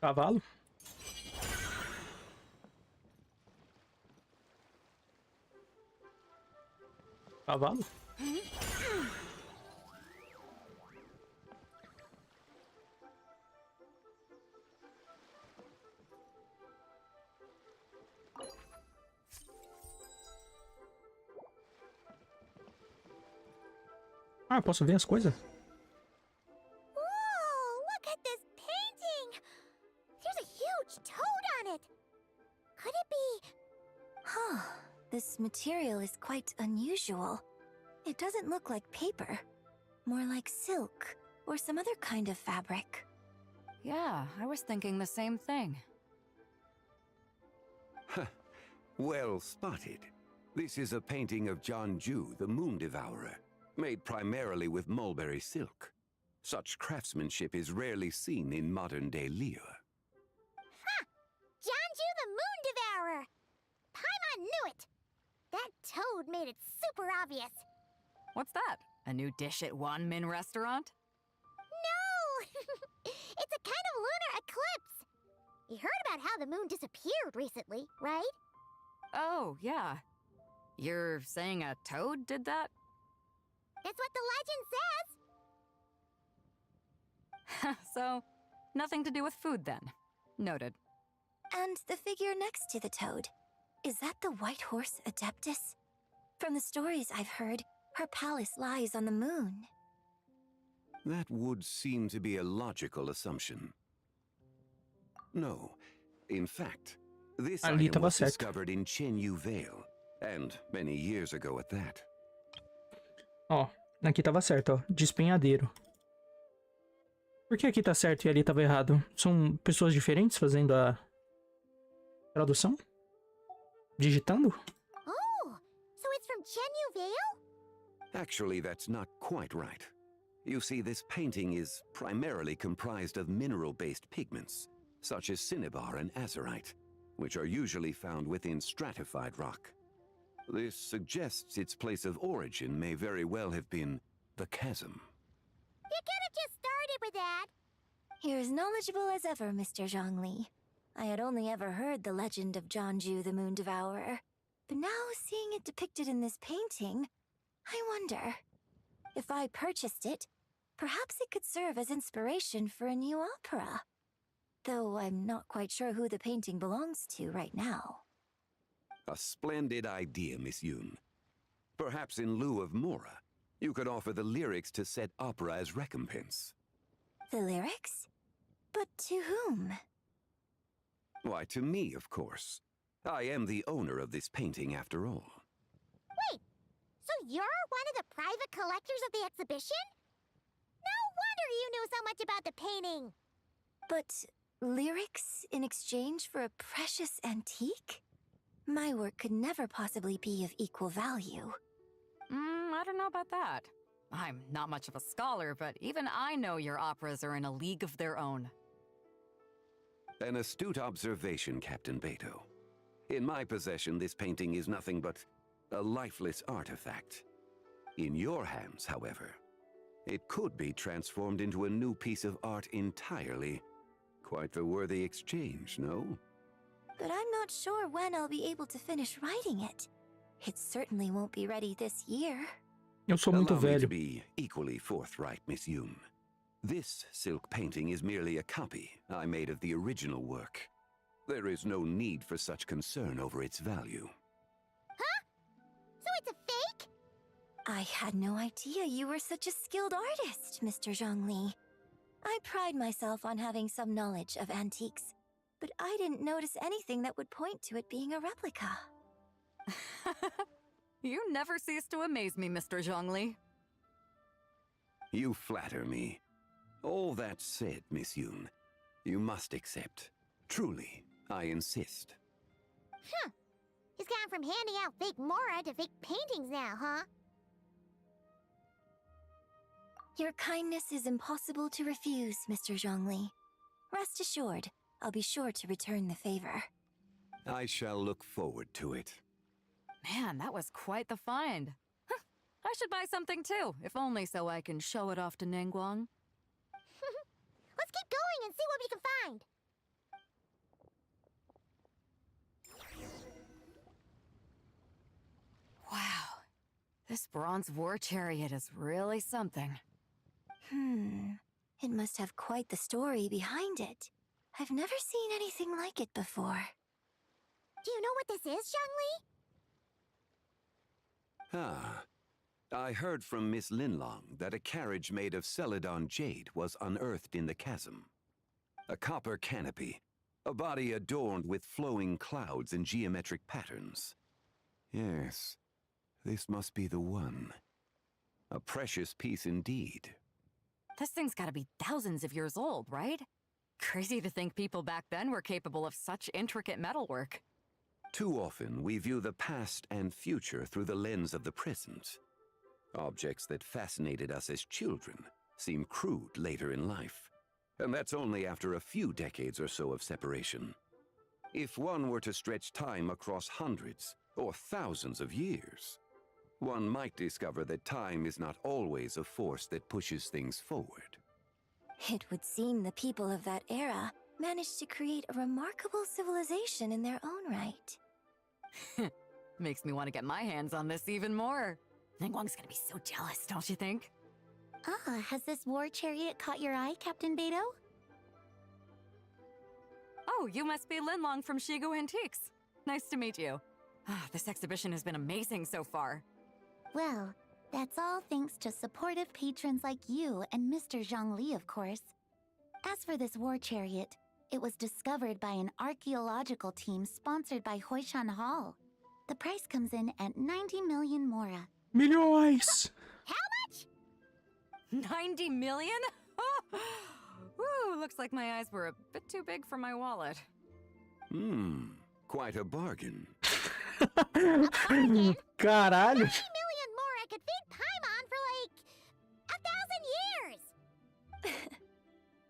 Cavalo? Cavalo? Ah, eu posso ver as coisas? Whoa, look at this painting! There's a huge toad on it! material is quite unusual. It doesn't look like paper, more like silk or some other kind of fabric. Yeah, I was thinking the same thing. Well spotted. This is a painting of Jianju, the Moon Devourer, made primarily with mulberry silk. Such craftsmanship is rarely seen in modern-day Liyue. Ha! Jianju the Moon Devourer! Paimon knew it! That toad made it super obvious. What's that? A new dish at Wanmin restaurant? No! It's a kind of lunar eclipse. You heard about how the moon disappeared recently, right? Oh, yeah. You're saying a toad did that? That's what the legend says. So, nothing to do with food then. Noted. And the figure next to the toad, is that the White Horse Adeptus? From the stories I've heard, her palace lies on the moon. That would seem to be a logical assumption. No, in fact, this item was discovered in Chenyu Vale, and many years ago at that. Ó, aqui tava certo, ó. Despenhadeiro. Por que aqui tá certo e ali tava errado? São pessoas diferentes fazendo a tradução? Digitando? Oh, so it's from Chenyu Vale? Actually, that's not quite right. You see, this painting is primarily comprised of mineral-based pigments, such as cinnabar and azurite, which are usually found within stratified rock. This suggests its place of origin may very well have been the chasm. You could have just started with that. You're as knowledgeable as ever, Mr. Zhongli. I had only ever heard the legend of Jianju the Moon Devourer, but now seeing it depicted in this painting, I wonder, if I purchased it, perhaps it could serve as inspiration for a new opera. Though I'm not quite sure who the painting belongs to right now. A splendid idea, Miss Yoon. Perhaps in lieu of Mora, you could offer the lyrics to said opera as recompense. The lyrics? But to whom? Why, to me, of course. I am the owner of this painting, after all. Wait, so you're one of the private collectors of the exhibition? No wonder you knew so much about the painting. But lyrics in exchange for a precious antique? My work could never possibly be of equal value. I don't know about that. I'm not much of a scholar, but even I know your operas are in a league of their own. An astute observation, Captain Beto. In my possession, this painting is nothing but a lifeless artifact. In your hands, however, it could be transformed into a new piece of art entirely. Quite the worthy exchange, no? But I'm not sure when I'll be able to finish writing it. It certainly won't be ready this year. Eu sou muito Allow me velho. to be equally forthright, Miss Yoon. This silk painting is merely a copy I made of the original work. There is no need for such concern over its value. Huh? So it's a fake? I had no idea you were such a skilled artist, Mr. Zhongli. I pride myself on having some knowledge of antiques, but I didn't notice anything that would point to it being a replica. You never cease to amaze me, Mr. Zhongli. You flatter me. All that said, Miss Yoon, you must accept. Truly, I insist. Huh. He's gone from handing out fake Mora to fake paintings now, huh? Your kindness is impossible to refuse, Mr. Zhongli. Rest assured, I'll be sure to return the favor. I shall look forward to it. Man, that was quite the find. Huh, I should buy something too, if only so I can show it off to Ningguang. Let's keep going and see what we can find. Wow, this bronze war chariot is really something. It must have quite the story behind it. I've never seen anything like it before. Do you know what this is, Zhongli? Ah. I heard from Miss Linlong that a carriage made of Celadon jade was unearthed in the chasm. A copper canopy, a body adorned with flowing clouds and geometric patterns. Yes, this must be the one. A precious piece indeed. This thing's gotta be thousands of years old, right? Crazy to think people back then were capable of such intricate metalwork. Too often, we view the past and future through the lens of the present. Objects that fascinated us as children seem crude later in life. And that's only after a few decades or so of separation. If one were to stretch time across hundreds or thousands of years, one might discover that time is not always a force that pushes things forward. It would seem the people of that era managed to create a remarkable civilization in their own right. Makes me want to get my hands on this even more. Ningguang's gonna be so jealous, don't you think? Ah, has this war chariot caught your eye, Captain Beidou? Oh, you must be Linlong from Shigu Antiques. Nice to meet you. This exhibition has been amazing so far. Well, that's all thanks to supportive patrons like you and Mr. Zhongli, of course. As for this war chariot, it was discovered by an archaeological team sponsored by Hoishan Hall. The price comes in at 90 million mora. Milhões! How much? 90 million? Woo, looks like my eyes were a bit too big for my wallet. Quite a bargain. Caralho! 90 million mora could feed Paimon for like 1,000 years!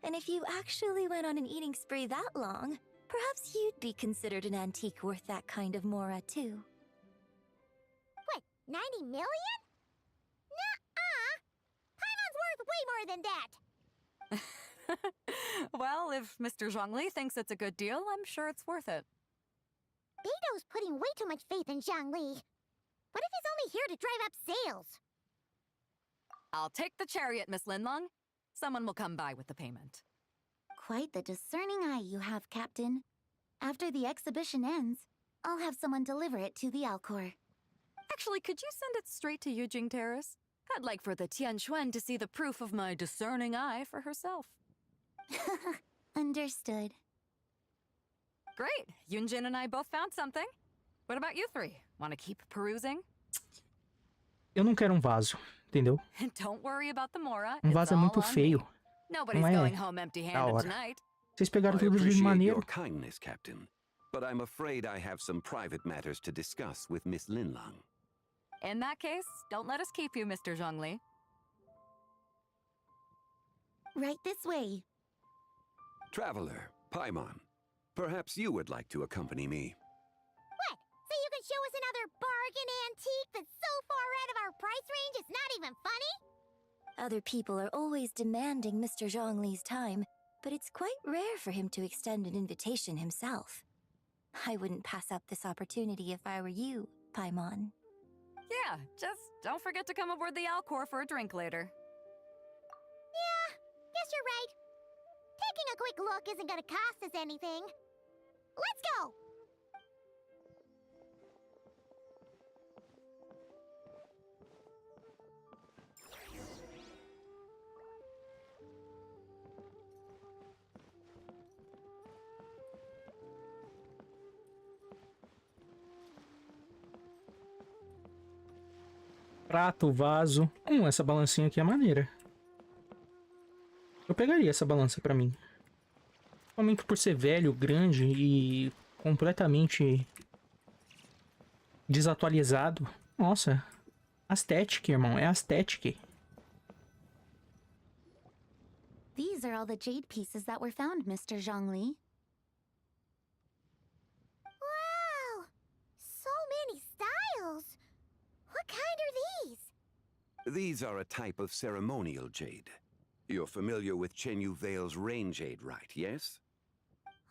And if you actually went on an eating spree that long, perhaps you'd be considered an antique worth that kind of mora too. What, 90 million? Nuh-uh! Paimon's worth way more than that! Well, if Mr. Zhongli thinks it's a good deal, I'm sure it's worth it. Beidou's putting way too much faith in Zhongli. What if he's only here to drive up sales? I'll take the chariot, Miss Linlong. Someone will come by with the payment. Quite the discerning eye you have, Captain. After the exhibition ends, I'll have someone deliver it to the Alcor. Actually, could you send it straight to Yujing Terrace? I'd like for the Tianquan to see the proof of my discerning eye for herself. Understood. Great. Yunjin and I both found something. What about you three? Want to keep perusing? Eu não quero um vaso, entendeu? Don't worry about the mora. Vaso é muito feio. Nobody's Não é going home empty-handed tonight. Vocês pegaram I tudo de appreciate maneiro. your kindness, Captain, but I'm afraid I have some private matters to discuss with Miss Linlong. In that case, don't let us keep you, Mr. Zhongli. Right this way. Traveler, Paimon, perhaps you would like to accompany me. What? So you can show us another bargain antique that's so far out of our price range it's not even funny? Other people are always demanding Mr. Zhongli's time, but it's quite rare for him to extend an invitation himself. I wouldn't pass up this opportunity if I were you, Paimon. Yeah, just don't forget to come aboard the Alcor for a drink later. Yeah, guess you're right. Taking a quick look isn't gonna cost us anything. Let's go! Prato, vaso. Essa balancinha aqui é maneira. Eu pegaria essa balança pra mim. Principalmente por ser velho, grande e completamente desatualizado. Nossa. Aesthetic, irmão. É aesthetic. These are all the jade pieces that were found, Mr. Zhongli. Wow! So many styles! What kind are these? These are a type of ceremonial jade. You're familiar with Chenyu Vale's rain jade, right, yes?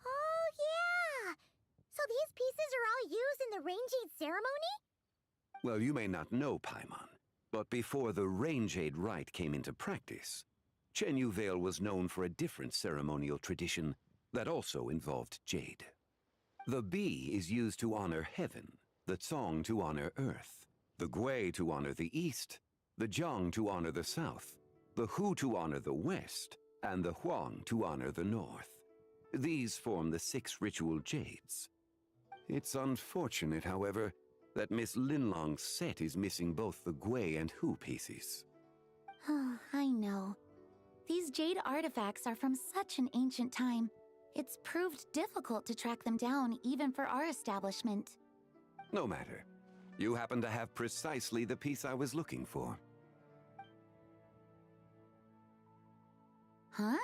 Oh, yeah! So these pieces are all used in the rain jade ceremony? Well, you may not know, Paimon, but before the rain jade rite came into practice, Chenyu Vale was known for a different ceremonial tradition that also involved jade. The Bi is used to honor heaven, the Tsong to honor earth, the Gui to honor the east, the Jiang to honor the south, the Hu to honor the west, and the Huang to honor the north. These form the 6 ritual jades. It's unfortunate, however, that Miss Linlong's set is missing both the Gui and Hu pieces. Oh, I know. These jade artifacts are from such an ancient time. It's proved difficult to track them down, even for our establishment. No matter. You happen to have precisely the piece I was looking for. Huh?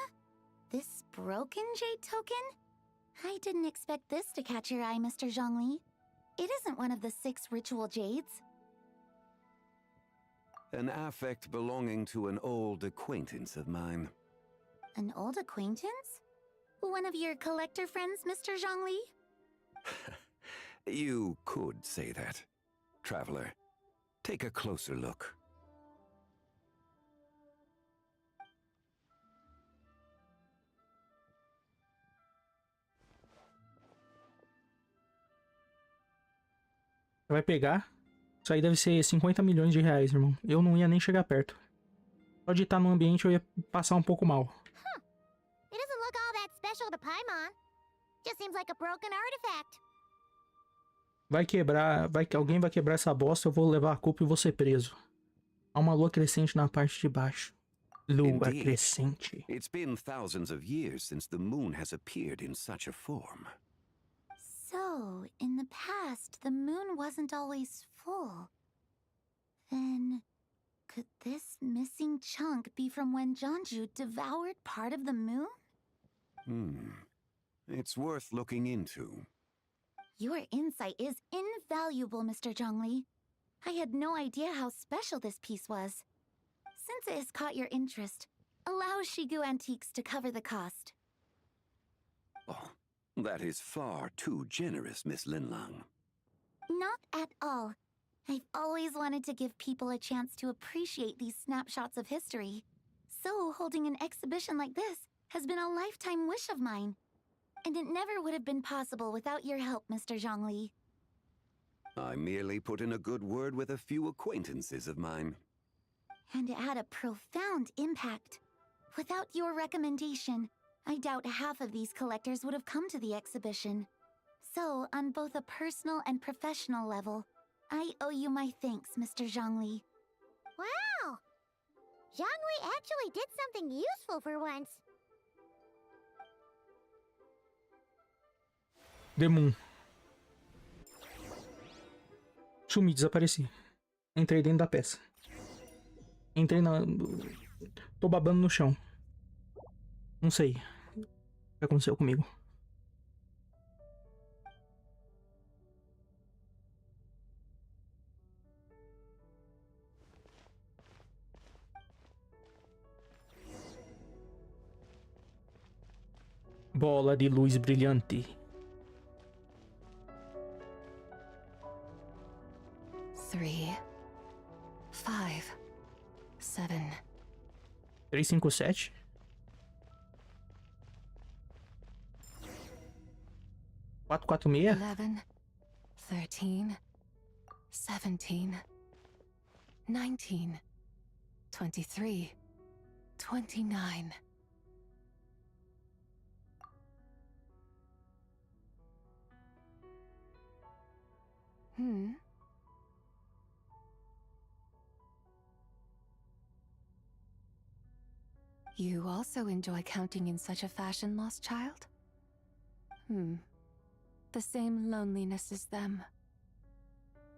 This broken jade token? I didn't expect this to catch your eye, Mr. Zhongli. It isn't one of the 6 ritual jades. An affect belonging to an old acquaintance of mine. An old acquaintance? One of your collector friends, Mr. Zhongli? You could say that. Traveler, take a closer look. Vai pegar? Isso aí deve ser 50 milhões de reais, irmão. Eu não ia nem chegar perto. Só de estar no ambiente eu ia passar um pouco mal. It doesn't look all that special to Paimon. Just seems like a broken artifact. Vai quebrar, alguém vai quebrar essa bosta, eu vou levar a culpa e vou ser preso. Há uma lua crescente na parte de baixo. Lua crescente. It's been thousands of years since the moon has appeared in such a form. So, in the past, the moon wasn't always full. Then, could this missing chunk be from when Jeonju devoured part of the moon? It's worth looking into. Your insight is invaluable, Mr. Zhongli. I had no idea how special this piece was. Since it has caught your interest, allow Shigu Antiques to cover the cost. Oh, that is far too generous, Miss Linlang. Not at all. I've always wanted to give people a chance to appreciate these snapshots of history. So holding an exhibition like this has been a lifetime wish of mine. And it never would have been possible without your help, Mr. Zhongli. I merely put in a good word with a few acquaintances of mine. And it had a profound impact. Without your recommendation, I doubt half of these collectors would have come to the exhibition. So, on both a personal and professional level, I owe you my thanks, Mr. Zhongli. Wow! Zhongli actually did something useful for once. Demon. Sumi, desapareci. Entrei dentro da peça. Entrei na... Tô babando no chão. Não sei o que aconteceu comigo. Bola de luz brilhante. 3, 5, 7. 3, 5, 7. 4, 4, 6. 11, 13, 17, 19, 23, 29. You also enjoy counting in such a fashion, lost child? The same loneliness as them.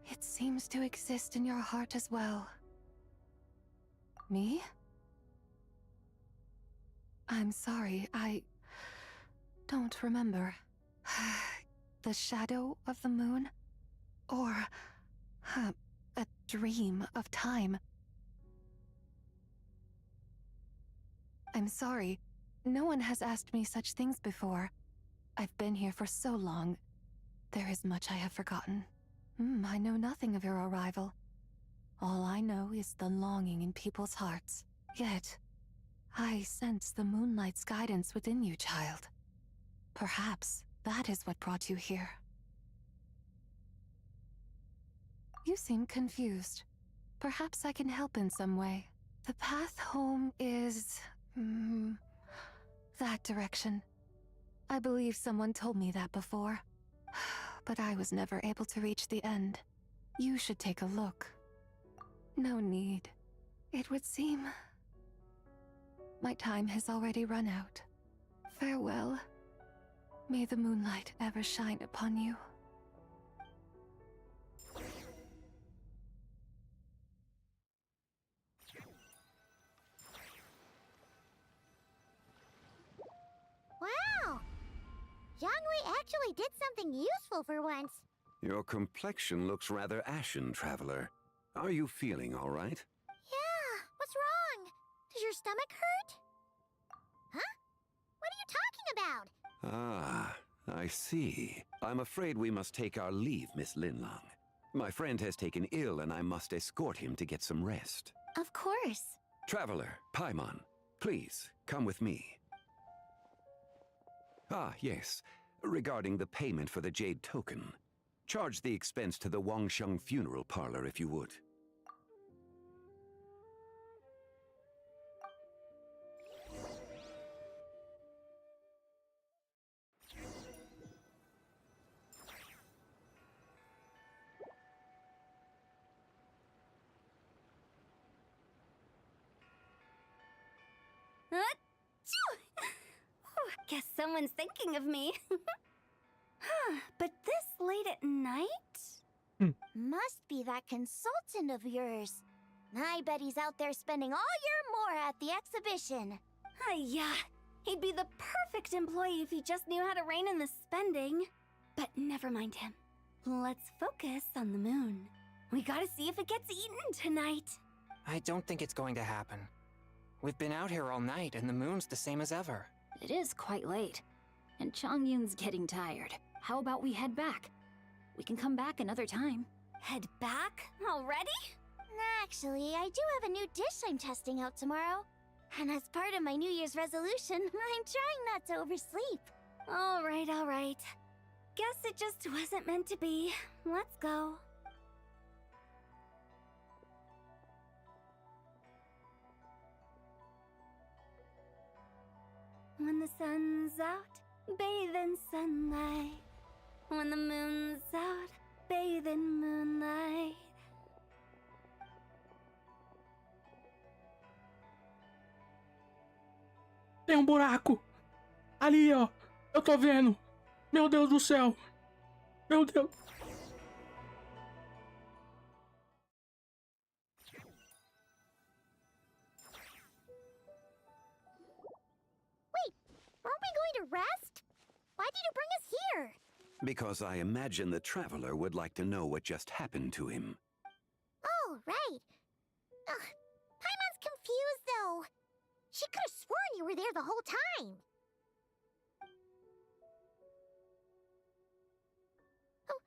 It seems to exist in your heart as well. Me? I'm sorry, I don't remember. The shadow of the moon? Or a dream of time? I'm sorry. No one has asked me such things before. I've been here for so long. There is much I have forgotten. I know nothing of your arrival. All I know is the longing in people's hearts. Yet, I sense the moonlight's guidance within you, child. Perhaps that is what brought you here. You seem confused. Perhaps I can help in some way. The path home is... that direction. I believe someone told me that before. But I was never able to reach the end. You should take a look. No need. It would seem my time has already run out. Farewell. May the moonlight ever shine upon you. Wow! Zhangwei actually did something useful for once. Your complexion looks rather ashen, Traveler. Are you feeling all right? Yeah, what's wrong? Does your stomach hurt? Huh? What are you talking about? Ah, I see. I'm afraid we must take our leave, Miss Linlang. My friend has taken ill and I must escort him to get some rest. Of course. Traveler, Paimon, please, come with me. Ah, yes. Regarding the payment for the Jade Token. Charge the expense to the Wangsheng Funeral Parlor if you would. Guess someone's thinking of me. But this late at night? Must be that consultant of yours. I bet he's out there spending all year more at the exhibition. Yeah, he'd be the perfect employee if he just knew how to rein in the spending. But never mind him. Let's focus on the moon. We gotta see if it gets eaten tonight. I don't think it's going to happen. We've been out here all night and the moon's the same as ever. It is quite late, and Chongyun's getting tired. How about we head back? We can come back another time. Head back? Already? Actually, I do have a new dish I'm testing out tomorrow. And as part of my New Year's resolution, I'm trying not to oversleep. Alright, alright. Guess it just wasn't meant to be. Let's go. When the sun's out, bathe in sunlight. When the moon's out, bathe in moonlight. Tem um buraco! Ali, ó! Eu tô vendo! Meu Deus do céu! Meu Deus! Aren't we going to rest? Why did you bring us here? Because I imagine the Traveler would like to know what just happened to him. Oh, right. Ugh, Paimon's confused, though. She could have sworn you were there the whole time. Oh,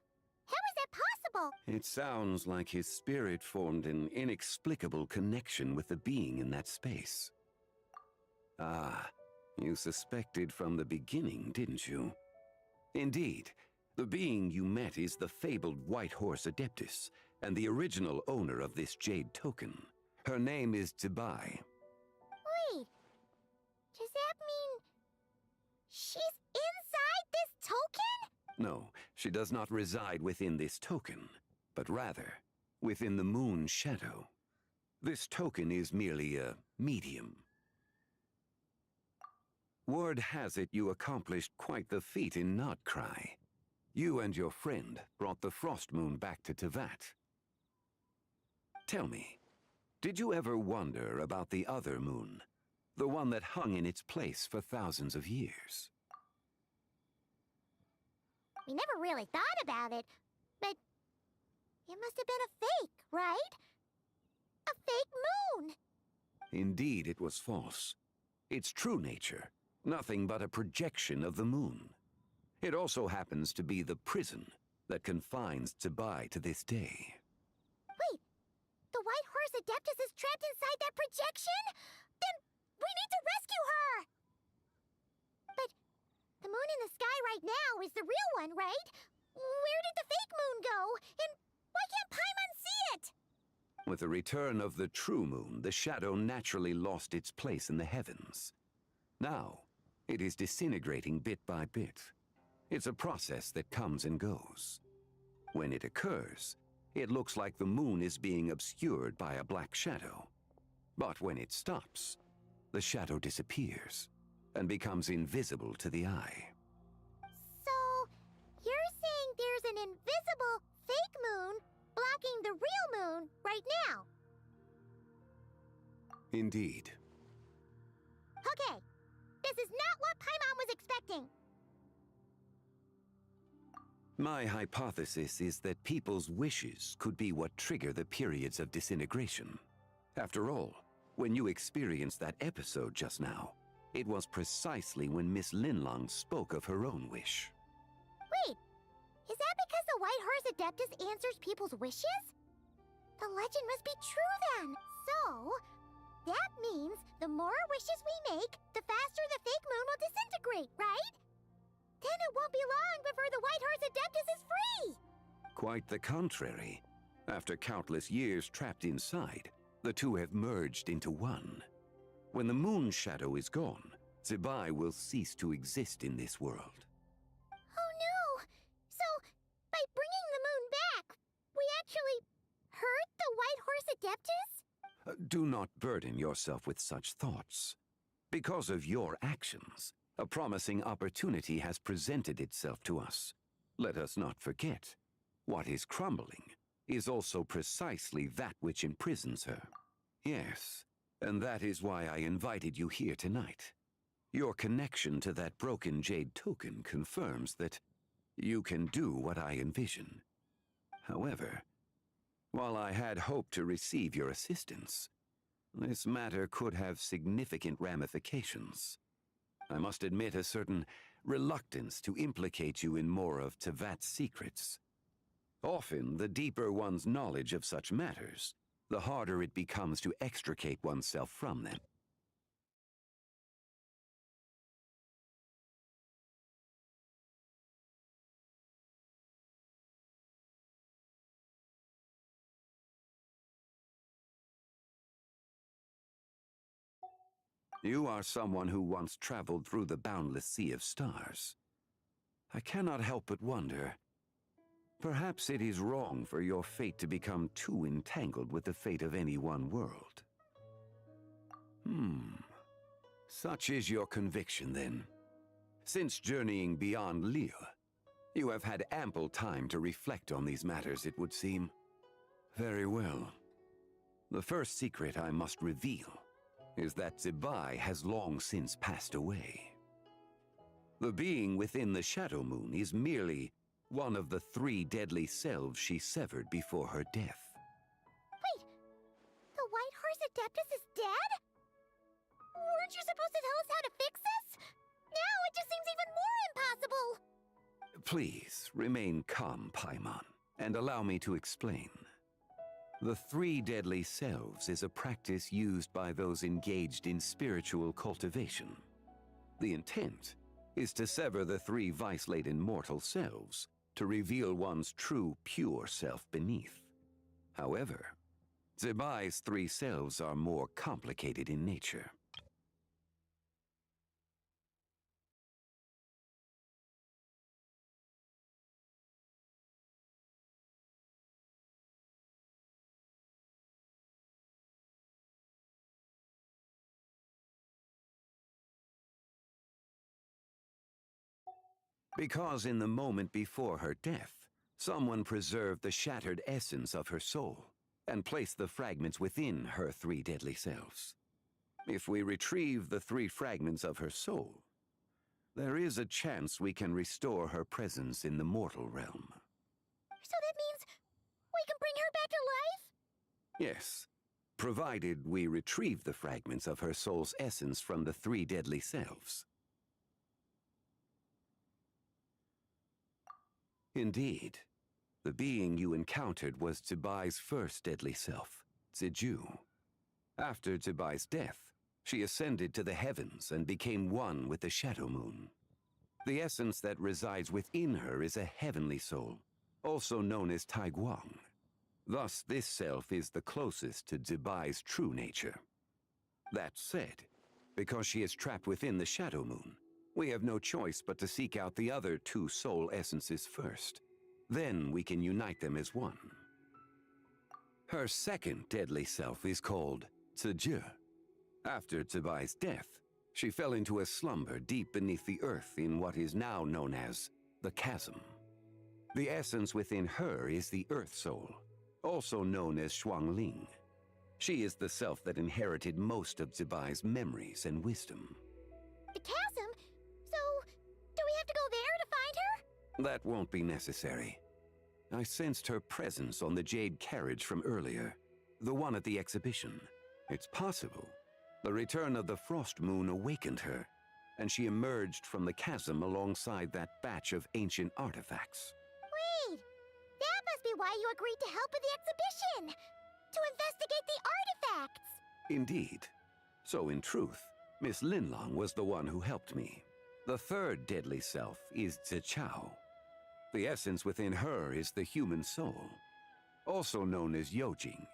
how is that possible? It sounds like his spirit formed an inexplicable connection with the being in that space. Ah, you suspected from the beginning, didn't you? Indeed, the being you met is the fabled White Horse Adeptus, and the original owner of this Jade Token. Her name is Zibai. Wait, does that mean she's inside this token? No, she does not reside within this token, but rather within the moon's shadow. This token is merely a medium. Word has it you accomplished quite the feat in Notcry. You and your friend brought the Frost Moon back to Tevat. Tell me, did you ever wonder about the other moon? The one that hung in its place for thousands of years? We never really thought about it, but it must have been a fake, right? A fake moon! Indeed, it was false. Its true nature, nothing but a projection of the moon. It also happens to be the prison that confines Zibai to this day. Wait, the White Horse Adeptus is trapped inside that projection? Then we need to rescue her! But the moon in the sky right now is the real one, right? Where did the fake moon go? And why can't Paimon see it? With the return of the true moon, the shadow naturally lost its place in the heavens. Now, it is disintegrating bit by bit. It's a process that comes and goes. When it occurs, it looks like the moon is being obscured by a black shadow. But when it stops, the shadow disappears and becomes invisible to the eye. So, you're saying there's an invisible fake moon blocking the real moon right now? Indeed. Okay, this is not what Paimon was expecting. My hypothesis is that people's wishes could be what trigger the periods of disintegration. After all, when you experienced that episode just now, it was precisely when Miss Linlong spoke of her own wish. Wait, is that because the White Horse Adeptus answers people's wishes? The legend must be true then. So, that means the more wishes we make, the faster the fake moon will disintegrate, right? Then it won't be long before the White Horse Adeptus is free! Quite the contrary. After countless years trapped inside, the two have merged into one. When the moon shadow is gone, Zebai will cease to exist in this world. Oh no! So, by bringing the moon back, we actually hurt the White Horse Adeptus? Do not burden yourself with such thoughts. Because of your actions, a promising opportunity has presented itself to us. Let us not forget, what is crumbling is also precisely that which imprisons her. Yes, and that is why I invited you here tonight. Your connection to that broken jade token confirms that you can do what I envision. However, while I had hoped to receive your assistance, this matter could have significant ramifications. I must admit a certain reluctance to implicate you in more of Tevat's secrets. Often, the deeper one's knowledge of such matters, the harder it becomes to extricate oneself from them. You are someone who once traveled through the boundless sea of stars. I cannot help but wonder, perhaps it is wrong for your fate to become too entangled with the fate of any one world. Such is your conviction, then. Since journeying beyond Lille, you have had ample time to reflect on these matters, it would seem. Very well. The first secret I must reveal is that Zebai has long since passed away. The being within the Shadow Moon is merely one of the 3 deadly selves she severed before her death. Wait, the White Horse Adeptus is dead? Weren't you supposed to tell us how to fix this? Now it just seems even more impossible! Please, remain calm, Paimon, and allow me to explain. The 3 deadly selves is a practice used by those engaged in spiritual cultivation. The intent is to sever the 3 vice-laden mortal selves to reveal one's true, pure self beneath. However, Zebai's 3 selves are more complicated in nature. Because in the moment before her death, someone preserved the shattered essence of her soul and placed the fragments within her 3 deadly selves. If we retrieve the 3 fragments of her soul, there is a chance we can restore her presence in the mortal realm. So that means we can bring her back to life? Yes, provided we retrieve the fragments of her soul's essence from the 3 deadly selves. Indeed, the being you encountered was Zebai's first deadly self, Ziju. After Zebai's death, she ascended to the heavens and became one with the Shadow Moon. The essence that resides within her is a heavenly soul, also known as Taiguang. Thus, this self is the closest to Zebai's true nature. That said, because she is trapped within the Shadow Moon, we have no choice but to seek out the other 2 soul essences first. Then we can unite them as one. Her second deadly self is called Tzu. After Zibai's death, she fell into a slumber deep beneath the earth in what is now known as the Chasm. The essence within her is the Earth Soul, also known as Xuangling. She is the self that inherited most of Zibai's memories and wisdom. The chasm? So, do we have to go there to find her? That won't be necessary. I sensed her presence on the jade carriage from earlier, the one at the exhibition. It's possible the return of the frost moon awakened her, and she emerged from the chasm alongside that batch of ancient artifacts. Wait! That must be why you agreed to help with the exhibition! To investigate the artifacts! Indeed. So in truth, Miss Linlong was the one who helped me. The third deadly self is Zichao. The essence within her is the human soul, also known as Yojing,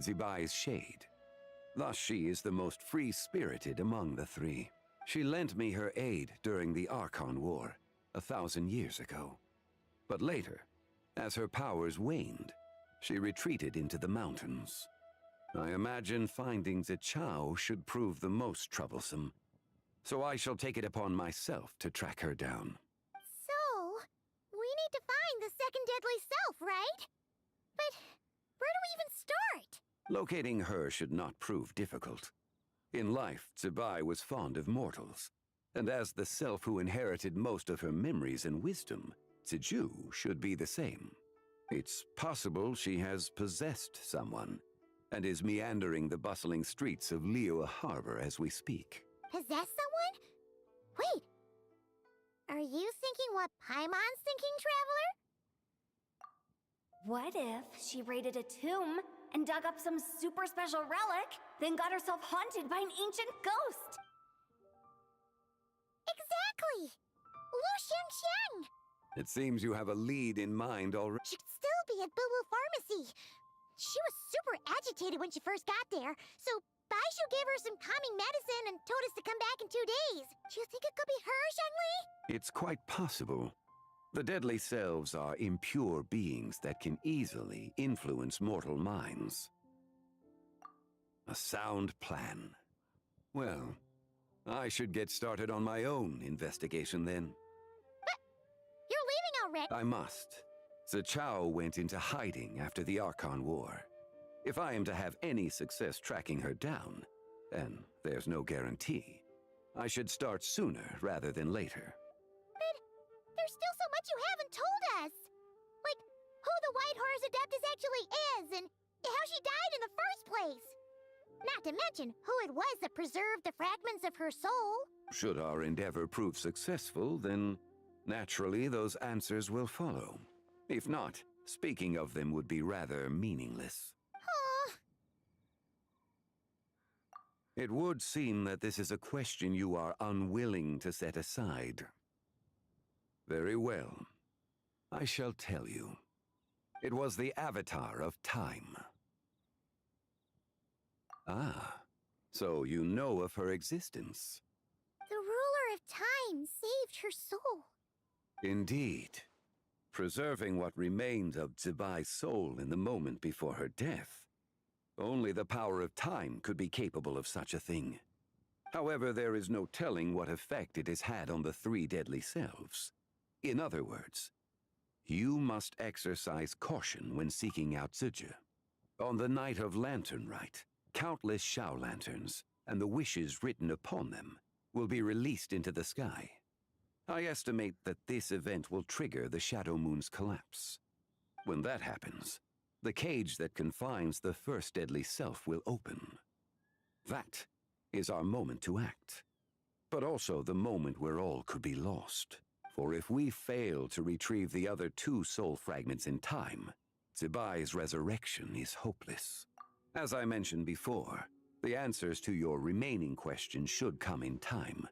Zibai's shade. Thus she is the most free-spirited among the three. She lent me her aid during the Archon War, 1,000 years ago. But later, as her powers waned, she retreated into the mountains. I imagine finding Zichao should prove the most troublesome, so I shall take it upon myself to track her down. So, we need to find the second deadly self, right? But where do we even start? Locating her should not prove difficult. In life, Zibai was fond of mortals, and as the self who inherited most of her memories and wisdom, Ziju should be the same. It's possible she has possessed someone, and is meandering the bustling streets of Liyue Harbor as we speak. Possess someone? Wait! Are you thinking what Paimon's thinking, Traveler? What if she raided a tomb and dug up some super special relic, then got herself haunted by an ancient ghost? Exactly! Lu Xiangxiang! It seems you have a lead in mind already. She'd still be at Boo Boo Pharmacy. She was super agitated when she first got there, so Baishu gave her some calming medicine and told us to come back in 2 days. Do you think it could be her, Zhengli? It's quite possible. The deadly selves are impure beings that can easily influence mortal minds. A sound plan. Well, I should get started on my own investigation then. But you're leaving already. I must. Zichao went into hiding after the Archon War. If I am to have any success tracking her down, and there's no guarantee, I should start sooner rather than later. But there's still so much you haven't told us. Like, who the White Horse Adeptus actually is, and how she died in the first place. Not to mention who it was that preserved the fragments of her soul. Should our endeavor prove successful, then naturally those answers will follow. If not, speaking of them would be rather meaningless. It would seem that this is a question you are unwilling to set aside. Very well. I shall tell you. It was the Avatar of Time. Ah, so you know of her existence. The ruler of time saved her soul. Indeed. Preserving what remained of Zibai's soul in the moment before her death. Only the power of time could be capable of such a thing. However, there is no telling what effect it has had on the three deadly selves. In other words, you must exercise caution when seeking out Ziju. On the night of Lantern Rite, countless Shao lanterns, and the wishes written upon them, will be released into the sky. I estimate that this event will trigger the Shadow Moon's collapse. When that happens, the cage that confines the first deadly self will open. That is our moment to act, but also the moment where all could be lost. For if we fail to retrieve the other two soul fragments in time, Zibai's resurrection is hopeless. As I mentioned before, the answers to your remaining questions should come in time,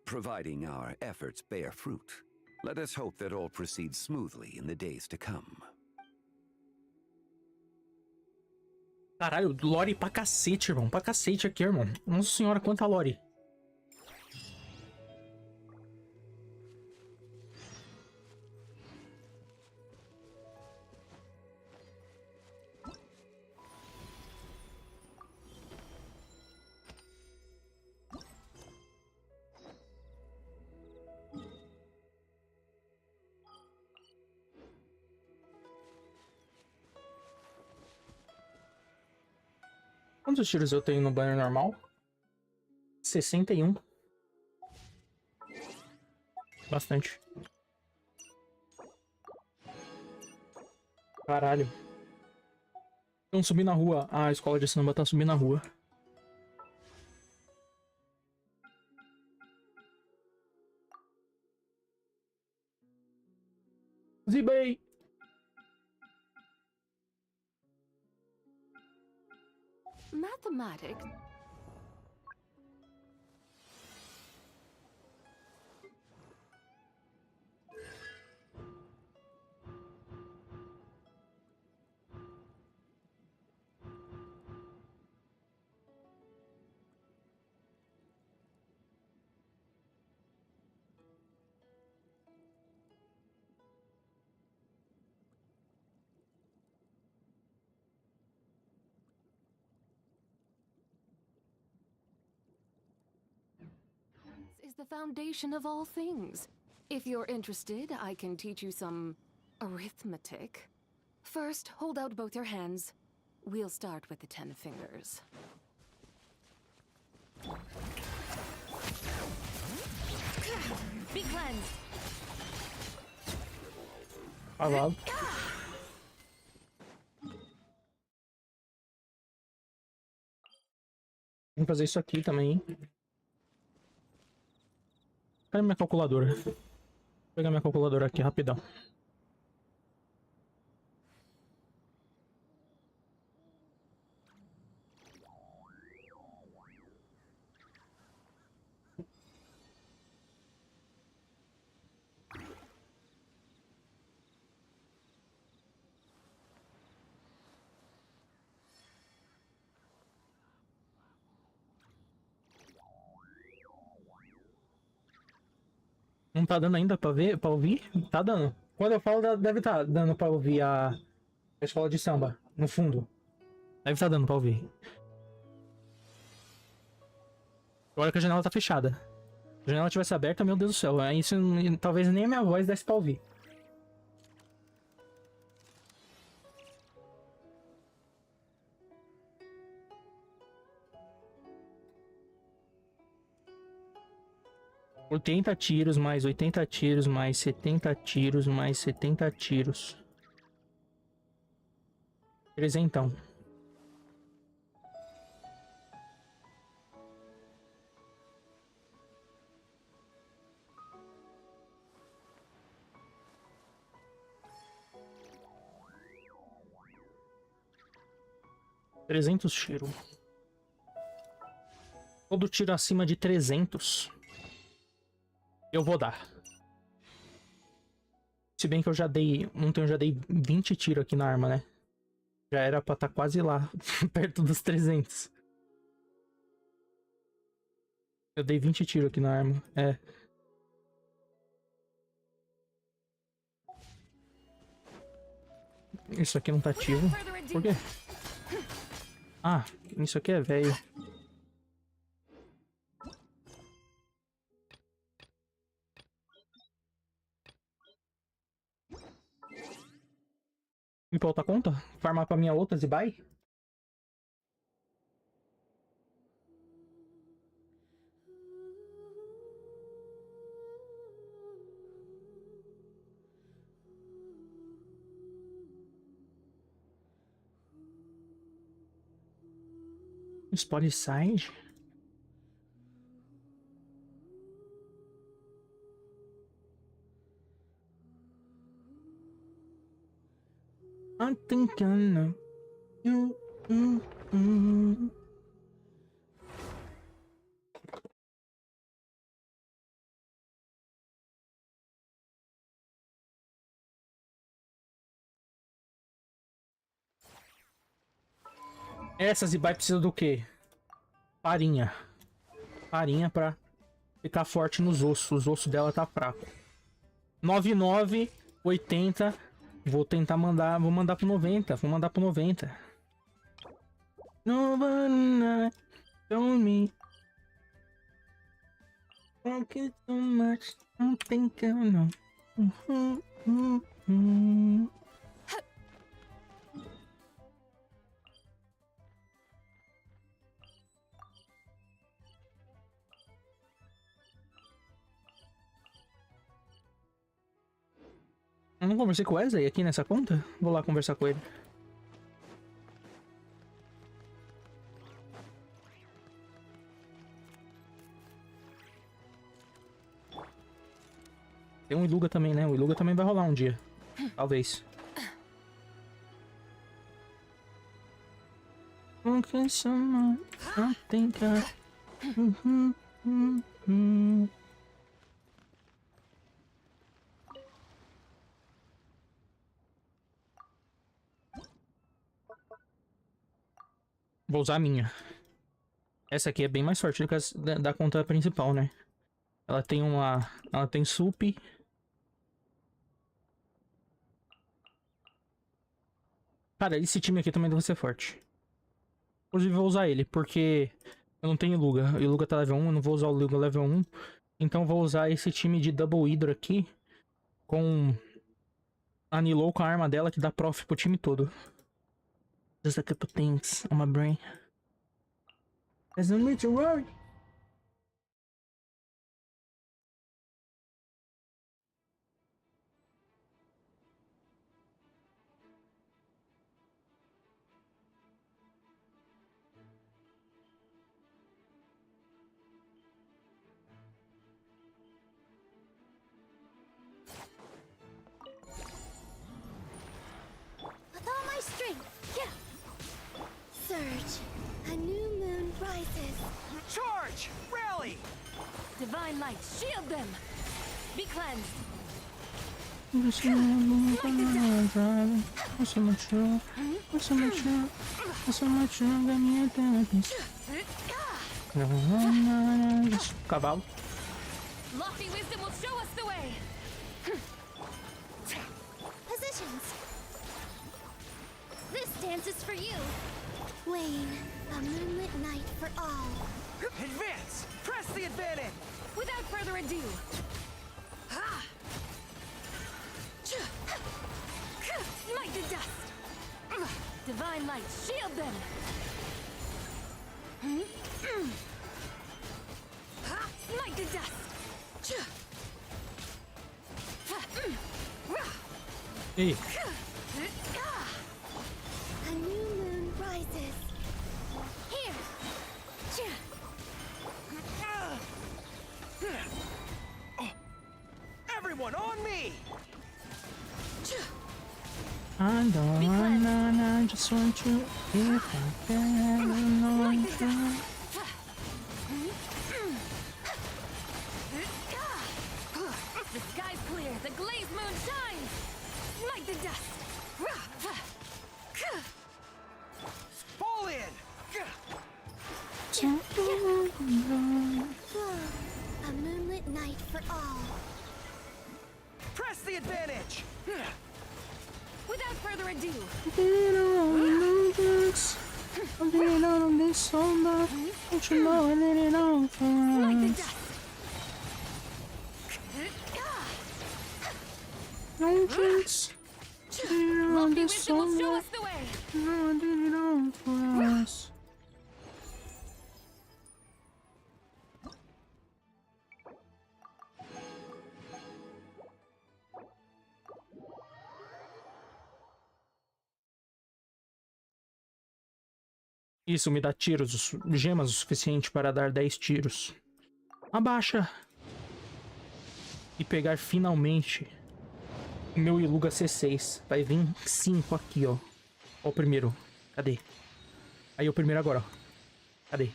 providing our efforts bear fruit. Let us hope that all proceeds smoothly in the days to come. Caralho, lore pra cacete, irmão. Pra cacete aqui, irmão. Nossa senhora, quanta lore. Quantos tiros eu tenho no banner normal? 61. Bastante. Caralho. Estão subindo na rua. Ah, a escola de samba tá subindo na rua. Zibei! Mathematics. Is the foundation of all things. If you're interested, I can teach you some arithmetic. First, hold out both your hands. We'll start with the 10 fingers. Be cleansed. Falado. Vamos fazer isso aqui também. Cadê minha calculadora? Vou pegar minha calculadora aqui rapidão. Não tá dando ainda pra ver, pra ouvir? Tá dando. Quando eu falo, deve tá dando pra ouvir a escola de samba, no fundo. Deve tá dando pra ouvir. Agora que a janela tá fechada. Se a janela tivesse aberta, meu Deus do céu. Isso talvez nem a minha voz desse pra ouvir. $80 tiros, mais 80 tiros, mais 70 tiros, mais 70 tiros. Trezentão. $300 tiros. Todo tiro acima de 300. Eu vou dar. Se bem que eu já dei... Ontem eu já dei 20 tiros aqui na arma, né? Já era pra estar quase lá. Perto dos 300. Eu dei 20 tiros aqui na arma. É. Isso aqui não tá ativo. Por quê? Ah, isso aqui é velho. E pra outra conta? Farmar pra minha outra Zibai? Spotify? I'm thinking you. Essa Zibai precisa do quê? Farinha. Farinha pra ficar forte nos ossos. Os ossos dela tá fraco. 99, 80. Vou tentar mandar. Vou mandar pro 90. Vou mandar pro 90. No one told me. Thank you so much. I'm thinking no. não conversei com o Wesley aqui nessa conta? Vou lá conversar com ele. Tem um Iluga também, né? O Iluga também vai rolar um dia. Talvez. Vou usar a minha. Essa aqui é bem mais forte do que a da conta principal, né? Ela tem uma... Ela tem sup. Cara, esse time aqui também deve ser forte. Inclusive vou usar ele, porque eu não tenho Iluga. O Iluga tá level 1, eu não vou usar o Iluga level 1. Então vou usar esse time de Double Hydra aqui. Com... Anilou com a arma dela, que dá prof pro time todo. Just a couple things on my brain. There's no need to worry. With all my strength, yeah. Surge. A new moon rises. Charge! Rally! Divine light, shield them! Be cleansed! Cavalo. Lofty wisdom will show us the way! Positions. This dance is for you. Wayne, a moonlit night for all. Advance! Press the advantage! Without further ado! Smite the dust! Divine light, shield them! Smite the dust! Hey. A new moon rises. Here. Everyone on me! I just want you if I can alone. The sky's clear, the glazed moon shines! Smite the dust! Fall in! A moonlit night for all. Press the advantage! Without further ado! Smite the dust! Lofty wisdom will show us the way! Isso me dá tiros, gemas o suficiente para dar 10 tiros. Abaixa! E pegar finalmente o meu Iluga C6. Vai vir 5 aqui, ó. Ó o primeiro. Cadê? Aí o primeiro agora, ó. Cadê?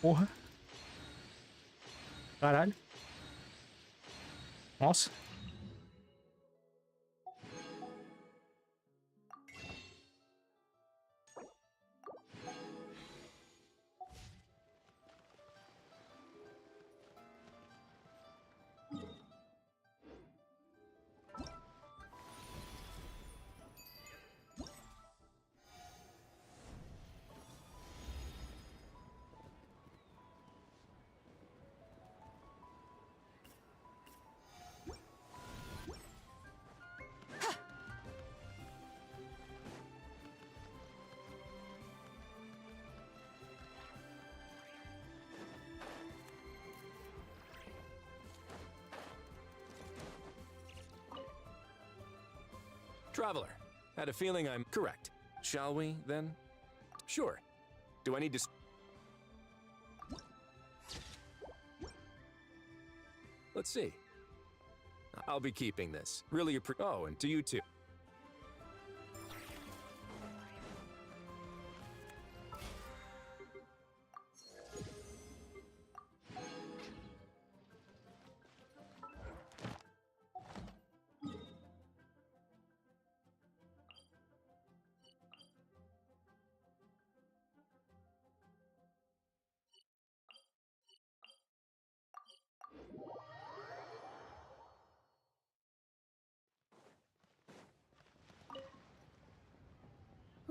Porra. Caralho. Nossa. Traveler, had a feeling I'm correct. Shall we, then? Sure. Do I need to... Let's see. I'll be keeping this. Really oh, and to you too.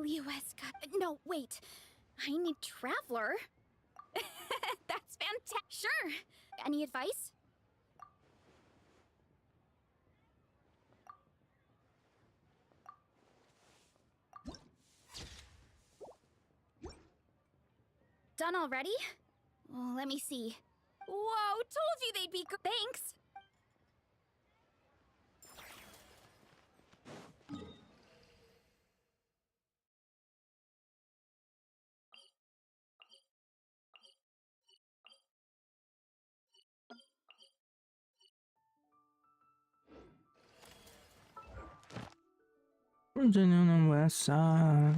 US got... No, wait. I need Traveler. That's fantastic. Sure. Any advice? Done already? Well, let me see. Whoa, told you they'd be good. Thanks. On the west side.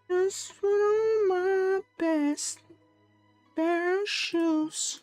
Just put on my best pair of shoes.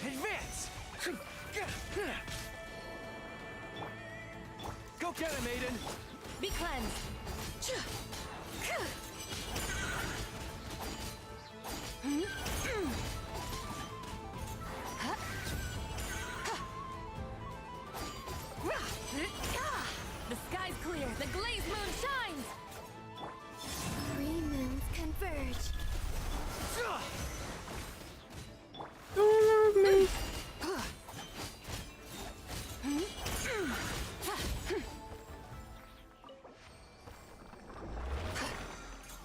Advance! Go get him, Aiden! Be cleansed. The sky's clear. The glazed moon shines. Three moons converge. Don't love me.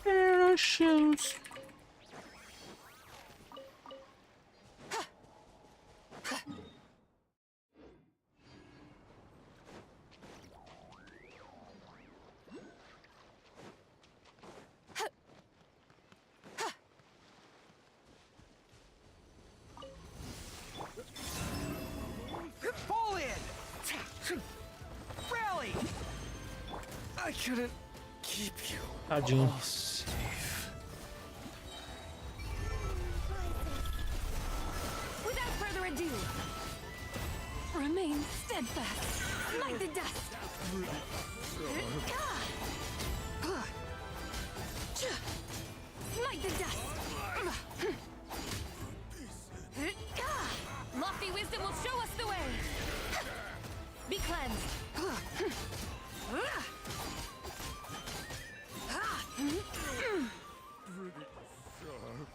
Pair of shoes. Fall in! Rally! I couldn't keep you Tadinho. all safe. Without further ado, remain steadfast like the dust. Like the dust. Lofty wisdom will show us the way. Be cleansed.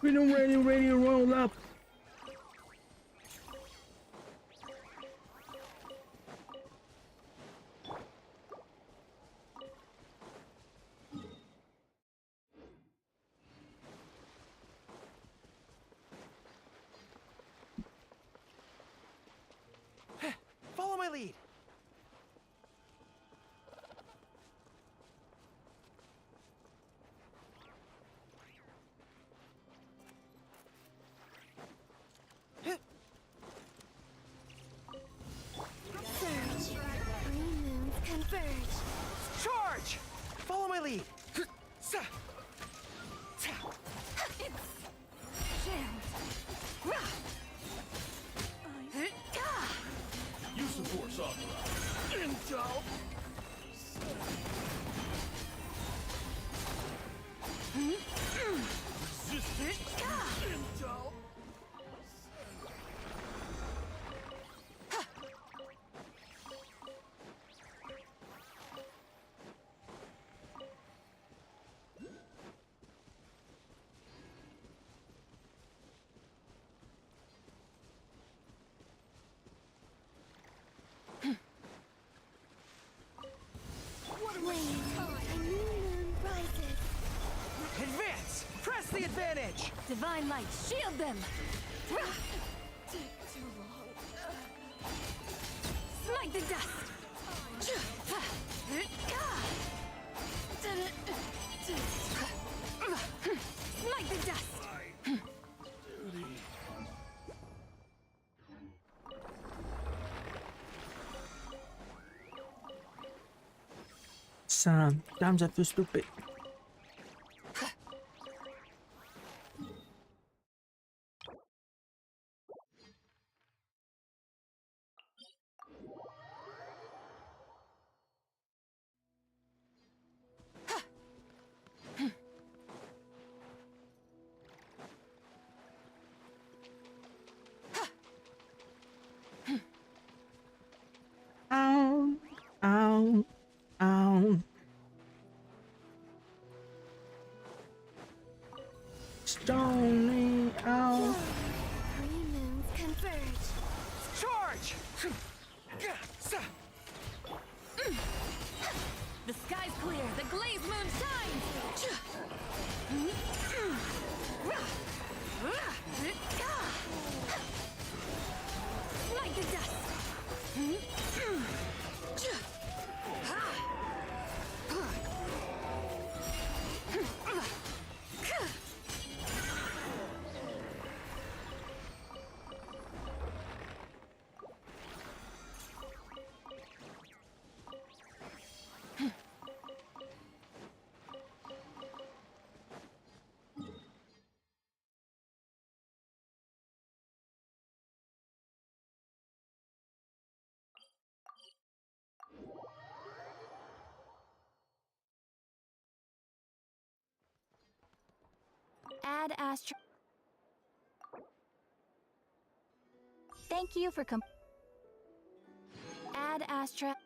We don't ready to roll up. edge! Divine light, shield them! Take too long. Smite the dust! Smite the dust! Sometimes I feel stupid. Ow, ow, ow. Stony, ow. Three moons converge. Charge! The sky's clear, the glazed moon shines! Smite the dust! Add Astra. Thank you for Add Astra.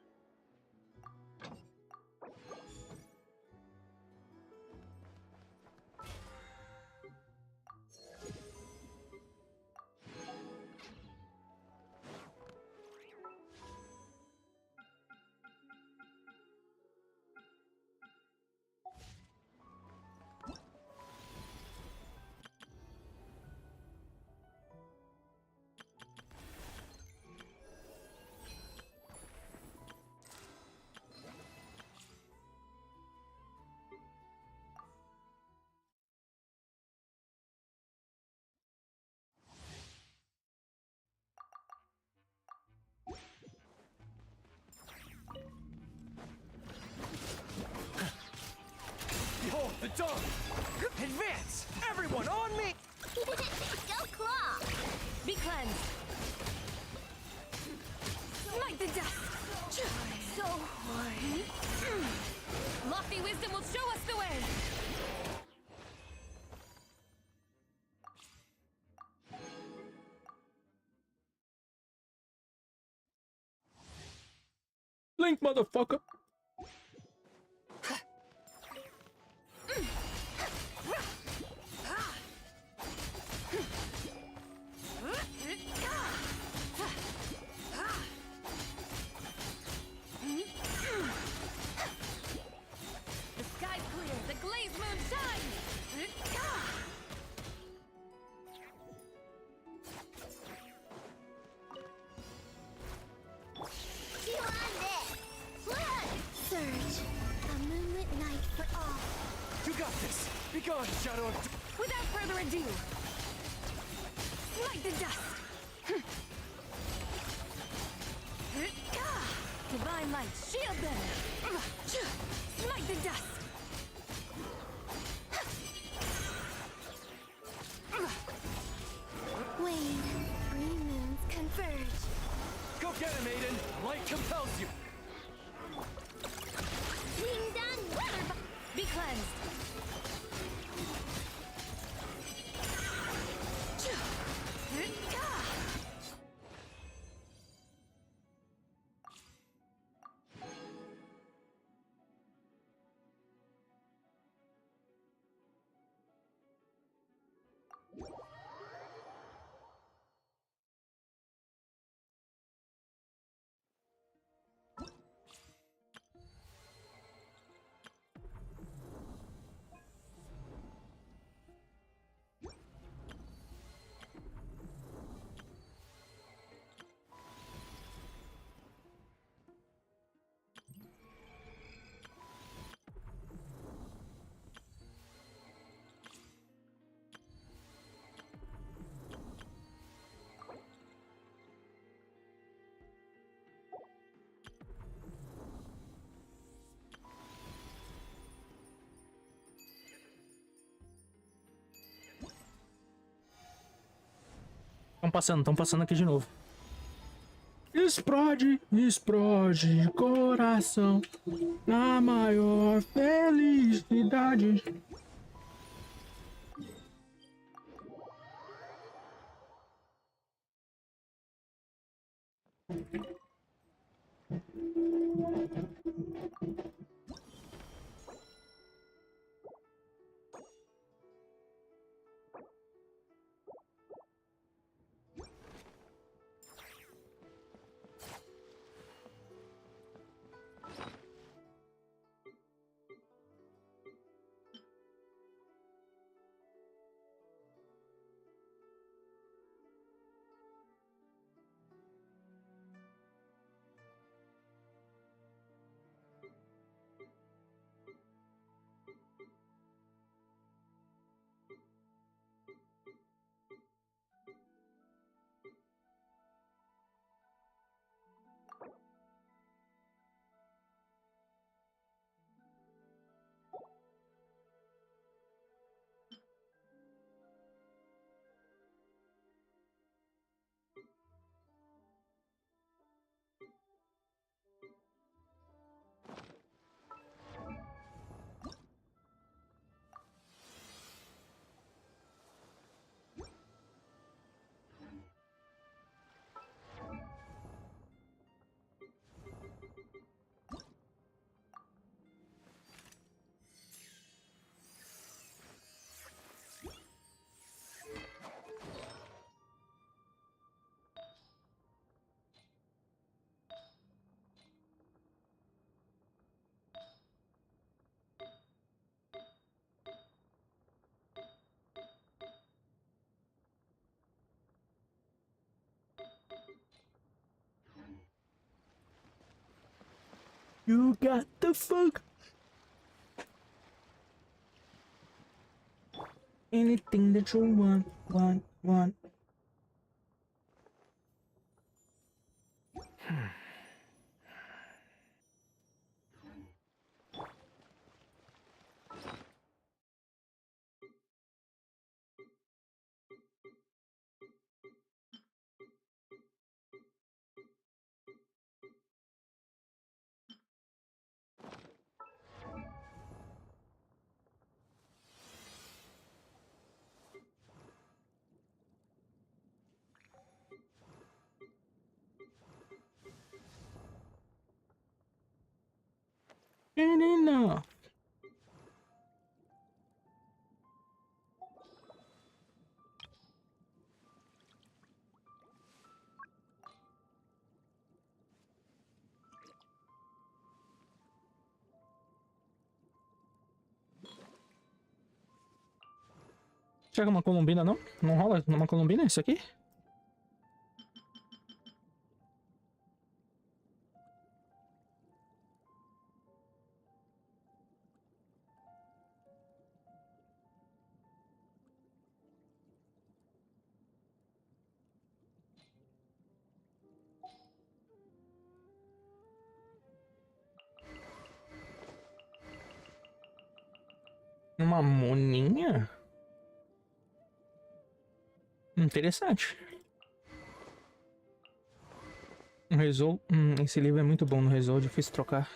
Behold the dawn! Advance! Everyone on me! Go claw! Be cleansed! Smite the dust! So hard. Lofty wisdom will show us the way! Blink, motherfucker. The sky's clear, the glazed moon shines! Chew on this! Surge. A moonlit night for all. You got this! Be gone, Shadow of... Without further ado, smite the dust! Divine light, shield them! Smite the dust! Wane. Three moons converge. Go get him, Aiden! Light compels you! Being done, water. Be cleansed. Estão passando aqui de novo. Explode, explode, coração, na maior felicidade. You got the fuck. Anything that you want. Ain't enough. Chega uma colombina, não? Não rola uma colombina isso aqui? Uma moninha? Interessante. Um Resol. Esse livro é muito bom no Resol, difícil trocar.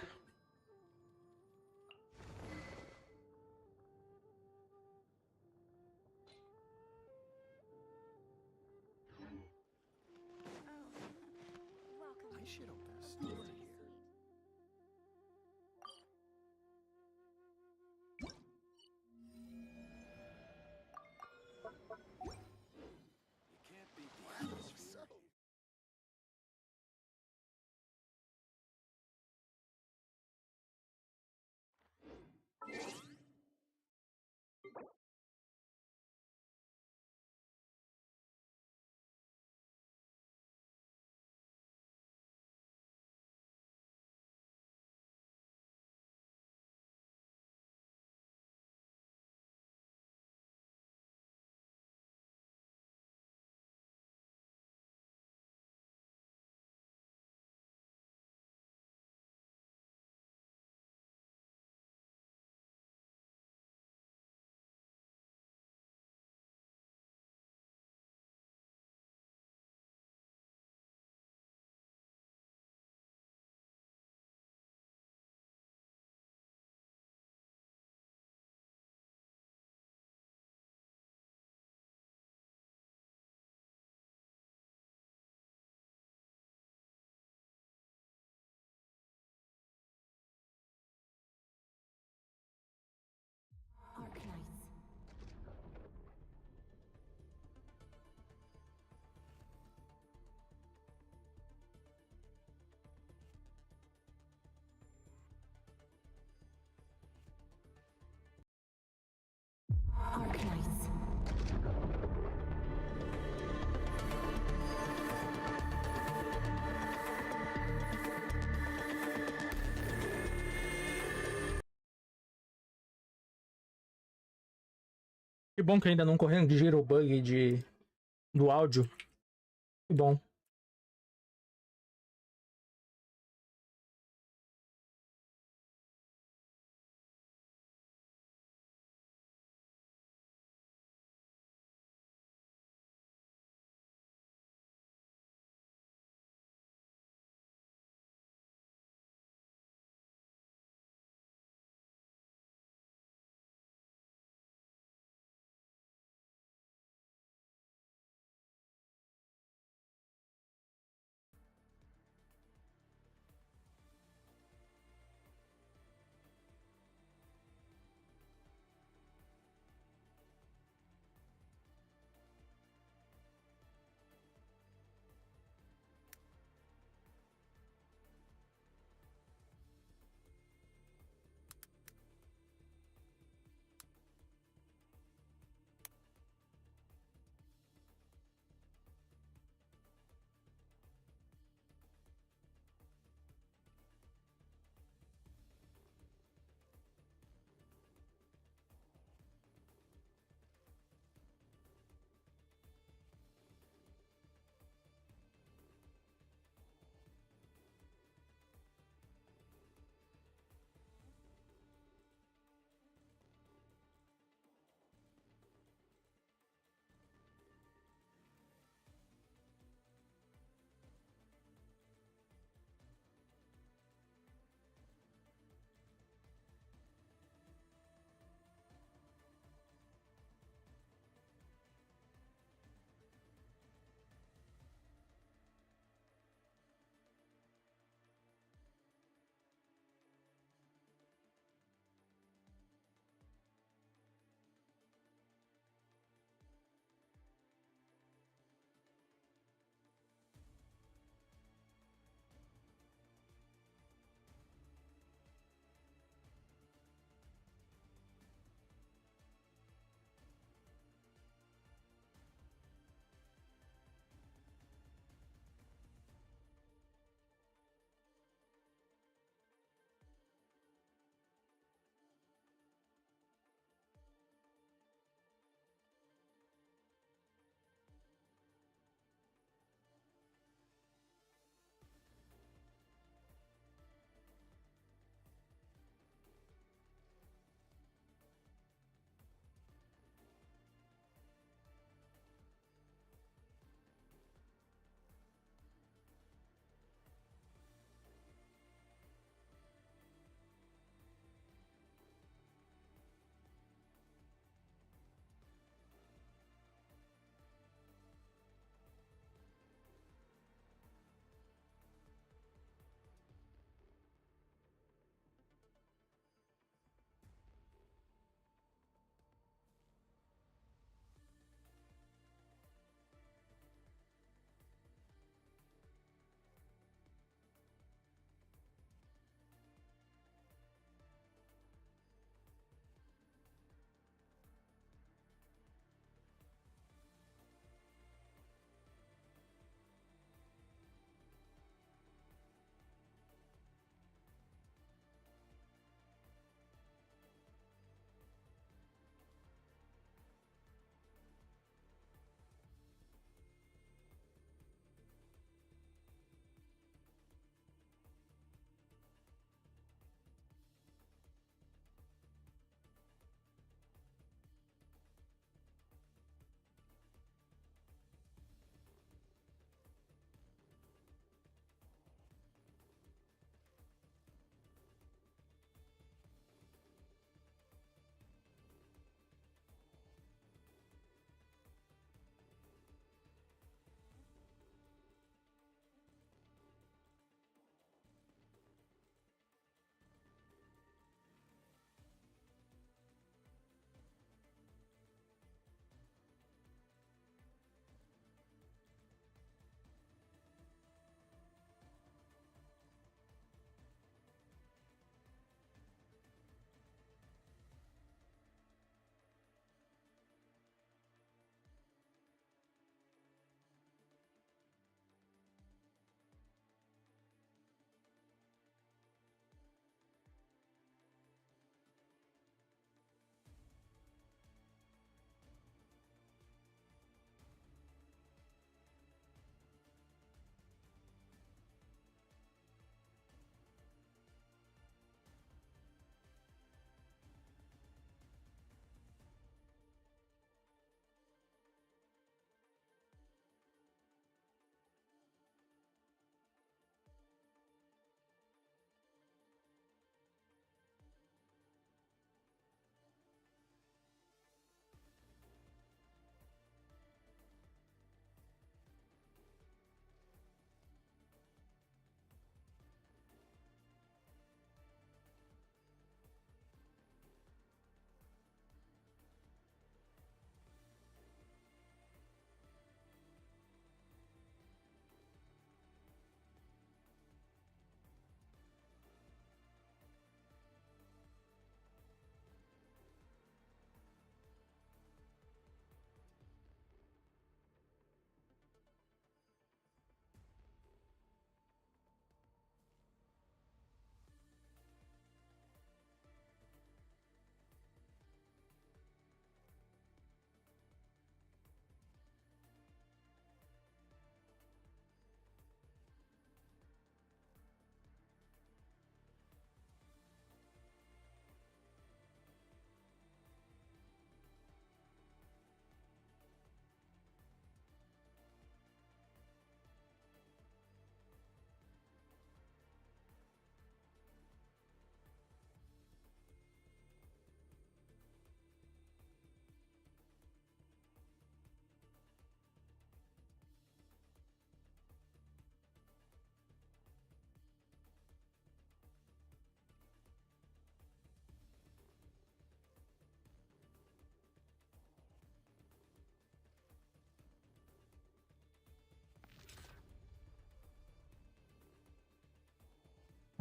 Arknights. Que bom que ainda não corrigiram o bug do áudio. Que bom.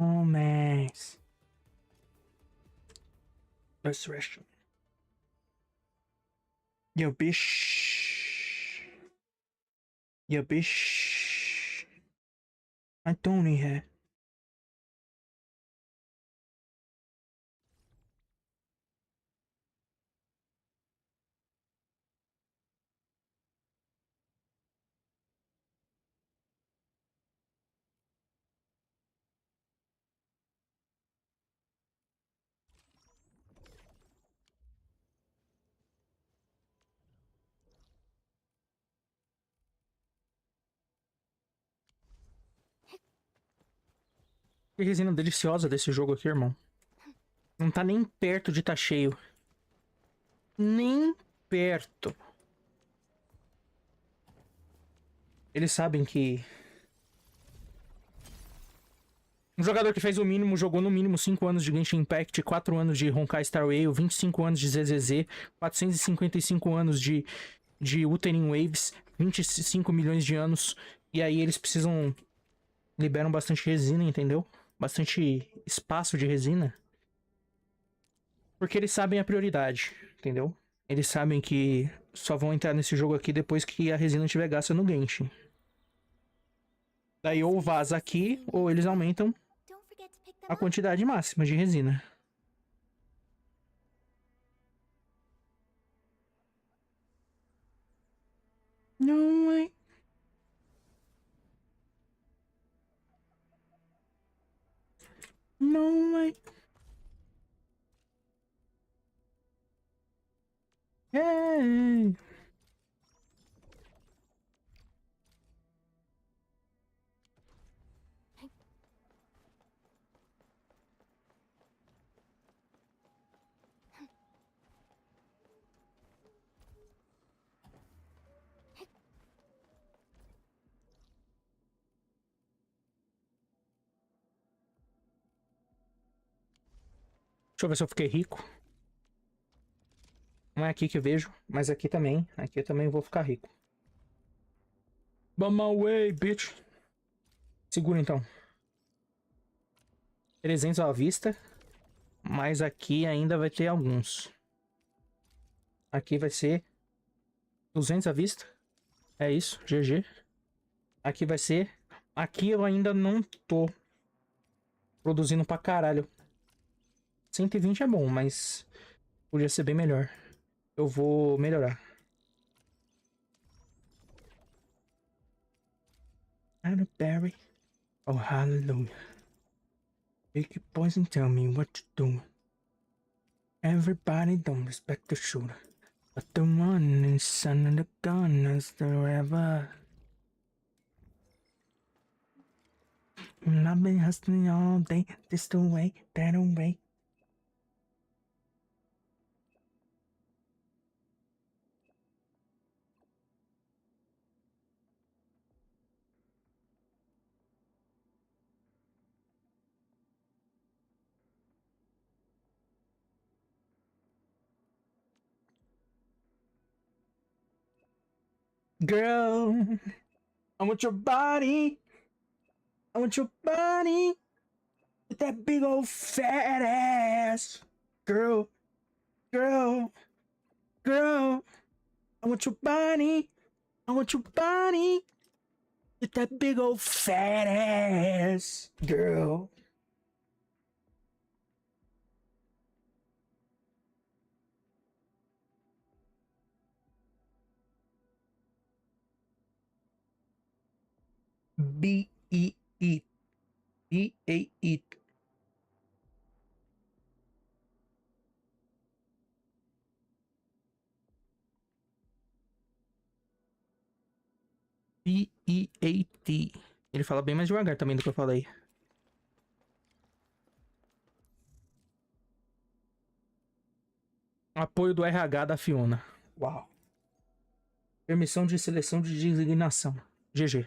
Oh, mas... Best restaurant. Yo, bicho. Yo, bicho. I don't need her. Que resina deliciosa desse jogo aqui, irmão. Não tá nem perto de tá cheio. Nem perto. Eles sabem que... Um jogador que fez o mínimo, jogou no mínimo 5 anos de Genshin Impact, 4 anos de Honkai Star Rail, 25 anos de ZZZ, 455 anos de Wuthering Waves, 25 milhões de anos. E aí eles precisam... Liberam bastante resina, entendeu? Bastante espaço de resina. Porque eles sabem a prioridade, entendeu? Eles sabem que só vão entrar nesse jogo aqui depois que a resina estiver gasta no Genshin. Daí ou vaza aqui, ou eles aumentam a quantidade máxima de resina. No way. No way. Hey. Deixa eu ver se eu fiquei rico. Não é aqui que eu vejo, mas aqui também. Aqui eu também vou ficar rico. Bum away, bitch. Segura então. 300 à vista. Mas aqui ainda vai ter alguns. Aqui vai ser 200 à vista. É isso, GG. Aqui vai ser... Aqui eu ainda não tô produzindo pra caralho. 120 é bom, mas podia ser bem melhor. Eu vou melhorar. Berry. Oh, hallelujah. Big boys and tell me what to do. Everybody don't respect the shooter, but the one in son of the gun is forever. I've been hustling all day, this the way, that way. Girl, I want your body. I want your body. With that big old fat ass. Girl, girl, girl. I want your body. I want your body. With that big old fat ass. Girl. B-E-E. B-A-E. B-E-A-T. Ele fala bem mais devagar também do que eu falei. Apoio do RH da Fiona. Uau. Permissão de seleção de designação. GG.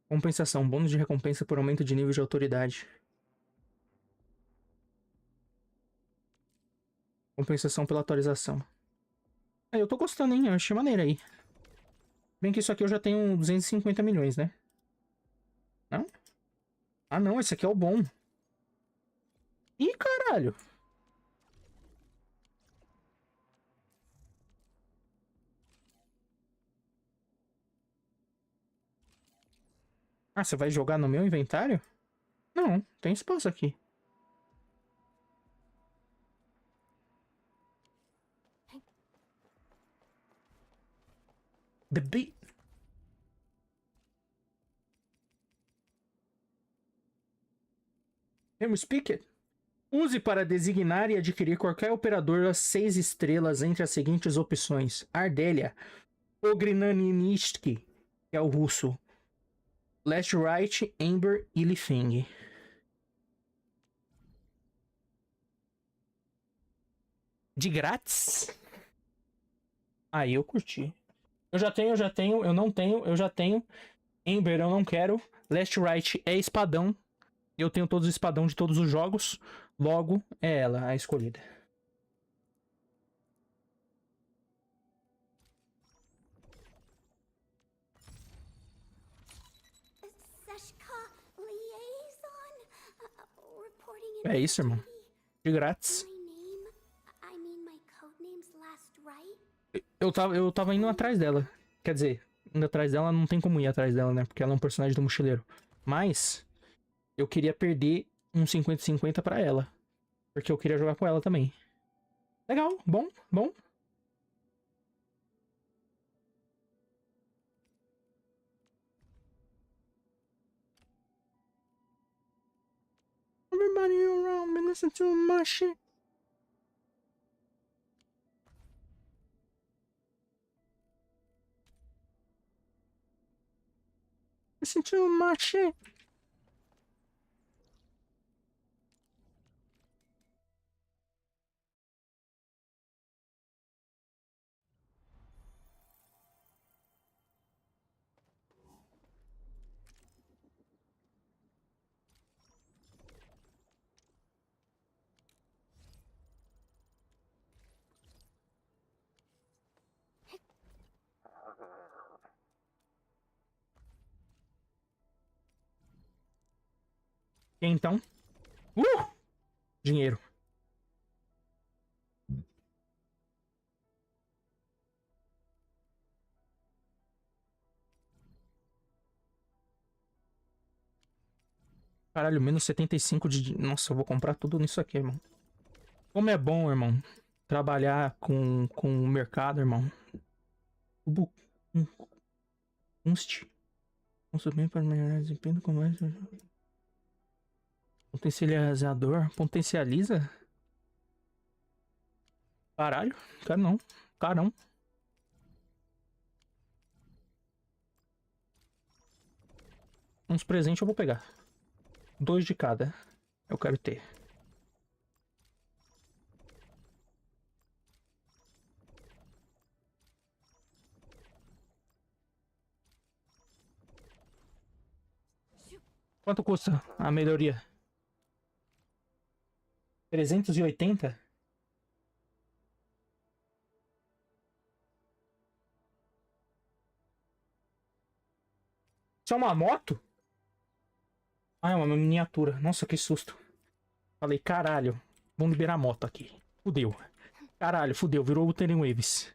Compensação. Bônus de recompensa por aumento de nível de autoridade. Compensação pela atualização. Eu tô gostando, hein? Eu achei maneiro aí. Bem que isso aqui eu já tenho 250 milhões, né? Não? Ah, não, esse aqui é o bom. Ih, caralho. Ah, você vai jogar no meu inventário? Não, tem espaço aqui. The beat. Can we speak it? Use para designar e adquirir qualquer operador 6 estrelas entre as seguintes opções. Ardelia, Ogrinaninisky, que é o russo. Last Right, Ember e Lifeng. De grátis? Aí eu curti. Eu já tenho, eu não tenho, eu já tenho. Ember eu não quero. Last Right é espadão. Eu tenho todos os espadão de todos os jogos. Logo, é ela a escolhida. É isso, irmão. De grátis. Eu tava indo atrás dela. Quer dizer, indo atrás dela não tem como ir atrás dela, né? Porque ela é um personagem do mochileiro. Mas eu queria perder um 50-50 pra ela. Porque eu queria jogar com ela também. Legal, bom, bom. Everybody around me listen to my shit. Listen to my shit. E então? Dinheiro. Caralho, menos 75 de... Nossa, eu vou comprar tudo nisso aqui, irmão. Como é bom, irmão. Trabalhar com o mercado, irmão. Tudo... Consumir para melhorar o desempenho do comércio. Potencializador. Potencializa? Caralho. Quero não. Carão. Uns presentes eu vou pegar. 2 de cada. Eu quero ter. Quanto custa a melhoria? 380? Isso é uma moto? Ah, é uma miniatura. Nossa, que susto. Falei, caralho. Vamos liberar a moto aqui. Fudeu. Caralho, fudeu. Virou o Wuthering Waves.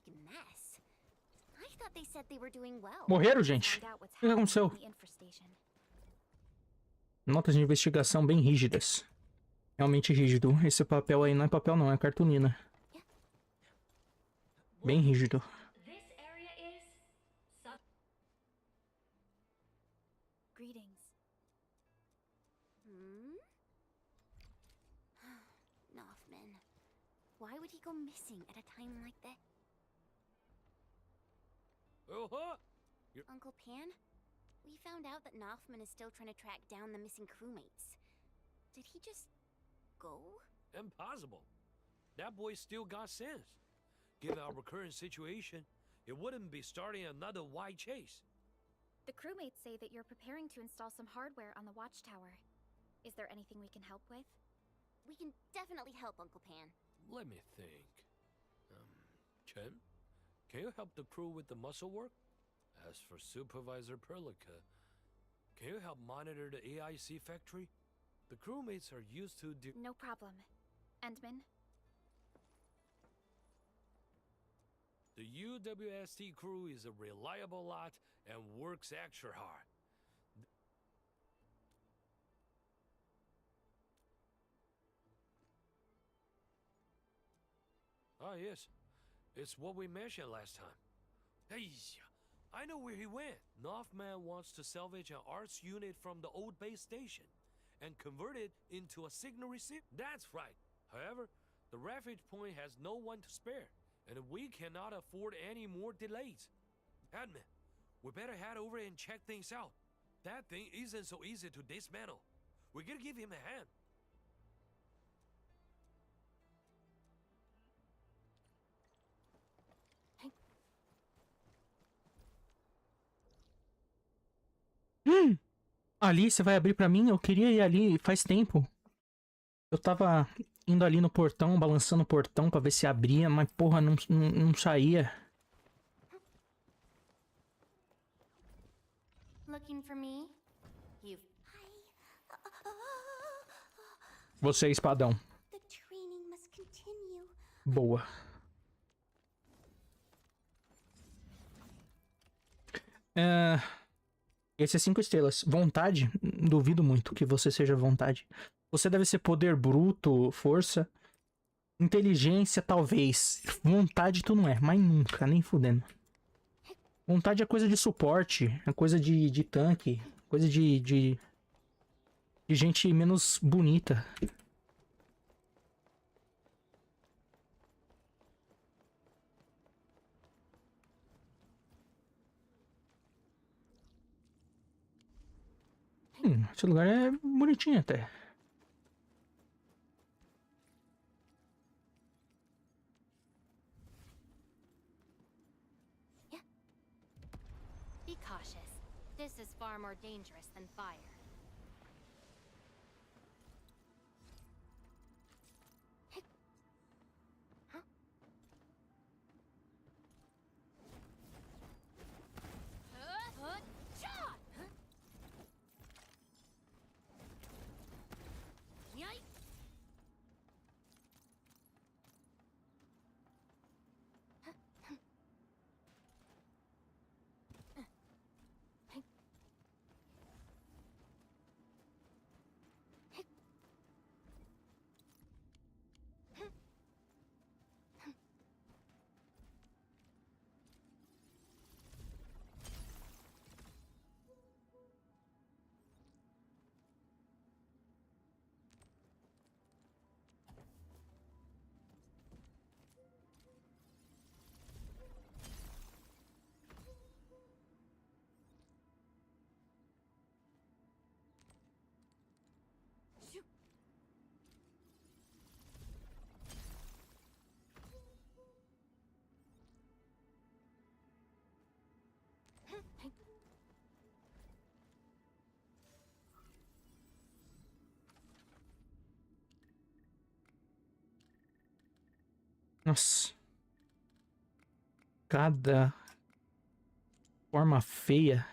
big mess. I thought they said they were doing well. Morreram, gente? Found out what's O que aconteceu? happening in the infestation. Notas de investigação bem rígidas. Realmente rígido. Esse papel aí não é papel não, é cartolina. Bem rígido. Greetings. Nothman. Why would he go missing at a time like that? Uncle Pan? We found out that Nothman is still trying to track down the missing crewmates. Did he just go? Impossible. That boy still got sense. Given our current situation, it wouldn't be starting another wide chase. The crewmates say that you're preparing to install some hardware on the watchtower. Is there anything we can help with? We can definitely help, Uncle Pan. Let me think. Chen, can you help the crew with the muscle work? As for Supervisor PLACA, can you help monitor the AIC factory? The crewmates are used to No problem. Endman? The UWST crew is a reliable lot and works extra hard. Ah, yes. It's what we mentioned last time. Hey, I know where he went. Northman wants to salvage an arts unit from the old base station and convert it into a signal receiver. That's right. However, the refuge point has no one to spare, and we cannot afford any more delays. Admin, we better head over and check things out. That thing isn't so easy to dismantle. We're gonna give him a hand. Ali, você vai abrir pra mim? Eu queria ir ali faz tempo. Eu tava indo ali no portão, balançando o portão pra ver se abria, mas porra, não saía. Looking for me? You've... Você é espadão. The training must continue. Boa. Esse é 5 estrelas. Vontade? Duvido muito que você seja vontade. Você deve ser poder bruto, força. Inteligência, talvez. Vontade tu não é, mas nunca, nem fudendo. Vontade é coisa de suporte, é coisa de tanque, coisa de gente menos bonita. Esse lugar é bonitinho até. Be cautious. This is far more dangerous than fire. Nossa. Cada forma feia.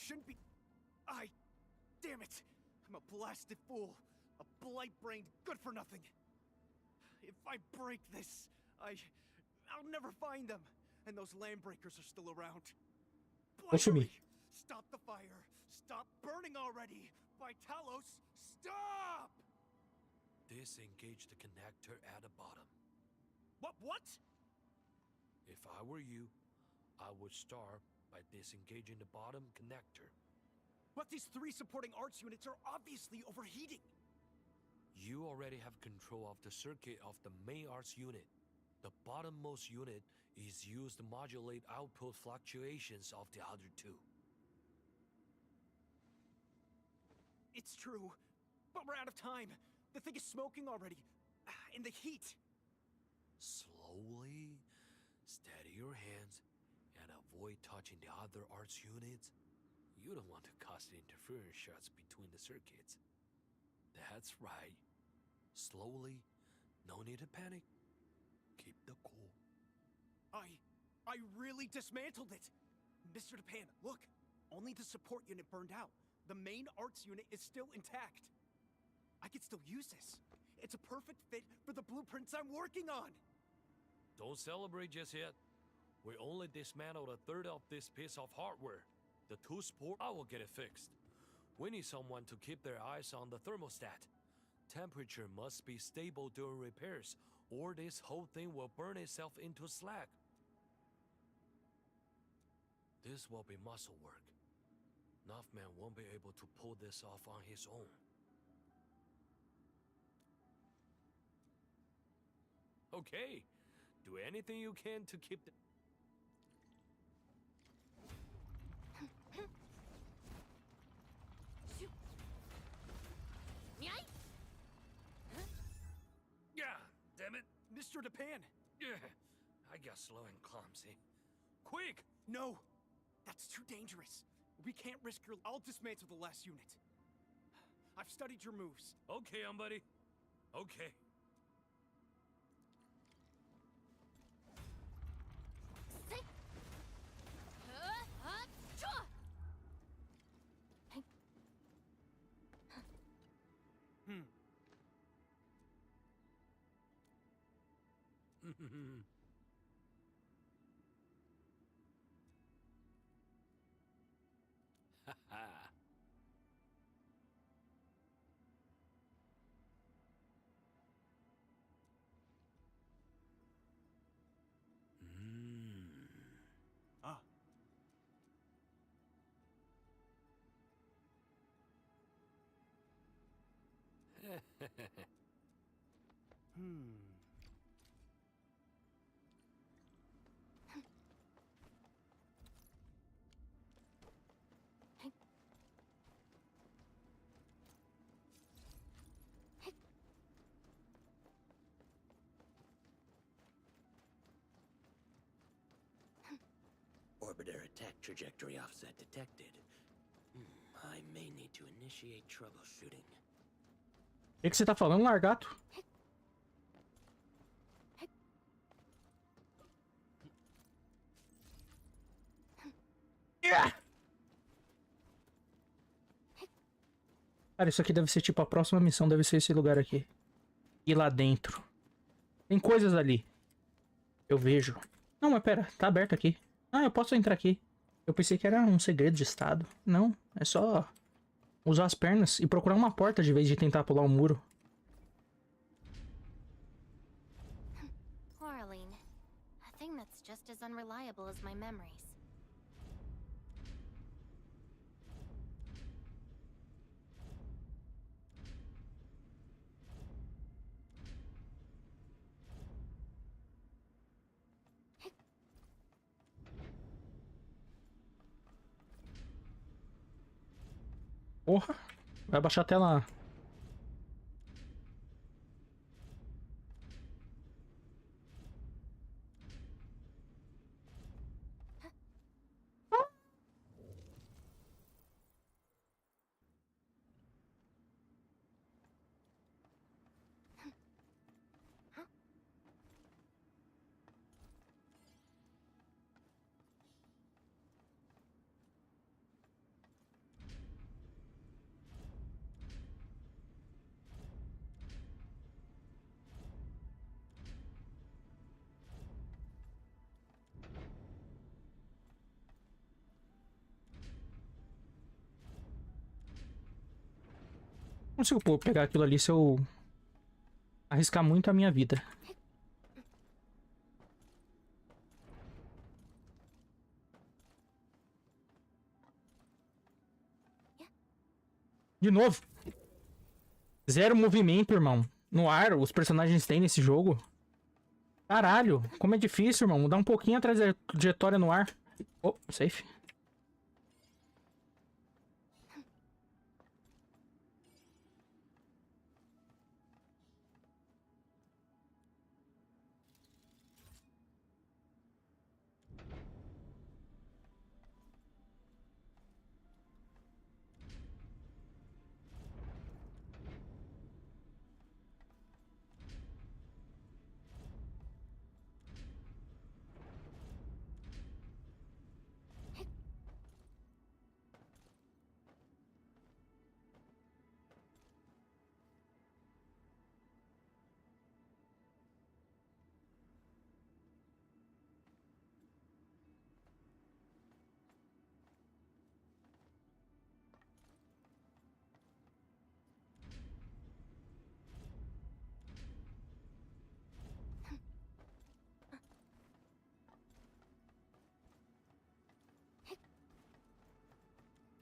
shouldn't be... Damn it! I'm a blasted fool. A blight-brained good-for-nothing. If I break this, I'll never find them. And those landbreakers are still around. Consumir. Stop the fire. Stop burning already. Vitalos, stop! Disengage the connector at the bottom. What? If I were you, I would start by disengaging the bottom connector. But these 3 supporting arts units are obviously overheating. You already have control of the circuit of the main arts unit. The bottommost unit is used to modulate output fluctuations of the other 2. It's true, but we're out of time. The thing is smoking already. In the heat. Slowly, steady your hands, and avoid touching the other arts units. You don't want to cause interference shots between the circuits. That's right. Slowly, no need to panic. Keep the cool. I really dismantled it. Mr. Japan, look. Only the support unit burned out. The main arts unit is still intact. I could still use this. It's a perfect fit for the blueprints I'm working on. Don't celebrate just yet. We only dismantled a third of this piece of hardware. The 2 support, I will get it fixed. We need someone to keep their eyes on the thermostat. Temperature must be stable during repairs, or this whole thing will burn itself into slag. This will be muscle work. Nuffman won't be able to pull this off on his own. Okay, do anything you can to keep the... Yeah, damn it. Mr. Japan! Yeah, I got slow and clumsy. Quick! No! That's too dangerous. We can't risk your... I'll dismantle the last unit. I've studied your moves. Okay, buddy. Okay. Orbiter attack trajectory offset detected. I may need to initiate troubleshooting. O que você tá falando, largato? Cara, isso aqui deve ser tipo a próxima missão, deve ser esse lugar aqui. E lá dentro. Tem coisas ali. Eu vejo. Não, mas pera, tá aberto aqui. Ah, eu posso entrar aqui. Eu pensei que era um segredo de estado. Não, é só usar as pernas e procurar uma porta de vez de tentar pular o muro. Coraline, a thing that's just as unreliable as my memories. Porra, vai baixar até lá. Não consigo pegar aquilo ali se eu arriscar muito a minha vida. De novo. Zero movimento, irmão. No ar, os personagens têm nesse jogo. Caralho, como é difícil, irmão. Mudar um pouquinho a trajetória no ar. Oh, safe.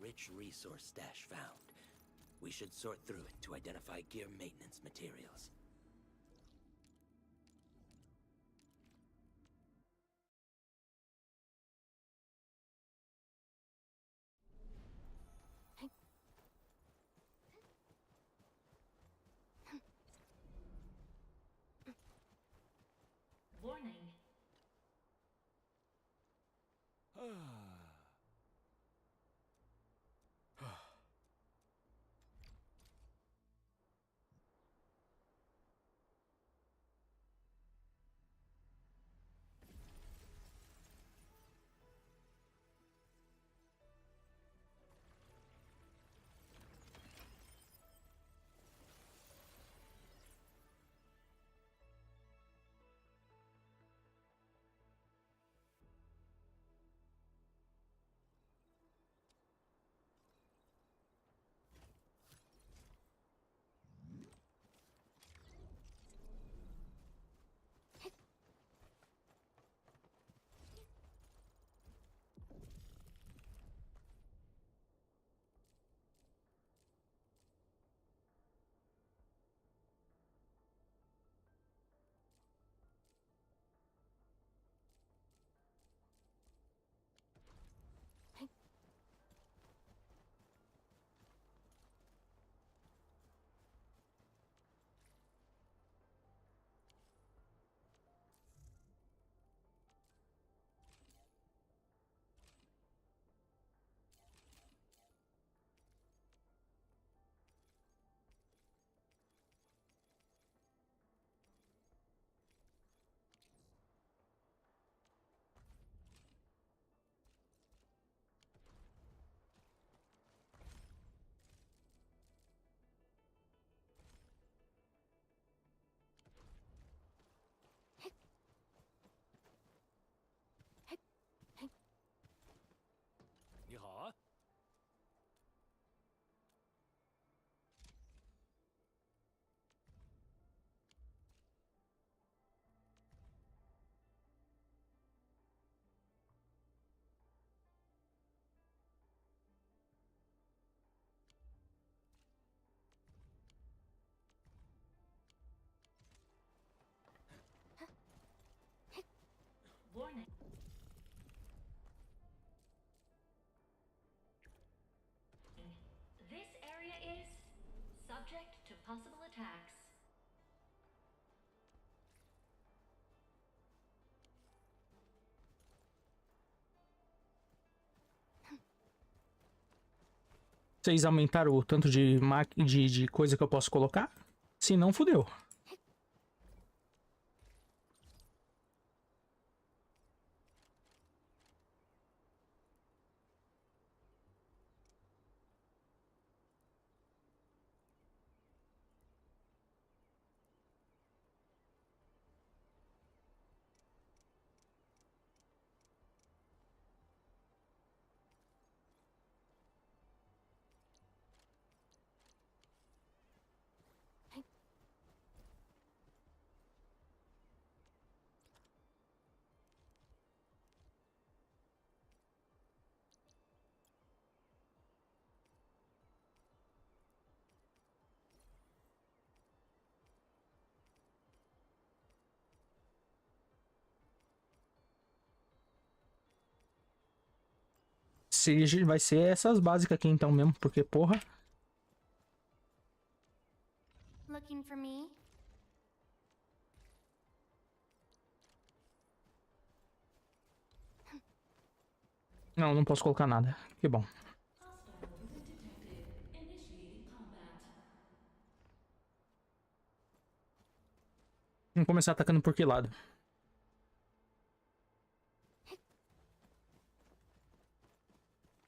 Rich resource stash found. We should sort through it to identify gear maintenance materials. Warning. Warning. This area is subject to possible attacks. Vocês aumentaram o tanto de coisa que eu posso colocar? Se não, fudeu. vai ser essas básicas aqui então mesmo, porque porra. Looking for me? Não, não posso colocar nada. Que bom. Vamos começar atacando por que lado?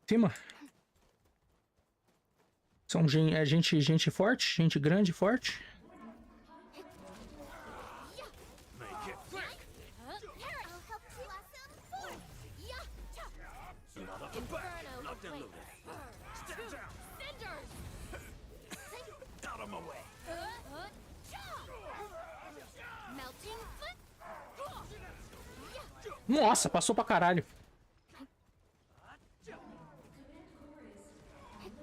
Cima? São gente forte? Gente grande e forte? Nossa, passou pra caralho.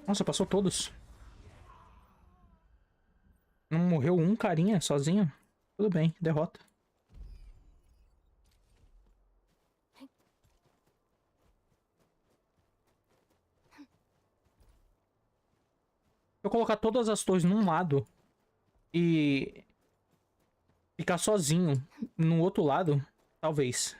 Nossa, passou todos. Não morreu um carinha sozinho? Tudo bem, derrota. Se eu colocar todas as torres num lado e ficar sozinho no outro lado, talvez.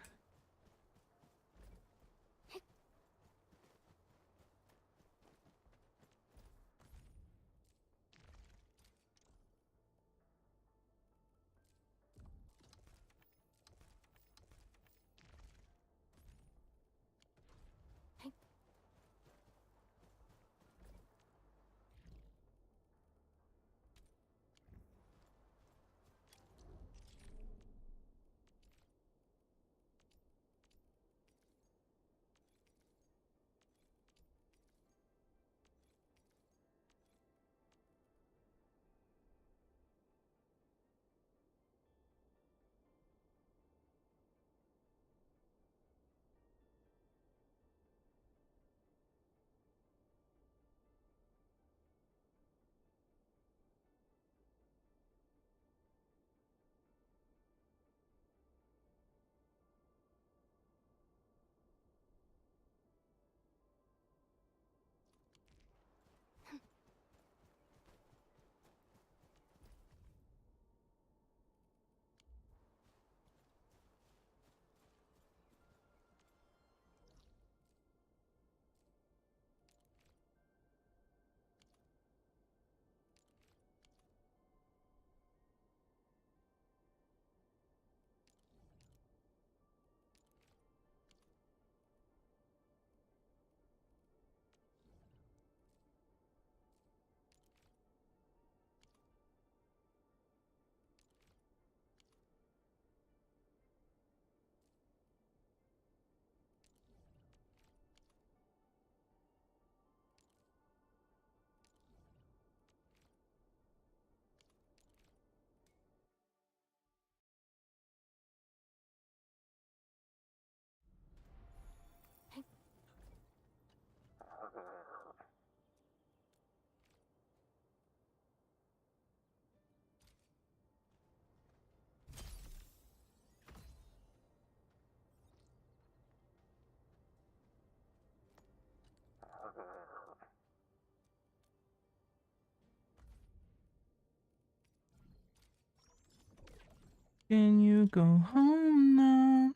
Can you go home now?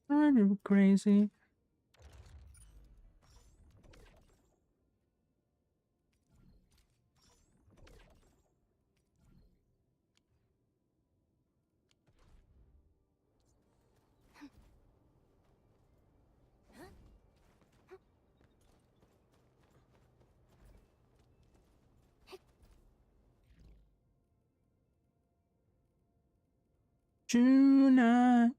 Are you crazy? Tonight.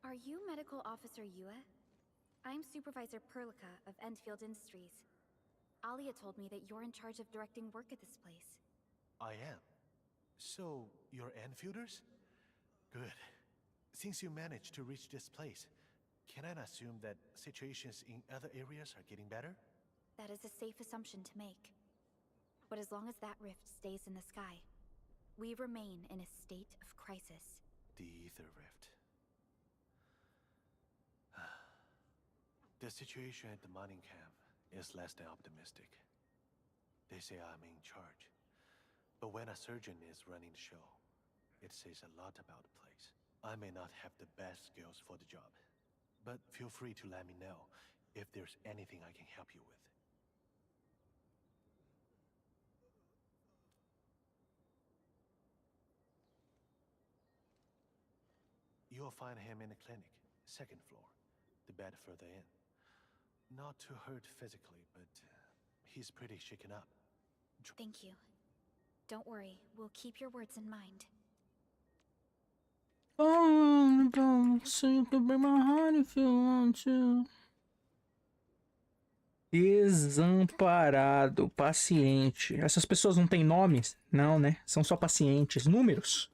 Are you Medical Officer Yue? I'm Supervisor PLACA of Endfield Industries. Alia told me that you're in charge of directing work at this place. I am. So, you're Enfielders? Good. Since you managed to reach this place, can I assume that situations in other areas are getting better? That is a safe assumption to make. But as long as that rift stays in the sky, we remain in a state of crisis. The Ether Rift. The situation at the mining camp is less than optimistic. They say I'm in charge. But when a surgeon is running the show, it says a lot about the place. I may not have the best skills for the job, but feel free to let me know if there's anything I can help you with. You'll find him in the clinic, second floor, the bed further in. Not too hurt physically, but he's pretty shaken up. Thank you. Don't worry, we'll keep your words in mind. Oh, so you can break my heart if you want to. Desamparado, paciente. Essas pessoas não têm nomes? Não, né? São só pacientes. Números.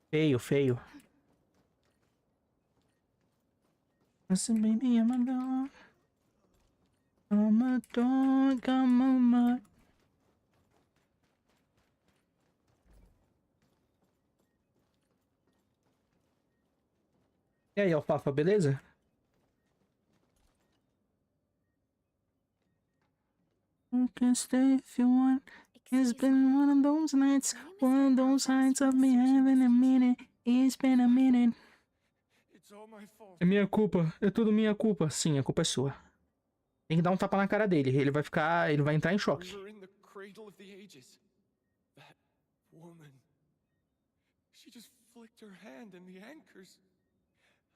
Feio, feio. Listen, baby, I'm a dog. I'm a dog, I'm a mutt. E aí, Alfafa, beleza? You can stay if you want. It's been one of those nights. One of those nights of me having a minute. It's been a minute. É minha culpa. É tudo minha culpa. Sim, a culpa é sua. Tem que dar um tapa na cara dele. Ele vai entrar em choque.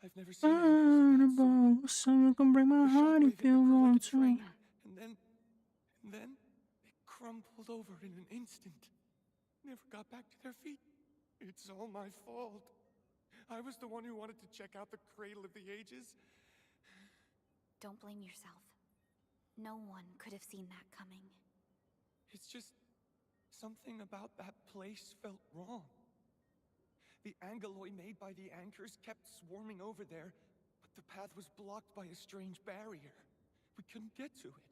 I've never seen it. So you can break my heart if you want to. And then they crumpled over in an instant. Never got back to their feet. It's all my fault. I was the one who wanted to check out the Cradle of the Ages. Don't blame yourself. No one could have seen that coming. It's just something about that place felt wrong. The angeloi made by the anchors kept swarming over there, but the path was blocked by a strange barrier. We couldn't get to it.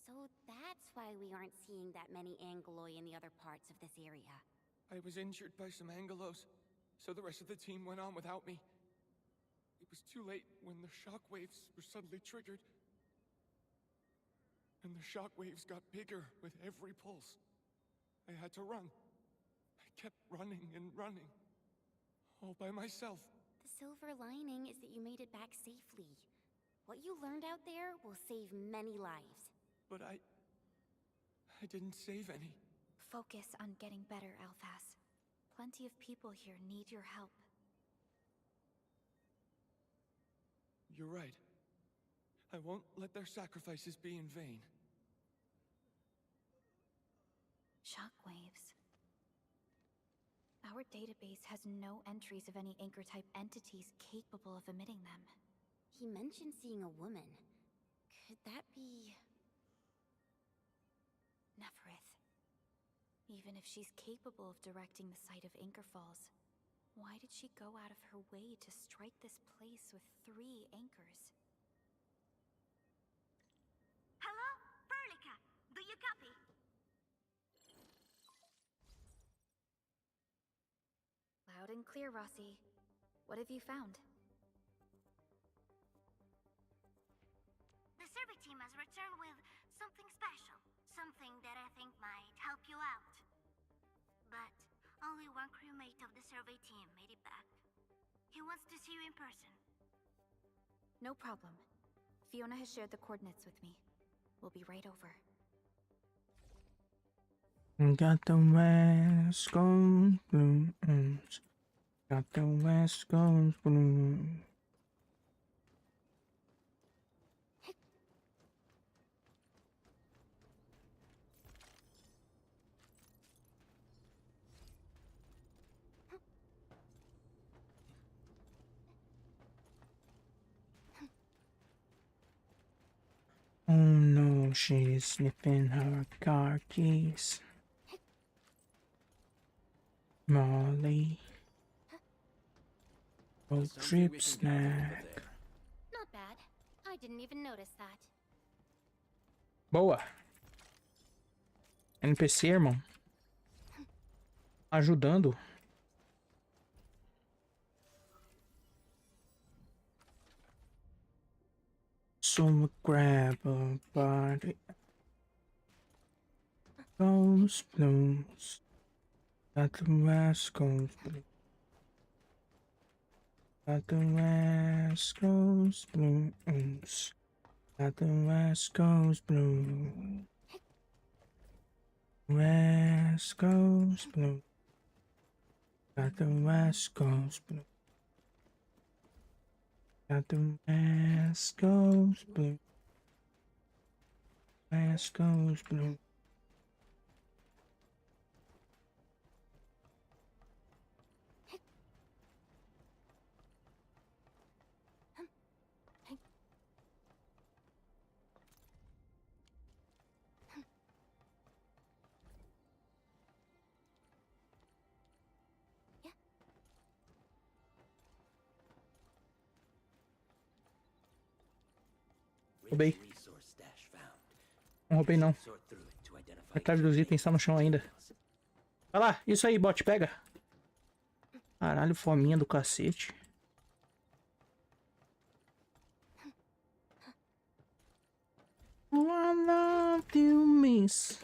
So that's why we aren't seeing that many angeloi in the other parts of this area. I was injured by some angelos, so the rest of the team went on without me. It was too late when the shockwaves were suddenly triggered. And the shockwaves got bigger with every pulse. I had to run. I kept running and running. All by myself. The silver lining is that you made it back safely. What you learned out there will save many lives. But I didn't save any. Focus on getting better, Alphas. Plenty of people here need your help. You're right. I won't let their sacrifices be in vain. Shockwaves. Our database has no entries of any anchor-type entities capable of emitting them. He mentioned seeing a woman. Could that be... Neferith. Even if she's capable of directing the site of Anchor Falls, why did she go out of her way to strike this place with 3 anchors? Hello? Perlica, do you copy? Loud and clear, Rossi. What have you found? The survey team has returned with something special. Something that I think might help you out. But only one crewmate of the survey team made it back. He wants to see you in person. No problem. Fiona has shared the coordinates with me. We'll be right over. Got the West Coast blues. Got the West Coast blues. she's sniffing her car keys. Molly. Road trip snack. Not bad. I didn't even notice that. Boa. NPC, irmão. Ajudando. So grab a body. Goes blues. Got the West Coast blues. Got the West Coast blues. Got the West Coast blues. West Coast blues. Got the West Coast blues. Got the West Coast blues. West Coast blues. Roubei. Não roubei não. Metade dos itens tá no chão ainda. Vai lá, isso aí, bot, pega. Caralho, fominha do cacete. I love you, miss.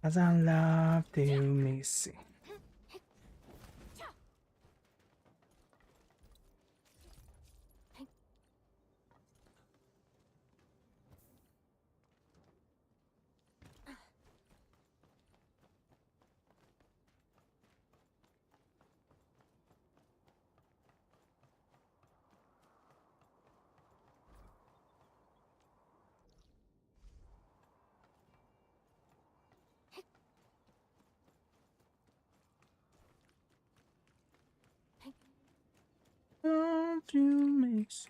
As I love you, missy. Love you, miss.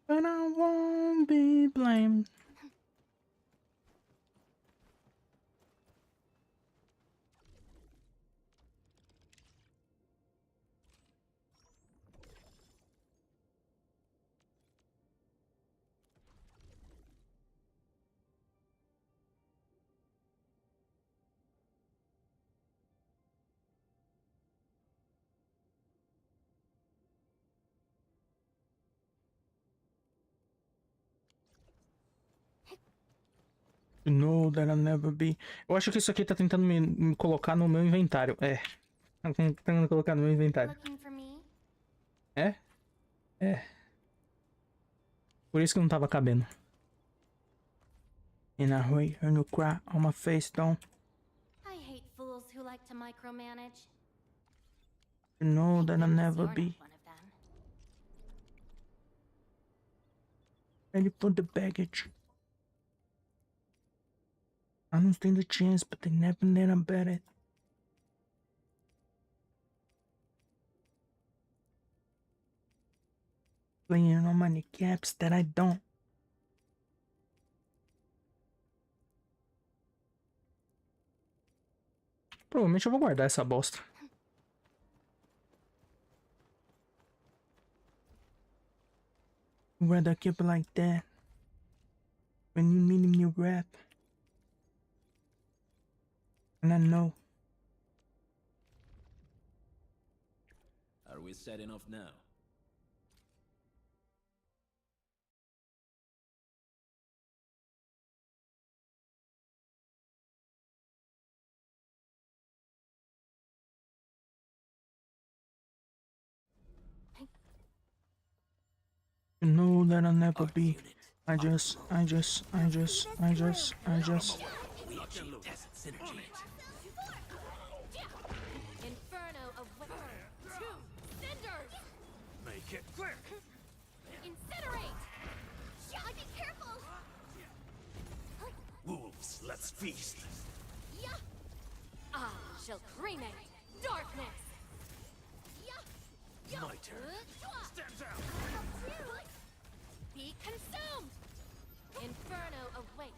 But I won't be blamed. You know that I'll never be. Eu acho que isso aqui tá tentando me colocar no meu inventário. É. Tá tentando colocar no meu inventário. É? É. Por isso que não tava cabendo. And I hate her no cry on my face, don't. I hate fools who like to micromanage. You know that I'll never be. Ready for the baggage. I don't stand a chance, but they never let them bet it. Playing on my kneecaps that I don't. Provavelmente eu vou guardar essa bosta. Rather keep it like that. When you need me rap. And I know. Are we setting off now? You know that I'll never be. I just. Inferno of cinders. Make it quick. Incinerate. Yeah, be careful. Wolves, let's Let's feast. Yeah. I shall cremate darkness. Yeah. My turn. Stand down. Be consumed. Inferno awaits.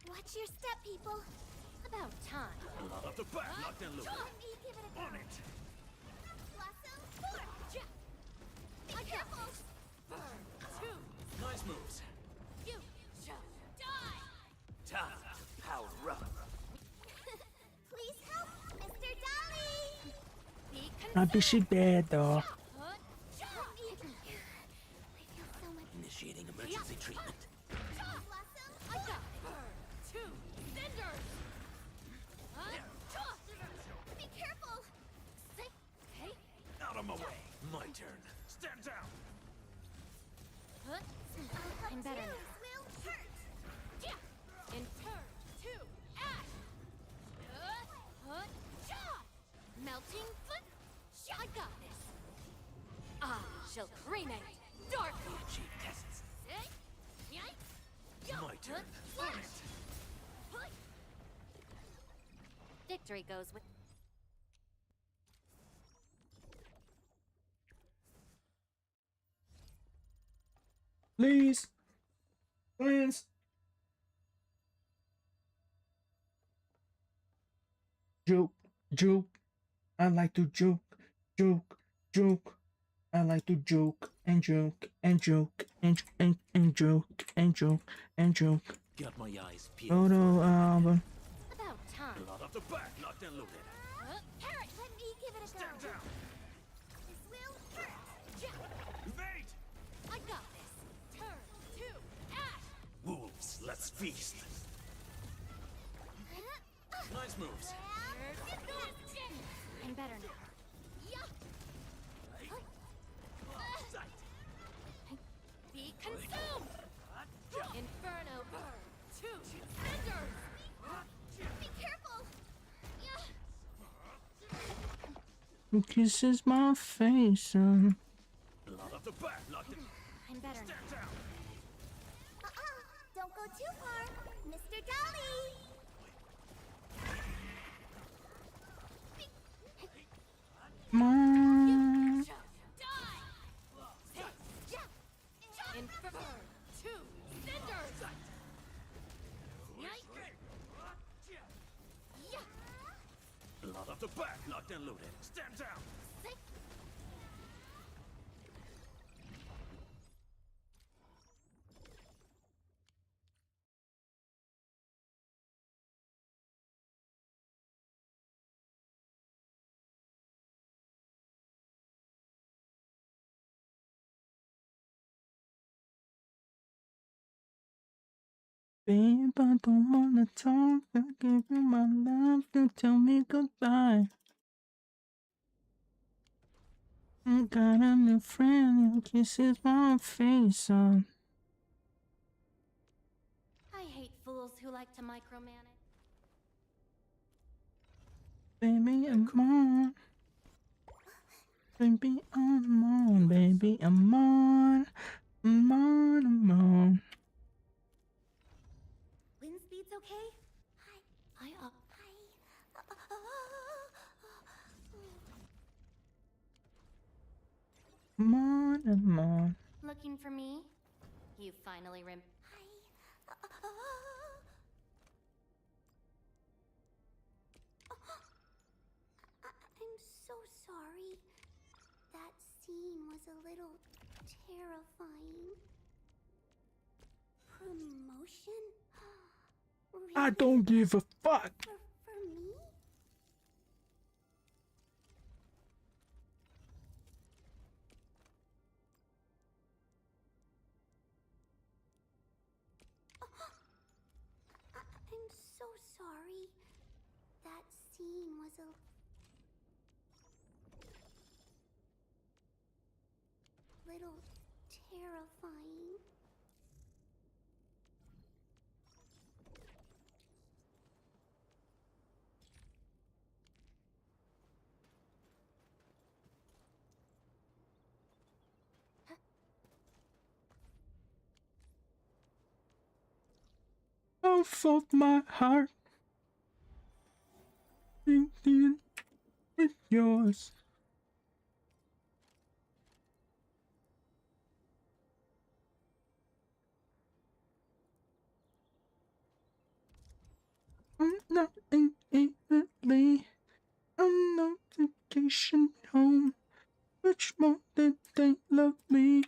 Watch your step, people. About time. Not off the back, locked and loaded. Let me give it a go. On it. Blossom, forth. Be careful. Burn. 2. Nice moves. You shall die. Time to power up. Please help, Mr. Dolly. Be Abishy bad though. Initiating emergency treatment. I got it. Burn. 2. Cinders. Be careful. Hey. Out of my way. My turn. Stand down. I'm better now. Will hurt. Yeah. In turn 2. Ash. Melting foot. I got this. I shall cremate darkness. Achieve tests. My turn. Victory goes with. Please. Please. Joke. Joke. I like to joke. Joke. Joke. I like to joke and joke and joke and joke and joke and joke. Got my eyes peeled. Photo album. About time. Not off the back, locked and loaded. Carrot, let me give it a go. Stand down. This will hurt. Evade. I got this. Turn 2. Ash. Wolves, let's feast. Nice moves. I'm better now. Be consumed! Inferno burn! 2 cinders! Be careful. Who kisses my face? Not off the back, locked in. I'm better now. Stand down. Don't go too far, Mr. Dolly. Come on. Inferno 2 cinders! Not off the back, locked and loaded. Stand down. Babe, I don't wanna talk. I give you my love. You tell me goodbye. I got a new friend who kisses my face. I hate fools who like to micromanage. Baby, I'm on. Baby, I'm on. Baby, I'm on. I'm on. I'm on. Wind speed's okay? Hi. I'm on. I'm on. Looking for me? You finally I'm so sorry. That scene was a little terrifying. Promotion? I don't give a fuck. For me? I'm so sorry. That scene was a little terrifying. Off of my heart. With yours. I'm not immediately. I'm not vacation home. Much more than they love me.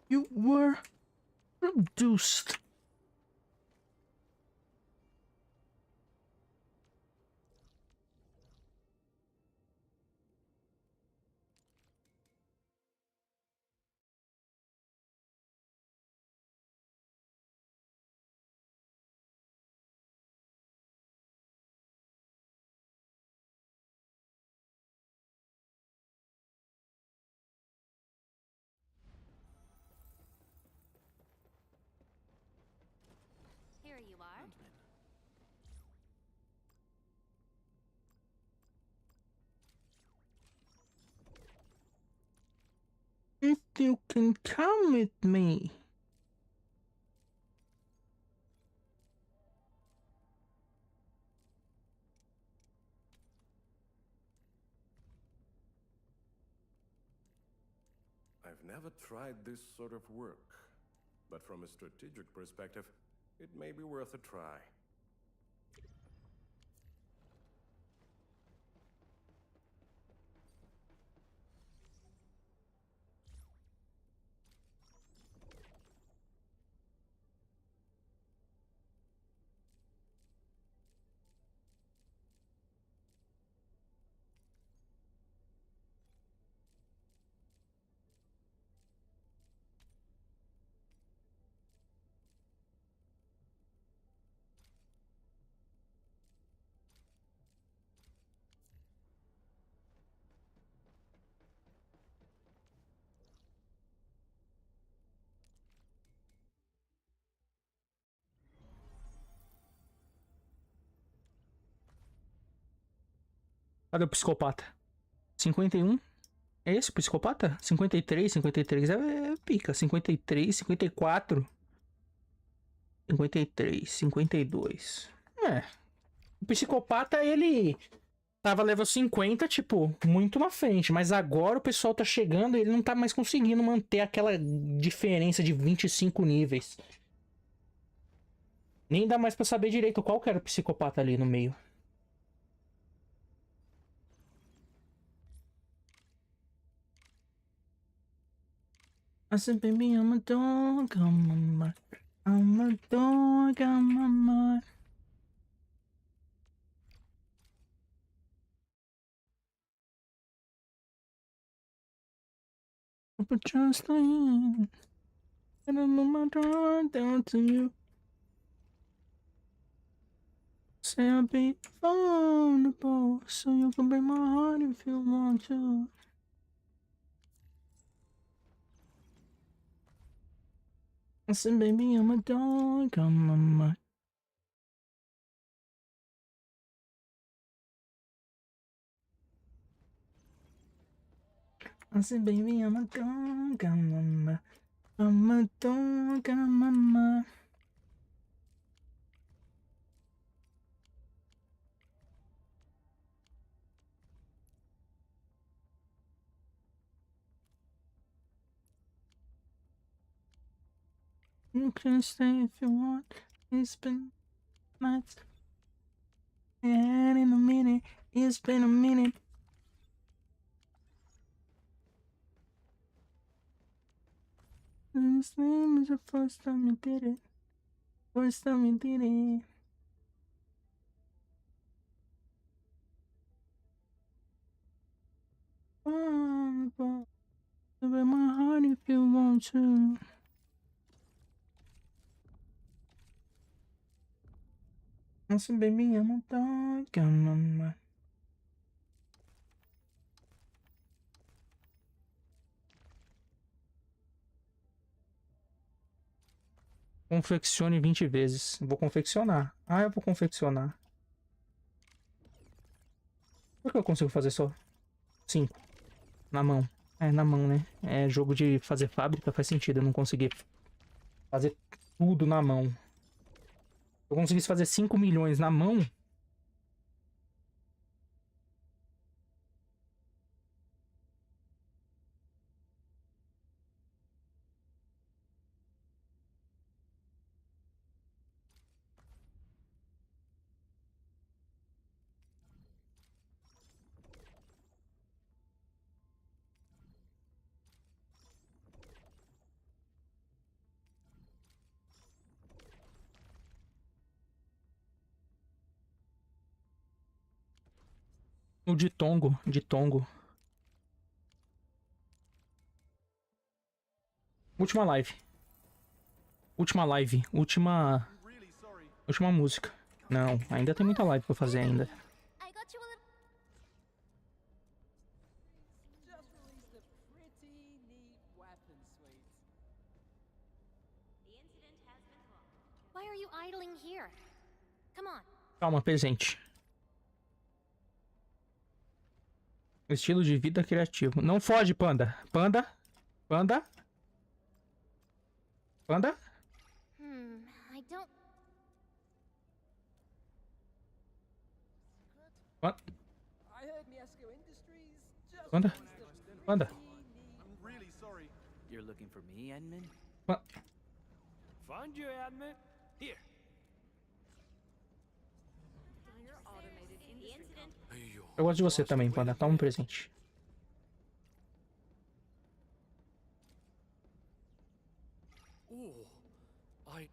You were reduced. Here you are. If you can come with me. I've never tried this sort of work, but from a strategic perspective, it may be worth a try. Cadê o psicopata? 51? É esse o psicopata? 53, 53 é pica. 53, 54. 53, 52. É. O psicopata, ele tava level 50, tipo, muito na frente. Mas agora o pessoal tá chegando e ele não tá mais conseguindo manter aquela diferença de 25 níveis. Nem dá mais pra saber direito qual que era o psicopata ali no meio. I said, baby, I'm a dog on my mind. I'm a dog on my mind. But just in, and I move my door down to you. Say I'll be vulnerable, so you can break my heart if you want to. I said, baby, I'm a dog on my mind. I said, baby, I'm a dog on my mind. I'm a dog on my mind. You can stay if you want. It's been nights. And in a minute, it's been a minute. This name is the first time you did it. First time you did it. Vulnerable. Break my heart if you want to. I said, baby, I'm a dog on my mind. Confeccione 20 vezes. Vou confeccionar. Ah, eu vou confeccionar. Por que eu consigo fazer só 5? Na mão. É, na mão, né? É jogo de fazer fábrica, faz sentido eu não conseguir fazer tudo na mão. Se eu conseguisse fazer 5 milhões na mão... O de tongo, de tongo. Última live. Última live. Última música. Não, ainda tem muita live pra fazer ainda. Why are you idling here? Come on. Calma, presente. Estilo de vida criativo. Não foge, panda. Panda. Panda. Panda. I don't. Panda. Panda. I'm really sorry. You're looking for me, admin? Find your admin. Here. Eu gosto de você também, panda. Toma um presente. Oh, I